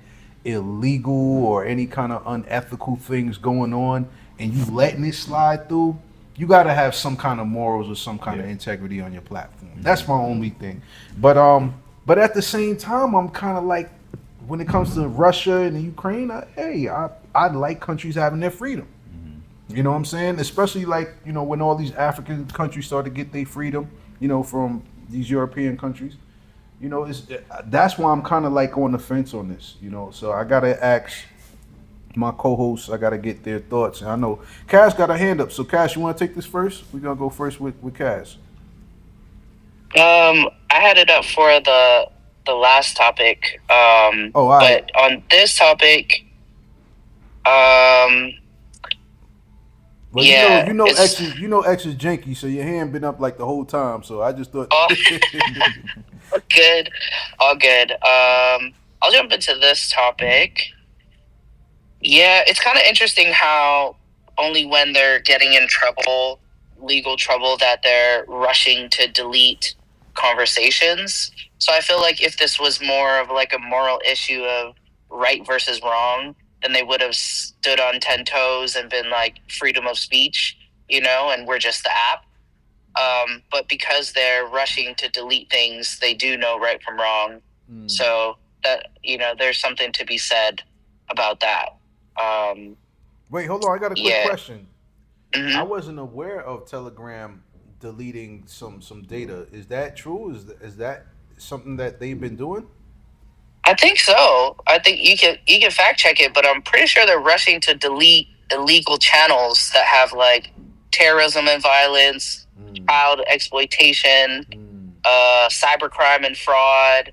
Speaker 1: illegal or any kind of unethical things going on and you letting it slide through, you got to have some kind of morals or some kind of integrity on your platform. That's my only thing. But at the same time, I'm kind of like, when it comes to Russia and Ukraine, I like countries having their freedom. You know what I'm saying? Especially like, when all these African countries start to get their freedom, from these European countries. That's why I'm kind of like on the fence on this, So I got to ask my co-hosts, I got to get their thoughts. And I know Cass got a hand up. So Cass, you want to take this first? We're going to go first with Cass.
Speaker 5: I had it up for the last topic.
Speaker 1: All right.
Speaker 5: But on this topic,
Speaker 1: But
Speaker 5: yeah,
Speaker 1: X is janky, so your hand been up like the whole time. So I just thought.
Speaker 5: All good, all good. I'll jump into this topic. Yeah, it's kind of interesting how only when they're getting in trouble, legal trouble, that they're rushing to delete conversations. So I feel like if this was more of like a moral issue of right versus wrong, then they would have stood on 10 toes and been like freedom of speech, and we're just the app. But because they're rushing to delete things, they do know right from wrong. So that, there's something to be said about that.
Speaker 1: Wait, hold on. I got a quick question.
Speaker 5: Mm-hmm.
Speaker 1: I wasn't aware of Telegram deleting some data. Is that true? Is that something that they've been doing?
Speaker 5: I think so. I think you can fact check it, but I'm pretty sure they're rushing to delete illegal channels that have like terrorism and violence, child exploitation, cybercrime and fraud,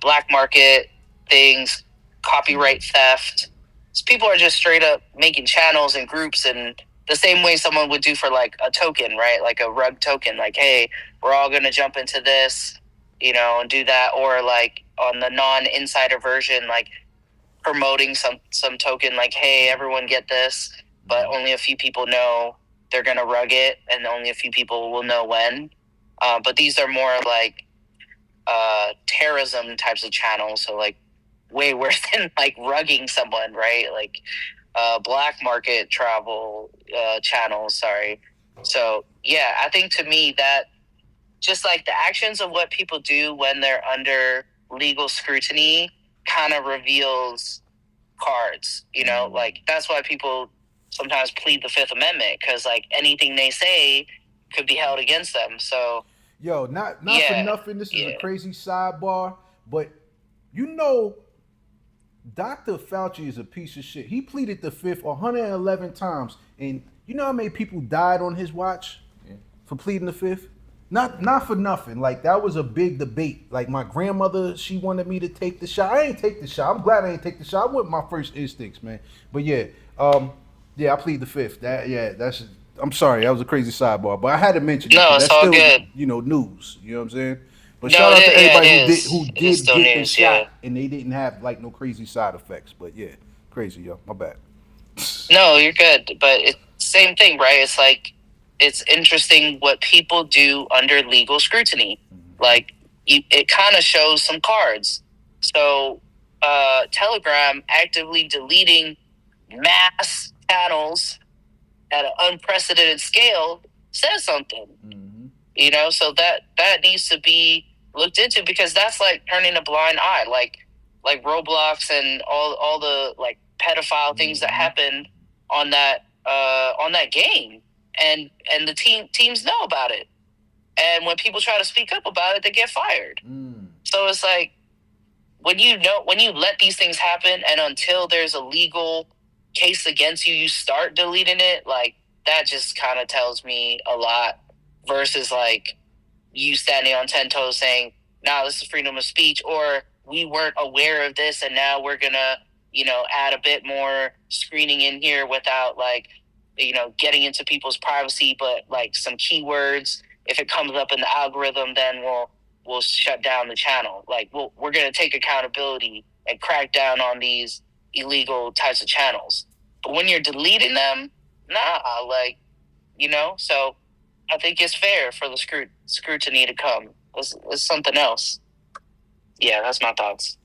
Speaker 5: black market things, copyright theft. So people are just straight up making channels and groups, and the same way someone would do for like a token, right? Like a rug token, like, hey, we're all going to jump into this, and do that. Or like on the non-insider version, like promoting some token, like, hey, everyone get this, but only a few people know they're going to rug it, and only a few people will know when. But these are more like terrorism types of channels, so like way worse than like rugging someone, right? Like black market travel channels, sorry. So yeah, I think to me that just like the actions of what people do when they're under legal scrutiny kind of reveals cards, like that's why people sometimes plead the Fifth Amendment because like anything they say could be held against them. So
Speaker 1: Yo, not for
Speaker 5: yeah,
Speaker 1: nothing. This is a
Speaker 5: yeah.
Speaker 1: crazy sidebar, but you know, Dr. Fauci is a piece of shit. He pleaded the fifth 111 times, and you know how many people died on his watch for pleading the fifth? Not for nothing. Like that was a big debate. Like my grandmother, she wanted me to take the shot. I ain't take the shot. I'm glad I ain't take the shot. I went with my first instincts, man. But yeah, I plead the fifth. That's. I'm sorry, that was a crazy sidebar, but I had to mention it
Speaker 5: No,
Speaker 1: because
Speaker 5: it's
Speaker 1: that's
Speaker 5: all
Speaker 1: still,
Speaker 5: good.
Speaker 1: news. You know what I'm saying? But
Speaker 5: No,
Speaker 1: shout
Speaker 5: it
Speaker 1: out to
Speaker 5: is. Yeah, it
Speaker 1: everybody
Speaker 5: is.
Speaker 1: who
Speaker 5: It is
Speaker 1: did
Speaker 5: still
Speaker 1: get the
Speaker 5: news. Yeah.
Speaker 1: shot and they didn't have like no crazy side effects. But yeah, crazy, yo. My bad.
Speaker 5: No, you're good. But it's same thing, right? It's like it's interesting what people do under legal scrutiny. Like it kind of shows some cards. So Telegram actively deleting mass channels at an unprecedented scale says something.
Speaker 1: Mm-hmm.
Speaker 5: So that needs to be looked into because that's like turning a blind eye, like Roblox and all the like pedophile things that happen on that game, and the teams know about it, and when people try to speak up about it, they get fired. So it's like when you let these things happen, and until there's a legal case against you, you start deleting it. Like that just kind of tells me a lot. Versus like you standing on 10 toes saying, "Nah, this is freedom of speech," or "We weren't aware of this, and now we're gonna, add a bit more screening in here without like, getting into people's privacy, but like some keywords. If it comes up in the algorithm, then we'll shut down the channel. Like we're gonna take accountability and crack down on these illegal types of channels. But when you're deleting them, nah, like so." I think it's fair for the scrutiny to come. It's something else. Yeah, that's my thoughts.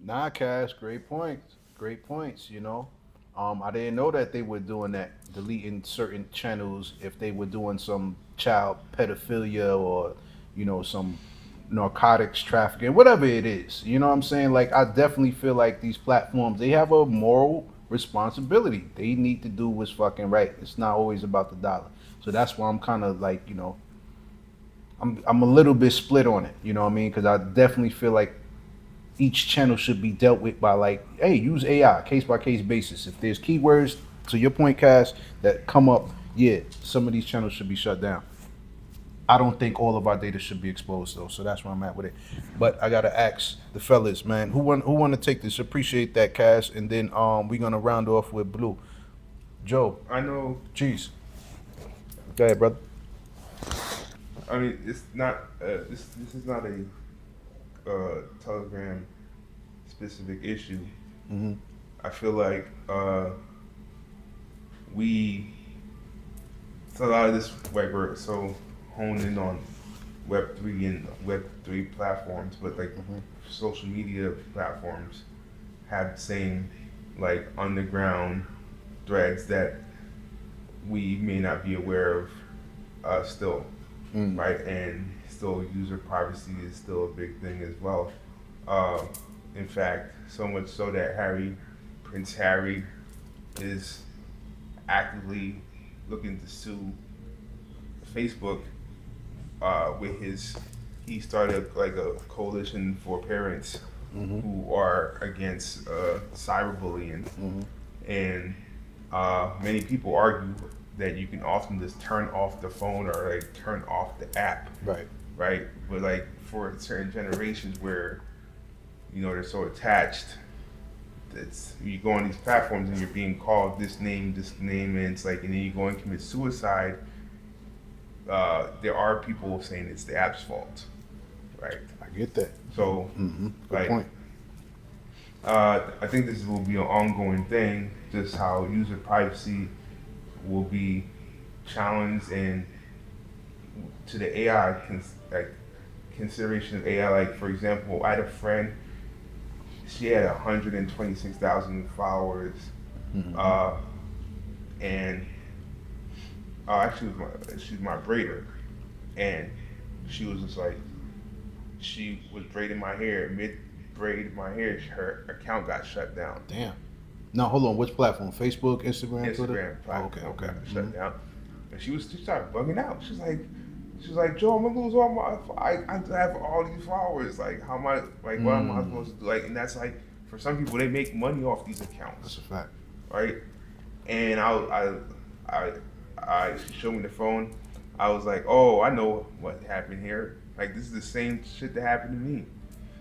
Speaker 1: Nah, Cash, great points. Great points, I didn't know that they were doing that, deleting certain channels if they were doing some child pedophilia or, some narcotics trafficking, whatever it is. You know what I'm saying? Like, I definitely feel like these platforms, they have a moral responsibility. They need to do what's fucking right. It's not always about the dollar. So that's why I'm kind of like, I'm a little bit split on it. You know what I mean? Because I definitely feel like each channel should be dealt with by like, hey, use AI case by case basis. If there's keywords, to your point, Cass, that come up, yeah, some of these channels should be shut down. I don't think all of our data should be exposed though, so that's where I'm at with it. But I gotta ask the fellas, man, who want to take this? Appreciate that, Cass, and then we're gonna round off with Blue. Joe,
Speaker 3: I know.
Speaker 1: jeez, go ahead, brother.
Speaker 3: I mean, it's not. This is not a Telegram specific issue.
Speaker 1: Mm-hmm.
Speaker 3: I feel like so a lot of this, like we're so honed in on Web3 and Web3 platforms, but like social media platforms have the same like underground threads that we may not be aware of still, right? And still user privacy is still a big thing as well. In fact, so much so that Prince Harry is actively looking to sue Facebook he started like a coalition for parents who are against cyberbullying, and many people argue that you can often just turn off the phone or like turn off the app, right? But like for certain generations where they're so attached, it's you go on these platforms and you're being called this name, and it's like, and then you go and commit suicide. There are people saying it's the app's fault, right?
Speaker 1: I get that.
Speaker 3: So,
Speaker 1: Good point.
Speaker 3: I think this will be an ongoing thing, just how user privacy will be challenged, and to the AI, consideration of AI. Like, for example, I had a friend, she had 126,000 followers, and actually she's my braider, and she was just like, she was braiding my hair, mid braid my hair, her account got shut down.
Speaker 1: Damn. Now hold on, which platform? Facebook, Instagram, Twitter?
Speaker 3: Instagram
Speaker 1: Oh, okay,
Speaker 3: platform
Speaker 1: okay.
Speaker 3: got shut down. And she started bugging out. She's like, Joe, I'm gonna lose all my. I have all these followers. Like, how am I? Like, what am I supposed to do? Like, and that's like, for some people, they make money off these
Speaker 1: That's
Speaker 3: accounts,
Speaker 1: a fact.
Speaker 3: right? And she showed me the phone. I was like, oh, I know what happened here. Like, this is the same shit that happened to me.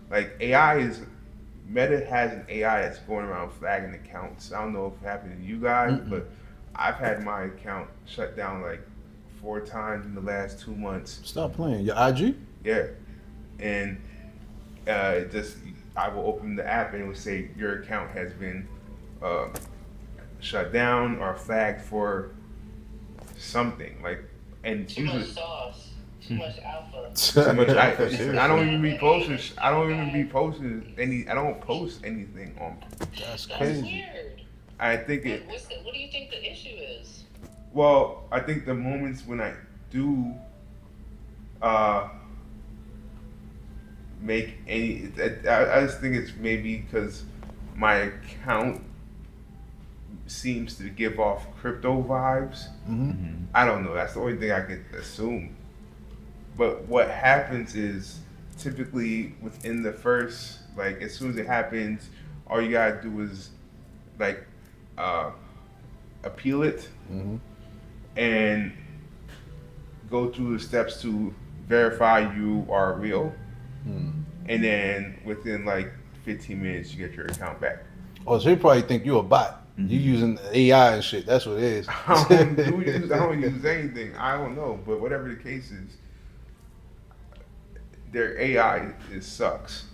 Speaker 3: Like, Meta has an AI that's going around flagging accounts. I don't know if it happened to you guys, but I've had my account shut down like 4 times in the last 2 months.
Speaker 1: Stop playing. Your IG?
Speaker 3: Yeah, and I will open the app and it will say your account has been shut down or flagged for something. Like, and
Speaker 5: Too much sauce. Too much alpha.
Speaker 3: too much. I don't even be posting. I don't even be posting any. I don't post anything on.
Speaker 1: That's
Speaker 5: That's
Speaker 1: crazy.
Speaker 5: weird.
Speaker 3: I think it.
Speaker 5: What do you think the issue is?
Speaker 3: Well, I think the moments when I do make any, I just think it's maybe because my account seems to give off crypto vibes. I don't know. That's the only thing I could assume. But what happens is typically within the first, like, as soon as it happens, all you gotta do is like appeal it and go through the steps to verify you are real, and then within like 15 minutes you get your account back.
Speaker 1: Oh, so you probably think you a bot. You using AI and shit. That's what it is.
Speaker 3: I don't use anything. I don't know, but whatever the case is, their AI sucks.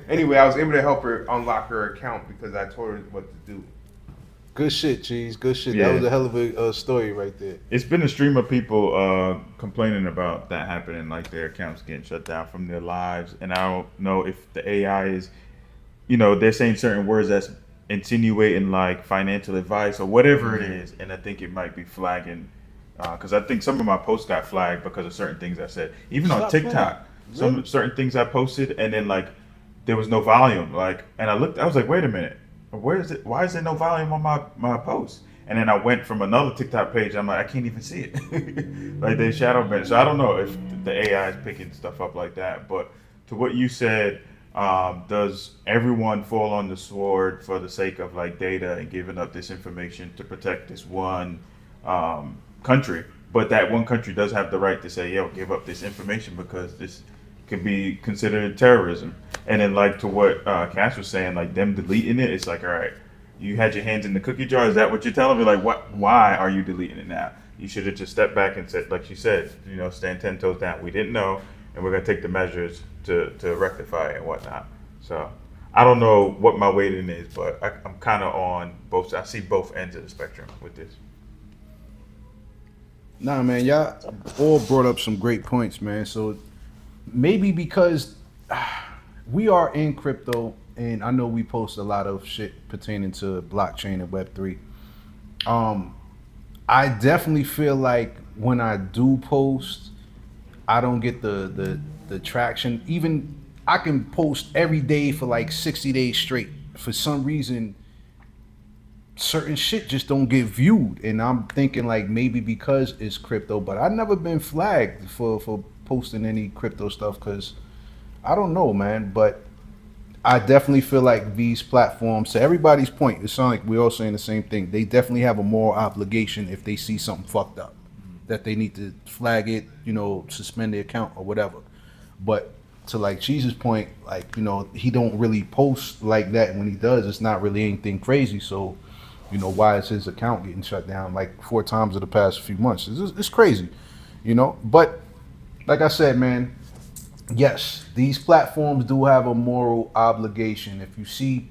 Speaker 3: Anyway, I was able to help her unlock her account because I told her what to do.
Speaker 1: Good shit, Cheese. Good shit.
Speaker 2: Yeah.
Speaker 1: That was a hell of a story right there.
Speaker 2: It's been a stream of people complaining about that happening, like their accounts getting shut down from their lives. And I don't know if the AI is, they're saying certain words that's insinuating like financial advice or whatever it is. And I think it might be flagging, because I think some of my posts got flagged because of certain things I said. Even on
Speaker 1: Stop
Speaker 2: TikTok,
Speaker 1: playing.
Speaker 2: certain things I posted, and then like there was no volume. Like, and I was like, wait a minute. Where is it? Why is there no volume on my post? And then I went from another TikTok page. I'm like, I can't even see it. Like they shadow banned. So I don't know if the AI is picking stuff up like that. But to what you said, does everyone fall on the sword for the sake of like data and giving up this information to protect this one country? But that one country does have the right to say, yo, give up this information because this could be considered terrorism. And then like to what Cass was saying, like them deleting it, it's like, all right, you had your hands in the cookie jar. Is that what you're telling me? Like, why are you deleting it now? You should have just stepped back and said, like she said, stand 10 toes down. We didn't know, and we're gonna take the measures to rectify it and whatnot. So I don't know what my weighting is, but I'm kind of on both. I see both ends of the spectrum with this.
Speaker 1: Nah, man, y'all all brought up some great points, man. So maybe because we are in crypto, and I know we post a lot of shit pertaining to blockchain and Web3. I definitely feel like when I do post, I don't get the traction. Even I can post every day for like 60 days straight. For some reason, certain shit just don't get viewed, and I'm thinking like maybe because it's crypto, but I've never been flagged for posting any crypto stuff because I don't know, man. But I definitely feel like these platforms, to everybody's point, it sounds like we're all saying the same thing. They definitely have a moral obligation if they see something fucked up, that they need to flag it, suspend the account or whatever. But to like Cheese's point, like, he don't really post like that. When he does, it's not really anything crazy. So, why is his account getting shut down like 4 times in the past few months? It's crazy, But like I said, man, yes, these platforms do have a moral obligation. If you see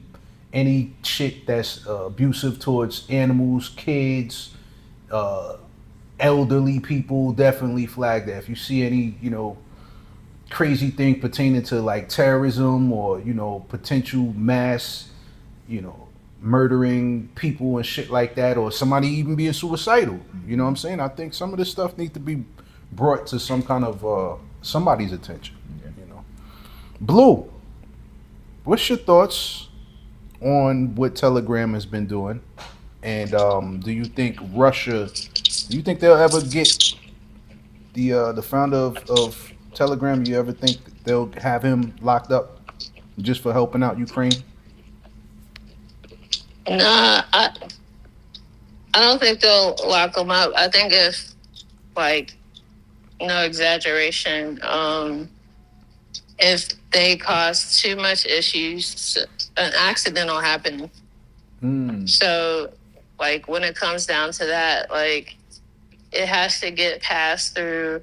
Speaker 1: any shit that's abusive towards animals, kids, elderly people, definitely flag that. If you see any, crazy thing pertaining to like terrorism or, potential mass, murdering people and shit like that, or somebody even being suicidal, you know what I'm saying? I think some of this stuff needs to be brought to some kind of somebody's attention. Blue, what's your thoughts on what Telegram has been doing? And do you think Russia? Do you think they'll ever get the founder of Telegram? You ever think they'll have him locked up just for helping out Ukraine?
Speaker 4: Nah, I don't think they'll lock them up. I think if, like, no exaggeration, if they cause too much issues, an accident will happen. So, like, when it comes down to that, like, it has to get passed through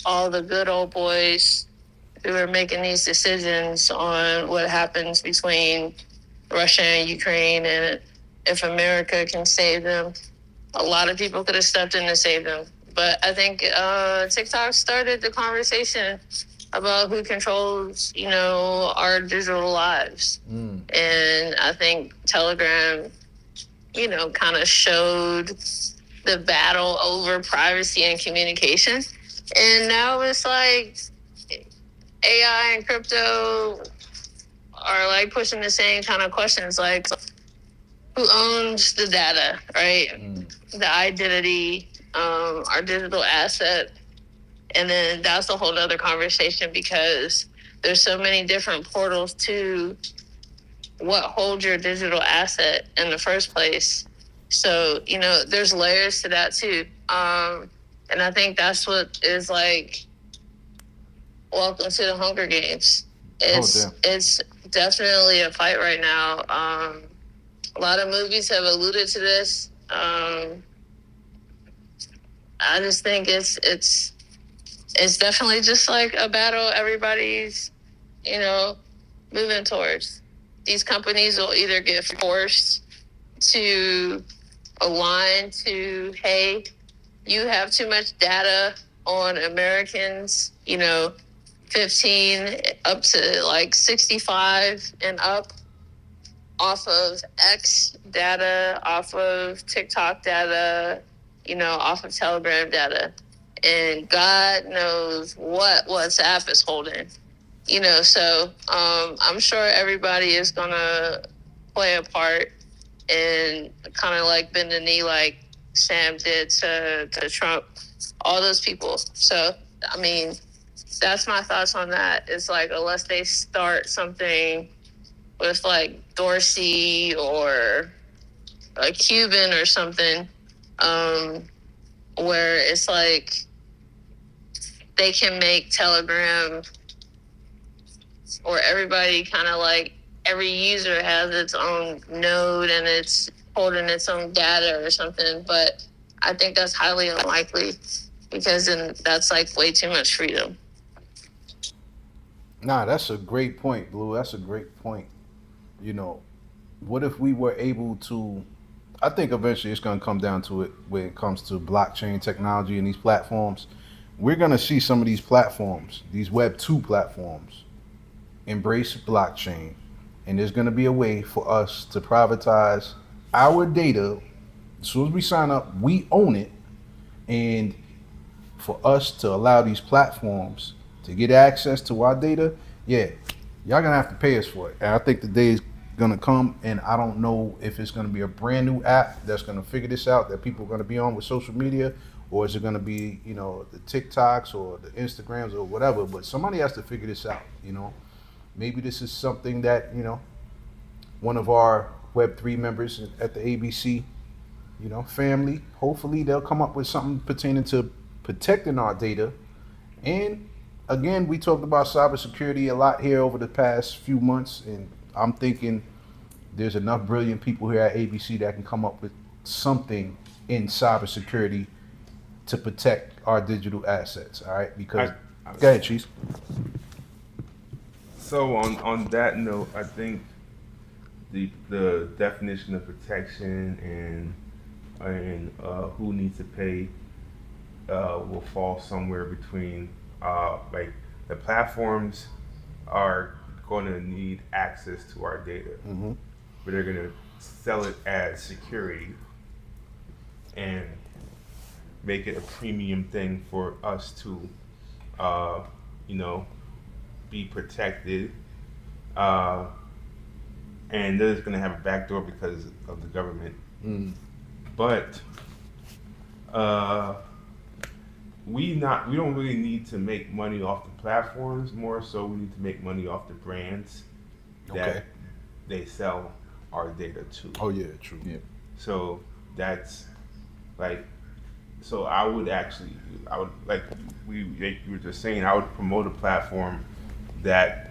Speaker 4: all the good old boys who are making these decisions on what happens between Russia and Ukraine. And if America can save them, a lot of people could have stepped in to save them. But I think TikTok started the conversation about who controls, our digital lives. And I think Telegram, kind of showed the battle over privacy and communication. And now it's like AI and crypto are like pushing the same kind of questions, like who owns the data, right? The identity, our digital asset. And then that's a whole other conversation because there's so many different portals to what holds your digital asset in the first place. So, there's layers to that too. And I think that's what is like, welcome to the Hunger Games. It's definitely a fight right now. A lot of movies have alluded to this. I just think it's definitely just like a battle everybody's, moving towards. These companies will either get forced to align to, hey, you have too much data on Americans, 15 up to like 65 and up, off of X data, off of TikTok data, off of Telegram data. And God knows what WhatsApp is holding. So I'm sure everybody is going to play a part and kind of like bend the knee like Sam did to Trump, all those people. So, I mean, that's my thoughts on that. It's like, unless they start something with like Dorsey or a Cuban or something, where it's like they can make Telegram, or everybody kind of like every user has its own node and it's holding its own data or something. But I think that's highly unlikely because then that's like way too much freedom.
Speaker 1: Nah, that's a great point, Blue. That's a great point. What if we were able to? I think eventually it's going to come down to it when it comes to blockchain technology and these platforms. We're going to see some of these platforms, these Web 2 platforms, embrace blockchain. And there's going to be a way for us to privatize our data. As soon as we sign up, we own it. And for us to allow these platforms to get access to our data, yeah, y'all going to have to pay us for it. And I think the day is going to come, and I don't know if it's going to be a brand new app that's going to figure this out that people are going to be on with social media, or is it going to be, the TikToks or the Instagrams or whatever. But somebody has to figure this out. Maybe this is something that, one of our Web3 members at the ABC, family, hopefully they'll come up with something pertaining to protecting our data. And again, we talked about cybersecurity a lot here over the past few months, and I'm thinking there's enough brilliant people here at ABC that can come up with something in cybersecurity to protect our digital assets. All right, because go ahead, Cheese.
Speaker 3: So on that note, I think the definition of protection and who needs to pay will fall somewhere between like the platforms are going to need access to our data, but they're going to sell it as security and make it a premium thing for us to be protected, and they're just gonna have a backdoor because of the government.
Speaker 1: Mm.
Speaker 3: But uh, we don't really need to make money off the platforms. More so, we need to make money off the brands that
Speaker 1: Okay.
Speaker 3: they sell our data to.
Speaker 1: Oh yeah, true.
Speaker 2: Yeah.
Speaker 3: So that's like, so I would like like you were just saying, I would promote a platform that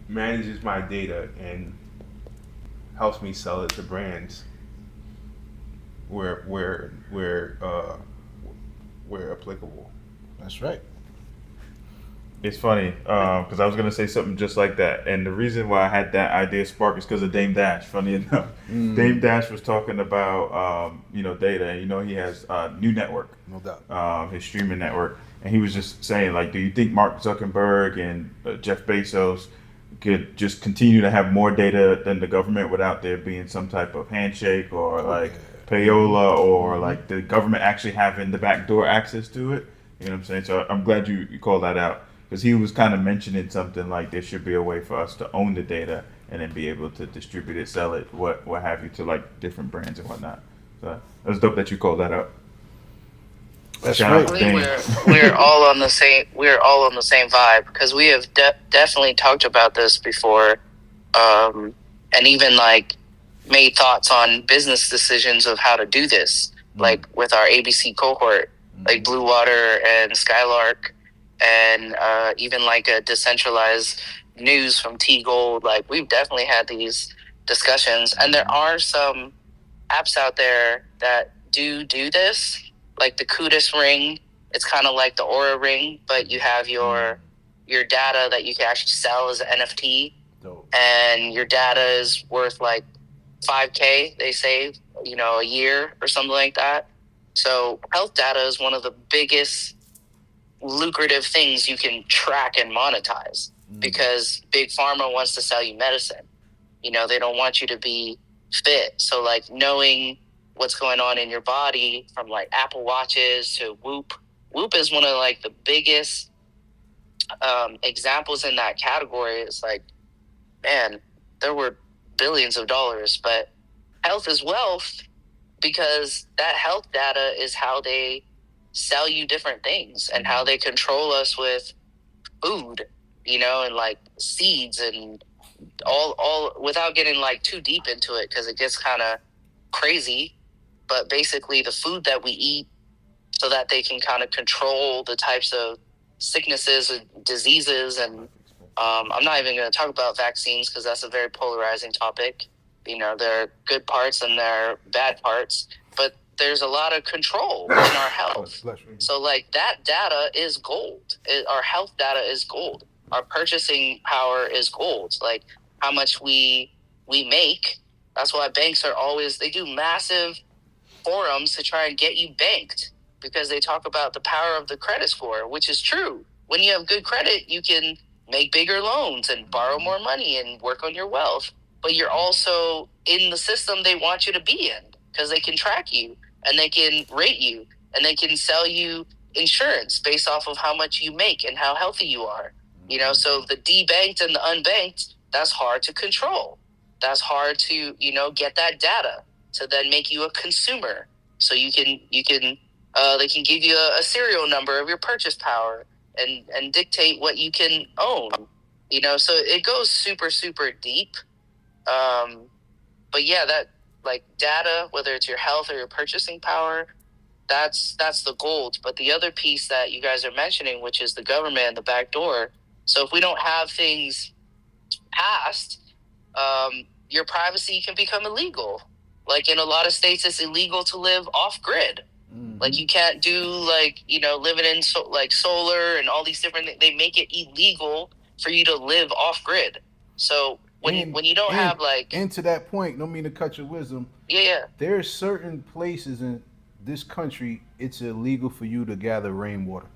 Speaker 3: manages my data and helps me sell it to brands where applicable.
Speaker 1: That's right.
Speaker 2: It's funny because I was gonna say something just like that, and the reason why I had that idea spark is because of Dame Dash. Funny enough, Dame Dash was talking about data, and he has New Network,
Speaker 1: No doubt.
Speaker 2: his streaming network, and he was just saying like, do you think Mark Zuckerberg and Jeff Bezos could just continue to have more data than the government without there being some type of handshake or like payola or like the government actually having the backdoor access to it? You know what I'm saying? So I'm glad you called that out because he was kind of mentioning something like there should be a way for us to own the data and then be able to distribute it, sell it, what have you, to like different brands and whatnot. So it was dope that you called that out.
Speaker 1: That's
Speaker 2: Shout
Speaker 1: right.
Speaker 2: out
Speaker 5: I
Speaker 2: to
Speaker 5: think
Speaker 2: Dame.
Speaker 5: we're all on the same vibe because we have definitely talked about this before, and even like made thoughts on business decisions of how to do this, like with our ABC cohort, like Blue Water and Skylark, and even like a decentralized news from T Gold. Like we've definitely had these discussions, and there are some apps out there that do this, like the Kudus ring. It's kind of like the Aura ring, but you have your data that you can actually sell as an NFT,
Speaker 1: Dope.
Speaker 5: and your data is worth like 5K. They say, a year or something like that. So health data is one of the biggest lucrative things you can track and monetize because big pharma wants to sell you medicine. They don't want you to be fit. So like knowing what's going on in your body from like Apple Watches to Whoop. Whoop is one of like the biggest examples in that category. It's like, man, there were billions of dollars, but health is wealth because that health data is how they sell you different things and how they control us with food, and like seeds and all without getting like too deep into it because it gets kind of crazy. But basically the food that we eat so that they can kind of control the types of sicknesses and diseases. And I'm not even going to talk about vaccines because that's a very polarizing topic. There are good parts and there are bad parts, but there's a lot of control in our health. So like that data is gold. Our health data is gold. Our purchasing power is gold. Like how much we make. That's why banks are always, they do massive forums to try and get you banked because they talk about the power of the credit score, which is true. When you have good credit, you can make bigger loans and borrow more money and work on your wealth. But you're also in the system they want you to be in because they can track you and they can rate you and they can sell you insurance based off of how much you make and how healthy you are. So the debanked and the unbanked, that's hard to control. That's hard to, get that data to then make you a consumer. So they can give you a serial number of your purchase power and dictate what you can own. So it goes super, super deep. But yeah, that like data, whether it's your health or your purchasing power, that's the gold. But the other piece that you guys are mentioning, which is the government and the back door. So if we don't have things passed, your privacy can become illegal. Like in a lot of states, it's illegal to live off grid. Like you can't do living in solar and all these different things. They make it illegal for you to live off grid. So when you don't have
Speaker 1: and to that point, don't mean to cut your wisdom.
Speaker 5: yeah.
Speaker 1: There are certain places in this country it's illegal for you to gather rainwater.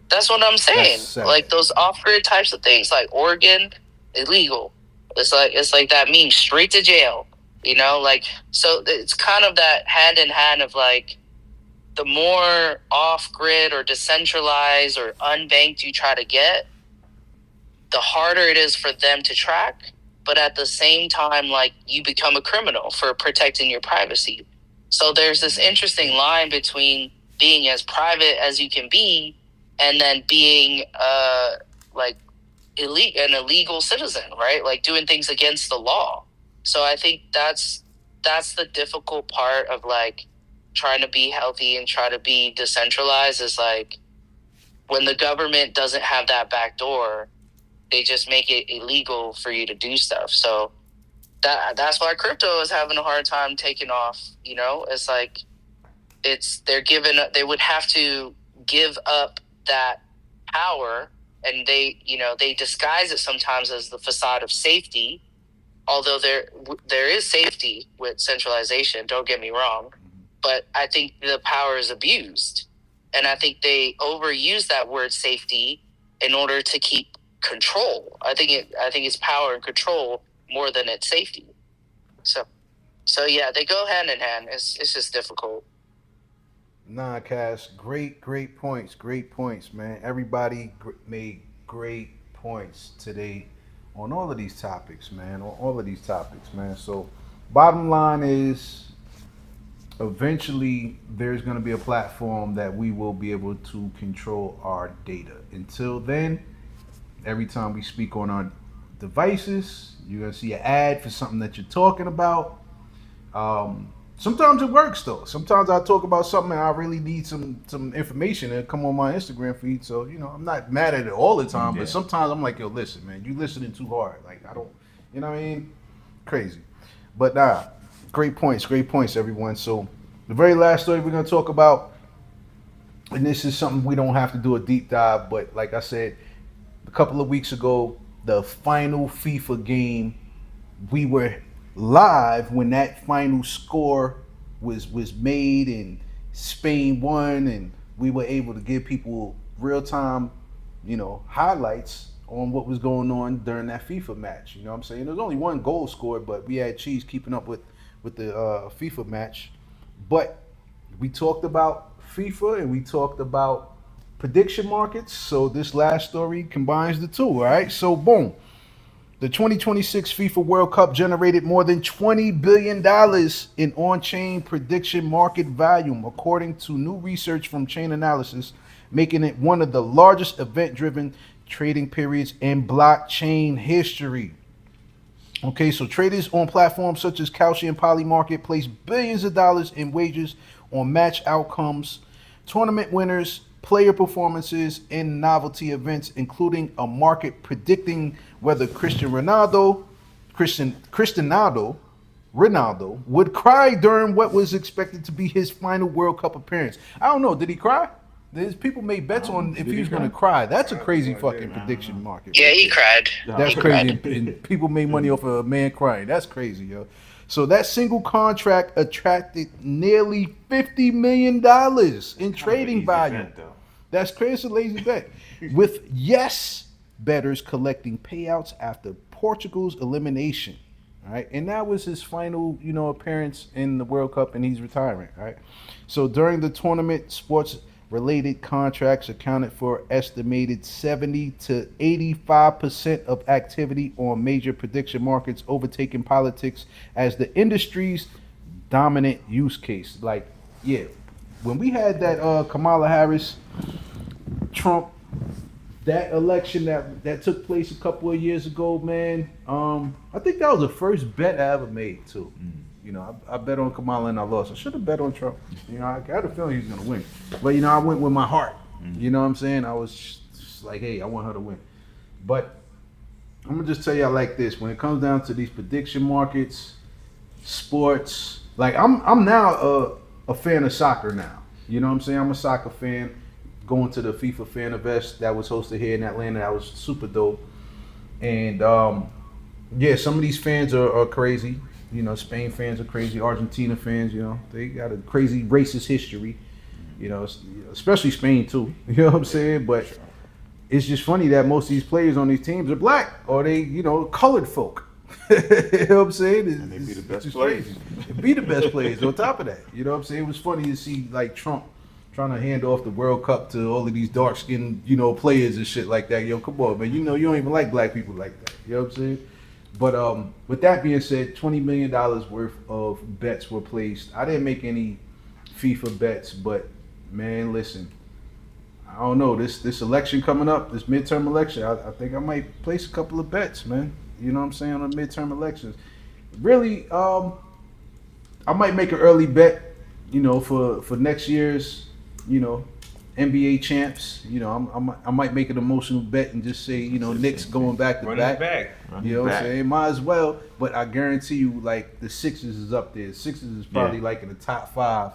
Speaker 5: That's what I'm saying.
Speaker 1: That's sad.
Speaker 5: Like those off grid types of things, like Oregon, illegal. It's like that meme, straight to jail. So it's kind of that hand in hand of like the more off grid or decentralized or unbanked you try to get, the harder it is for them to track but at the same time, like, you become a criminal for protecting your privacy. So there's this interesting line between being as private as you can be and then being like an illegal citizen, right? Like doing things against the law. So I think that's the difficult part of like trying to be healthy and try to be decentralized, is like when the government doesn't have that back door, they just make it illegal for you to do stuff. So that's why crypto is having a hard time taking off. It's like they would have to give up that power, and they disguise it sometimes as the facade of safety. Although there is safety with centralization, don't get me wrong, but I think the power is abused, and I think they overuse that word safety in order to keep control. I think it's power and control more than it's safety. So yeah, they go hand in hand. It's just difficult.
Speaker 1: Nah, Cass, great points, man. Everybody made great points today on all of these topics, man. So, bottom line is, eventually, there's going to be a platform that we will be able to control our data. Until then, every time we speak on our devices, you're going to see an ad for something that you're talking about. Sometimes it works though. Sometimes I talk about something and I really need some information and come on my Instagram feed. So I'm not mad at it all the time, but sometimes I'm like, yo, listen, man, you listening too hard. Like I don't, what I mean? Crazy. But nah, great points, everyone. So the very last story we're gonna talk about, and this is something we don't have to do a deep dive, but like I said, a couple of weeks ago, the final FIFA game, we were live when that final score was made and Spain won, and we were able to give people real time, highlights on what was going on during that FIFA match. You know what I'm saying? There was only one goal scored, but we had Cheese keeping up with the FIFA match. But we talked about FIFA and we talked about prediction markets. So this last story combines the two. All right. So boom. The 2026 FIFA World Cup generated more than $20 billion in on-chain prediction market volume, according to new research from Chain Analysis, making it one of the largest event-driven trading periods in blockchain history. Okay, so traders on platforms such as Kalshi and Polymarket place billions of dollars in wagers on match outcomes, tournament winners, player performances, and novelty events, including a market predicting whether Ronaldo would cry during what was expected to be his final World Cup appearance. I don't know. Did he cry? There's people made bets on if he was going to cry. That's a crazy fucking prediction market.
Speaker 5: Yeah, he cried.
Speaker 1: That's crazy. And people made money off of a man crying. That's crazy, yo. So that single contract attracted nearly $50 million in trading volume. That's crazy. It's a lazy bet. With yes bettors collecting payouts after Portugal's elimination. All right. And that was his final, appearance in the World Cup, and he's retiring. All right. So during the tournament, sports related contracts accounted for estimated 70 to 85% of activity on major prediction markets, overtaking politics as the industry's dominant use case. Like, yeah, when we had that Kamala Harris Trump, that election that took place a couple of years ago, man, I think that was the first bet I ever made too. I bet on Kamala and I lost. I should have bet on Trump. I had a feeling he was gonna win, but I went with my heart. You know what I'm saying? I was just like, hey, I want her to win. But I'm gonna just tell y'all like this: when it comes down to these prediction markets, sports, like I'm now a fan of soccer now. You know what I'm saying? I'm a soccer fan. Going to the FIFA Fan Event that was hosted here in Atlanta, that was super dope. And yeah, some of these fans are crazy. Spain fans are crazy. Argentina fans, they got a crazy racist history. Especially Spain too. You know what I'm saying? But it's just funny that most of these players on these teams are black or they, colored folk. You know what I'm saying?
Speaker 2: And they be the best players.
Speaker 1: Be the best players on top of that. You know what I'm saying? It was funny to see like Trump trying to hand off the World Cup to all of these dark-skinned, players and shit like that. Yo, come on, man. You don't even like black people like that. You know what I'm saying? But with that being said, $20 million worth of bets were placed. I didn't make any FIFA bets, but man, listen, I don't know this election coming up, this midterm election. I think I might place a couple of bets, man. You know what I'm saying, on the midterm elections. Really, I might make an early bet, for next year's, NBA champs. I might make an emotional bet and just say, Knicks going back to
Speaker 3: Running
Speaker 1: back.
Speaker 3: back.
Speaker 1: You know what I'm saying? Might as well. But I guarantee you, like, the Sixers is up there. Sixers is probably like in the top 5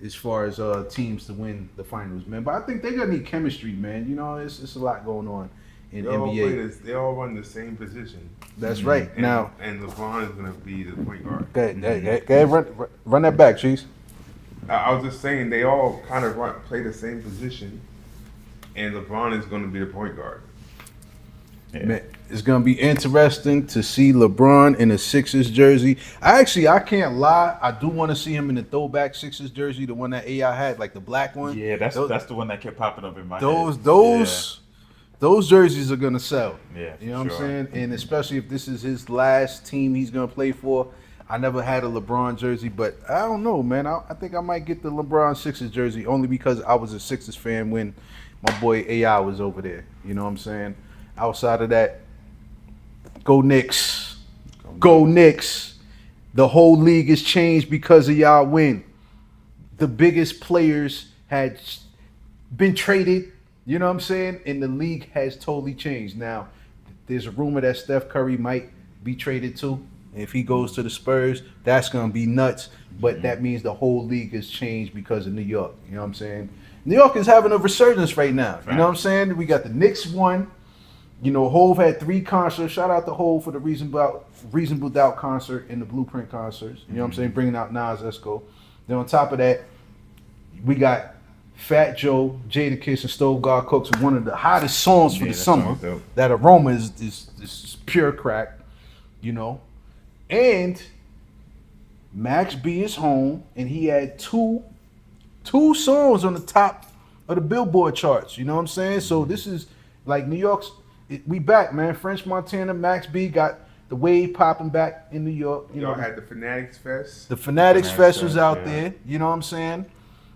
Speaker 1: as far as teams to win the finals, man. But I think they're gonna need chemistry, man. It's a lot going on in NBA.
Speaker 3: They all run the same position.
Speaker 1: That's right.
Speaker 3: And,
Speaker 1: Now,
Speaker 3: and LeBron is gonna be the point guard.
Speaker 1: go ahead, run that back, Cheese.
Speaker 3: I was just saying they all kind of play the same position, and LeBron is gonna be the point guard.
Speaker 1: Man, it's gonna be interesting to see LeBron in a Sixers jersey. I can't lie. I do want to see him in the throwback Sixers jersey, the one that AI had, like the black one.
Speaker 2: Yeah, that's the one that kept popping up in my
Speaker 1: Those
Speaker 2: head.
Speaker 1: those jerseys are gonna sell.
Speaker 2: Yeah,
Speaker 1: You know what
Speaker 2: sure.
Speaker 1: I'm saying? And especially if this is his last team he's gonna play for. I never had a LeBron jersey, but I don't know, man. I think I might get the LeBron Sixers jersey only because I was a Sixers fan when my boy AI was over there. You know what I'm saying? Outside of that, go Knicks. Go Knicks. The whole league has changed because of y'all win. The biggest players had been traded, you know what I'm saying? And the league has totally changed. Now, there's a rumor that Steph Curry might be traded too. If he goes to the Spurs, that's going to be nuts. But that means the whole league has changed because of New York. You know what I'm saying? New York is having a resurgence right now. You know what I'm saying? We got the Knicks one. Hove had 3 concerts. Shout out to Hove for the Reasonable Doubt concert and the Blueprint concerts. You know what I'm saying? Bringing out Nas Esco. Then on top of that, we got Fat Joe, Jadakiss, and Stove God Cooks with one of the hottest songs for the
Speaker 2: that
Speaker 1: summer.
Speaker 2: song's dope.
Speaker 1: That aroma is pure crack, And Max B is home, and he had two songs on the top of the Billboard charts. You know what I'm saying? So this is like New York's. We back, man. French Montana, Max B got the wave popping back in New York.
Speaker 3: Y'all had the Fanatics Fest.
Speaker 1: The Fanatics Fest was out
Speaker 2: yeah.
Speaker 1: there. You know what I'm saying?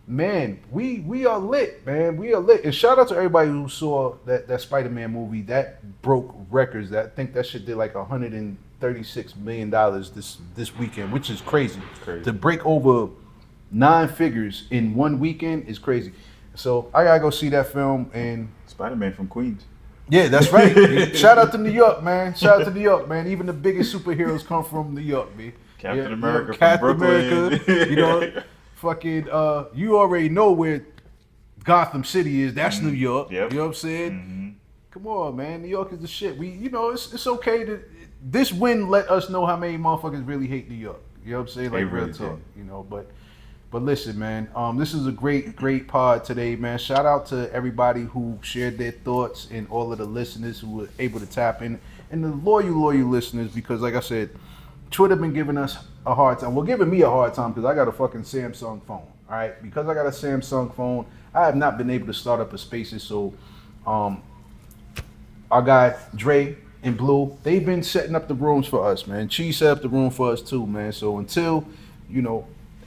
Speaker 1: Man, we are lit, man. We are lit. And shout out to everybody who saw that Spider-Man movie. That broke records. I think that shit did like $136 million this weekend, which is crazy.
Speaker 2: Crazy.
Speaker 1: To break over 9 figures in one weekend is crazy. So I gotta go see that film. And
Speaker 2: Spider-Man from Queens.
Speaker 1: yeah, that's right. Shout out to New York, man. Shout out to New York, man. Even the biggest superheroes come from New York, man.
Speaker 2: Captain America from
Speaker 1: Captain
Speaker 2: Brooklyn.
Speaker 1: America. Fucking, you already know where Gotham City is. That's New York.
Speaker 2: Yep.
Speaker 1: You know what I'm saying? Come on, man. New York is the shit. It's okay to. This win let us know how many motherfuckers really hate New York. You know what I'm saying? Like,
Speaker 2: They really
Speaker 1: real talk.
Speaker 2: do.
Speaker 1: But listen, man. This is a great pod today, man. Shout out to everybody who shared their thoughts and all of the listeners who were able to tap in, and the loyal listeners, because like I said, Twitter been giving us a hard time. Well, giving me a hard time because I got a fucking Samsung phone. All right, because I got a Samsung phone, I have not been able to start up a Spaces. So, our guy Dre and Blue, they've been setting up the rooms for us, man. Cheese set up the room for us too, man. So until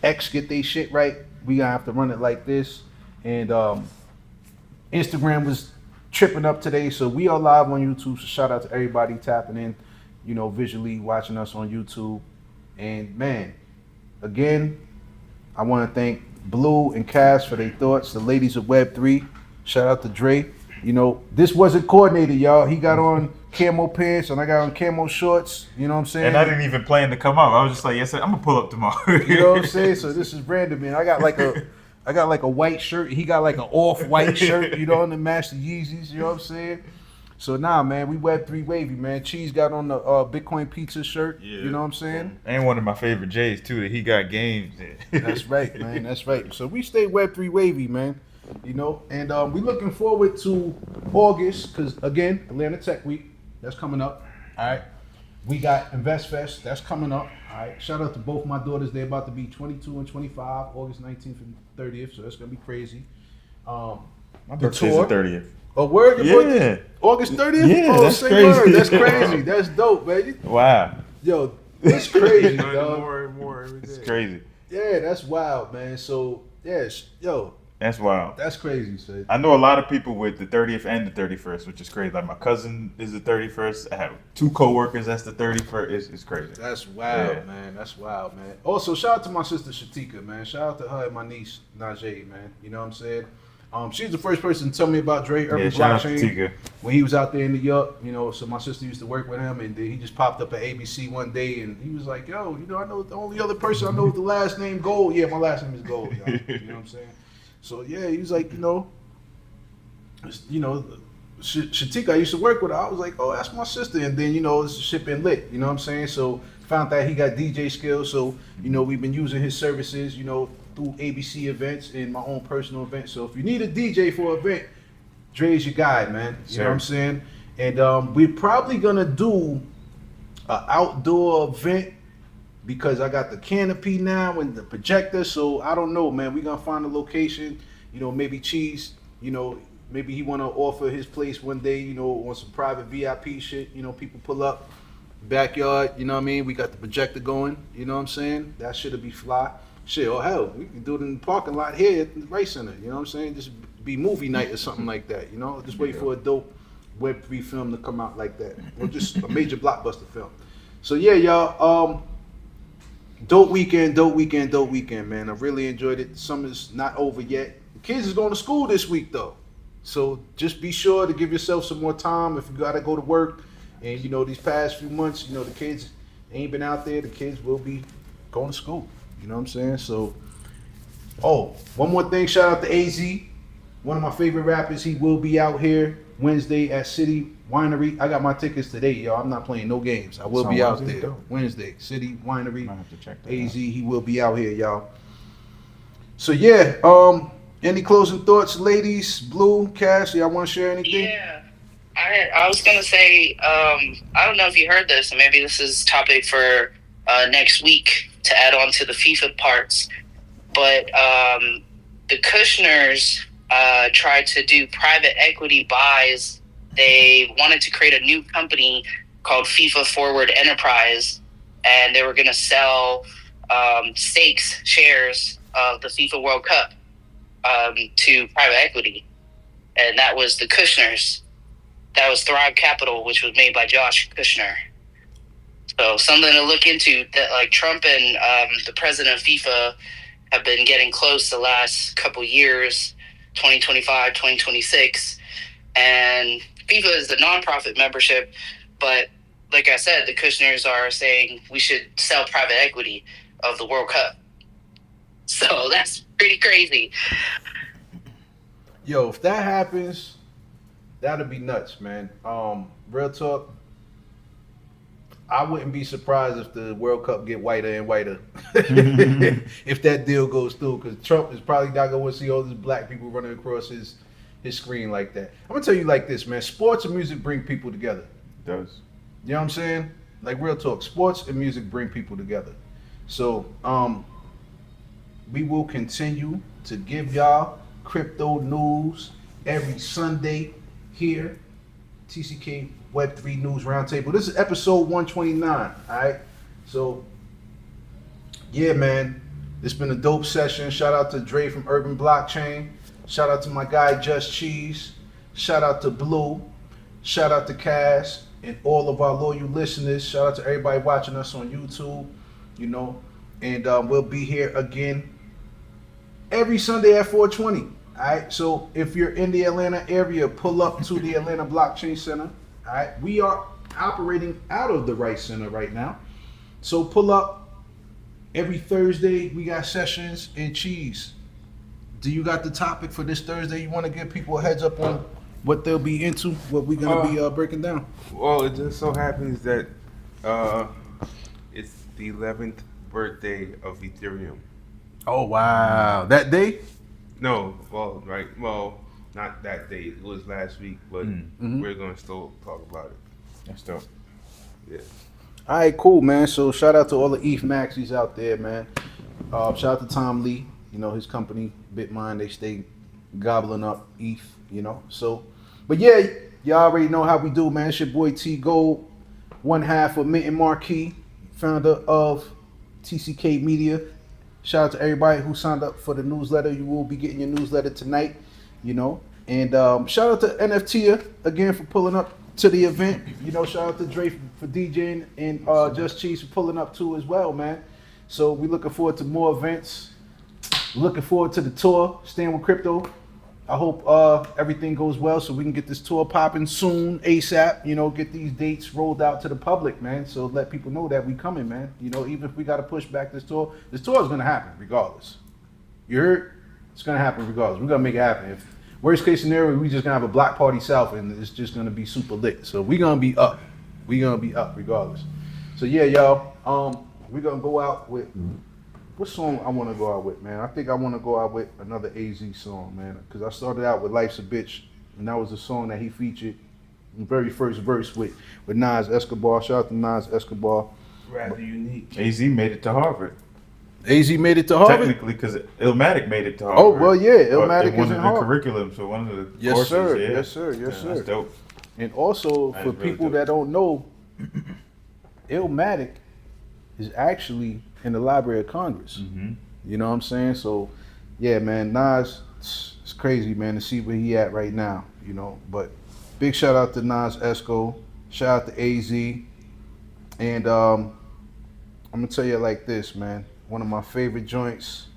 Speaker 1: X get they shit right, we gonna have to run it like this. And Instagram was tripping up today, so we are live on YouTube. So shout out to everybody tapping in, visually watching us on YouTube. And man, again, I want to thank Blue and Cass for their thoughts. The ladies of Web3. Shout out to Dre. This wasn't coordinated, y'all. He got on camo pants and I got on camo shorts. You know what I'm saying?
Speaker 2: And I didn't even plan to come up. I was just like, yes, I'm gonna pull up tomorrow.
Speaker 1: You know what I'm saying? So this is random, man. I got like a white shirt. He got like an off-white shirt, to match the Yeezys. You know what I'm saying? So man, we Web3 wavy, man. Cheese got on the Bitcoin pizza shirt.
Speaker 2: Yeah.
Speaker 1: You know what I'm saying?
Speaker 2: And one of my favorite J's too, that he got games in.
Speaker 1: That's right, man. That's right. So we stay Web3 wavy, man. And we looking forward to August, because again, Atlanta Tech Week, that's coming up. All right. We got Invest Fest, that's coming up. All right. Shout out to both my daughters. They're about to be 22 and 25, August 19th and 30th. So that's gonna be crazy.
Speaker 2: My
Speaker 1: The
Speaker 2: birthday's
Speaker 1: tour?
Speaker 2: the 30th.
Speaker 1: Oh, word? Your
Speaker 2: Yeah.
Speaker 1: birthday? August 30th?
Speaker 2: Yeah,
Speaker 1: Oh,
Speaker 2: that's
Speaker 1: say
Speaker 2: crazy.
Speaker 1: word. That's crazy. That's dope, man.
Speaker 2: Wow.
Speaker 1: Yo, it's crazy,
Speaker 3: Learning
Speaker 1: dog.
Speaker 3: more and more every day.
Speaker 2: It's crazy.
Speaker 1: Yeah, that's wild, man. So, yo,
Speaker 2: That's wild.
Speaker 1: that's crazy, son.
Speaker 2: I know a lot of people with the 30th and the 31st, which is crazy. Like my cousin is the 31st. I have 2 coworkers that's the 31st. It's crazy.
Speaker 1: That's wild,
Speaker 2: Yeah.
Speaker 1: man. That's wild, man. Also, shout out to my sister Shatika, man. Shout out to her and my niece Najee, man. You know what I'm saying? She's the first person to tell me about Dre Urban
Speaker 2: Yeah, shout out to
Speaker 1: Blockchain
Speaker 2: Tika.
Speaker 1: when he was out there in New York. You know, so my sister used to work with him, and then he just popped up at ABC one day, and he was like, "Yo, you know, I know the only other person I know with the last name Gold. Yeah, my last name is Gold. Y'all. You know what I'm saying? So yeah, he was like, Shatika, I used to work with her. I was like, oh, that's my sister. And then, this shit been lit. You know what I'm saying? So found out he got DJ skills. So, we've been using his services, through ABC events and my own personal events. So if you need a DJ for an event, Dre's your guy, man. You know what I'm saying? And we're probably going to do an outdoor event because I got the canopy now and the projector. So I don't know, man. We're going to find a location, maybe Cheese, maybe he want to offer his place one day, on some private VIP shit. People pull up, backyard, you know what I mean? We got the projector going, you know what I'm saying? That shit'll be fly. Shit, oh hell, we can do it in the parking lot here at the Race Center, you know what I'm saying? Just be movie night or something like that, Just wait for a dope Web3 film to come out like that. Or just a major blockbuster film. So yeah, y'all, dope weekend, man. I really enjoyed it. Summer's not over yet. The kids is going to school this week though. So just be sure to give yourself some more time if you gotta go to work. And these past few months, the kids ain't been out there. The kids will be going to school. You know what I'm saying? So, one more thing. Shout out to AZ, one of my favorite rappers. He will be out here Wednesday at City Winery. I got my tickets today, y'all. I'm not playing no games. I will be out there Wednesday, City Winery.
Speaker 2: I have to check that
Speaker 1: AZ,
Speaker 2: out.
Speaker 1: he will be out here, y'all. So yeah, any closing thoughts, ladies? Blue, Cash, y'all want to share anything?
Speaker 5: Yeah. I was going to say, I don't know if you heard this, and maybe this is topic for next week to add on to the FIFA parts, but the Kushners tried to do private equity buys. They wanted to create a new company called FIFA Forward Enterprise, and they were going to sell stakes, shares of the FIFA World Cup to private equity. And that was the Kushners. That was Thrive Capital, which was made by Josh Kushner. So something to look into. That like Trump and the president of FIFA have been getting close the last couple years, 2025, 2026. And FIFA is the nonprofit membership, but like I said, the Kushners are saying we should sell private equity of the World Cup. So that's pretty crazy.
Speaker 1: Yo, if that happens, that'll be nuts, man. Real talk. I wouldn't be surprised if the World Cup get whiter and whiter if that deal goes through, because Trump is probably not going to see all these black people running across his screen like that. I'm gonna tell you like this, man. Sports and music bring people together.
Speaker 2: It does.
Speaker 1: You know what I'm saying? Like real talk. Sports and music bring people together. So we will continue to give y'all crypto news every Sunday here. TCK Web3 News Roundtable. This is episode 129. All right. So yeah, man. It's been a dope session. Shout out to Dre from Urban Blockchain. Shout out to my guy Just Cheese. Shout out to Blue. Shout out to Cass and all of our loyal listeners. Shout out to everybody watching us on YouTube. And we'll be here again every Sunday at 4:20. All right. So if you're in the Atlanta area, pull up to the Atlanta Blockchain Center. All right. We are operating out of the Rice Center right now. So pull up every Thursday. We got sessions and Cheese. Do you got the topic for this Thursday? You want to give people a heads up on what they'll be into, what we're going to be breaking down?
Speaker 3: Well, it just so happens that it's the 11th birthday of Ethereum.
Speaker 1: Oh, wow. That day?
Speaker 3: No, not that day. It was last week, but we're going to still talk about it.
Speaker 2: That's dope.
Speaker 3: Yeah.
Speaker 1: All right, cool, man. So shout out to all the ETH Maxis out there, man. Shout out to Tom Lee. His company, BitMine, they stay gobbling up ETH, So, but yeah, y'all already know how we do, man. It's your boy T Gold, one half of Mint and Marquee, founder of TCK Media. Shout out to everybody who signed up for the newsletter. You will be getting your newsletter tonight, And shout out to NFT again for pulling up to the event. Shout out to Dre for DJing and Just Cheese for pulling up too as well, man. So we looking forward to more events. Looking forward to the tour, Stand with Crypto. I hope everything goes well so we can get this tour popping soon, ASAP. Get these dates rolled out to the public, man. So let people know that we coming, man. Even if we got to push back this tour is gonna happen regardless. You heard? It's gonna happen regardless. We're gonna make it happen. If worst case scenario, we just gonna have a block party south and it's just gonna be super lit. So we gonna be up. We gonna be up regardless. So yeah, y'all. We're gonna go out with. What song I want to go out with, man? I think I want to go out with another AZ song, man. Because I started out with Life's a Bitch, and that was the song that he featured in the very first verse with Nas Escobar. Shout out to Nas Escobar.
Speaker 3: Rather unique.
Speaker 2: AZ made it to Harvard.
Speaker 1: AZ made it to Harvard?
Speaker 2: Technically, because Illmatic made it to Harvard.
Speaker 1: Oh, well, yeah. Illmatic
Speaker 2: is
Speaker 1: is in
Speaker 2: the
Speaker 1: Harvard.
Speaker 2: curriculum, so one of the
Speaker 1: Yes,
Speaker 2: courses.
Speaker 1: sir.
Speaker 2: Yeah.
Speaker 1: Yes, sir. Yes, sir.
Speaker 2: That's dope.
Speaker 1: And also,
Speaker 2: That
Speaker 1: for
Speaker 2: is really
Speaker 1: people
Speaker 2: dope.
Speaker 1: that don't know, Illmatic is actually in the Library of Congress.
Speaker 2: Mm-hmm.
Speaker 1: You know what I'm saying? So, yeah, man, Nas, it's crazy, man, to see where he at right now, But big shout out to Nas Esco, shout out to AZ, and I'm gonna tell you like this, man. One of my favorite joints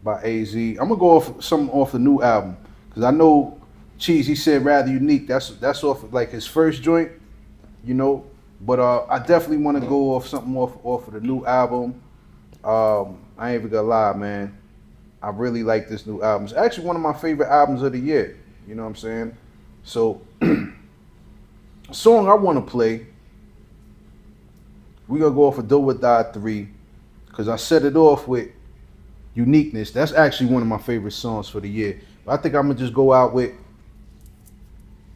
Speaker 1: by AZ. I'm gonna go off something off the new album because I know Cheese. He said rather unique. That's off like his first joint, But I definitely want to go off something off of the new album. I ain't even gonna lie, man. I really like this new album. It's actually one of my favorite albums of the year. You know what I'm saying? So, a song I want to play, we gonna go off of Do or Die 3, because I set it off with Uniqueness. That's actually one of my favorite songs for the year. But I think I'm gonna just go out with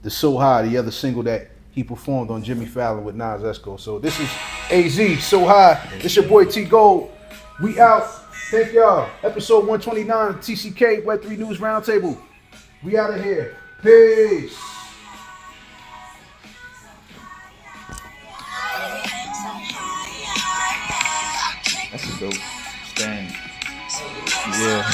Speaker 1: the So High, the other single that he performed on Jimmy Fallon with Nas Esco. So this is AZ, So High. This your boy T Gold. We out. Thank y'all. Episode 129 of TCK Web3 News Roundtable. We out of here. Peace.
Speaker 2: That's a dope stand.
Speaker 1: Yeah.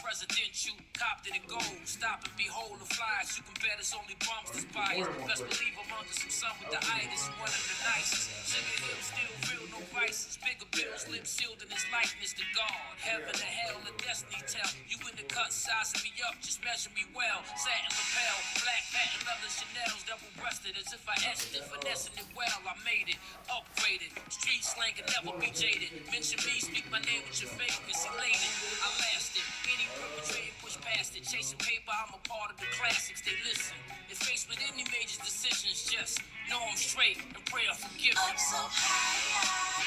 Speaker 6: Presidential, copped it and gold. Stop and behold the flies. You can bet it's only bums that's biased. Best believe I'm under some sun with the itis. One of the nicest. Sugar Hill, still real, no vices. Bigger bills, lip sealed in his likeness to God. Heaven and hell, the destiny tell. You in the cut, sizing me up, just measure me well. Satin lapel, black patent leather Chanel's, double breasted as if I etched it. Finessing it well, I made it. Upgraded. Street slang can never be jaded. Mention me, speak my name with your face. Elated. I lasted. Any perpetrator push past it. Chasing paper, I'm a part of the classics. They listen. If faced with any major decisions, just know I'm straight and pray I forgive
Speaker 7: I'm so high,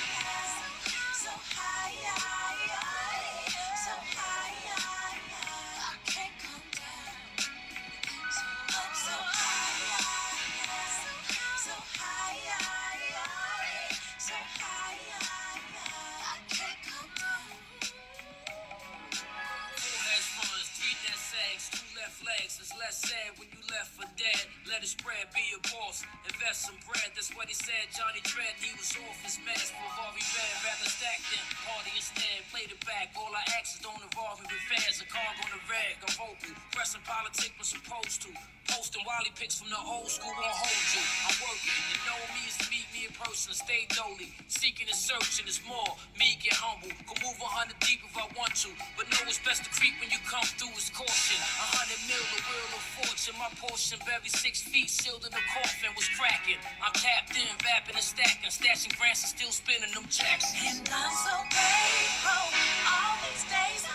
Speaker 7: so high, so high, I can't come down. I'm so high, so high, so high, I can't come down.
Speaker 6: Four hedge funds, three net sags, two left legs. It's less sad when you left for dead. Let it spread, be a boss. Invest some bread, that's what he said. Johnny Dredd, he was off his mask. Bavari red, rather stack than party instead. Played it back, all our actions don't involve me with fans. A card on the rag, I'm vocal. Pressing politics was supposed to. Posting Wally pics from the old school won't hold you. I'm working, and know me is to meet me in person. Stay dolly, seeking and searching is more. Me get humble, could move 100 deep if I want to. But know it's best to creep when you come through is caution. 100 mil, a wheel of fortune. My portion buried 6 feet, sealed in the coffin, was cracking. I'm tapped in, vapping and stacking, stashing grants and still spinning them checks.
Speaker 7: And I'm so grateful all these days.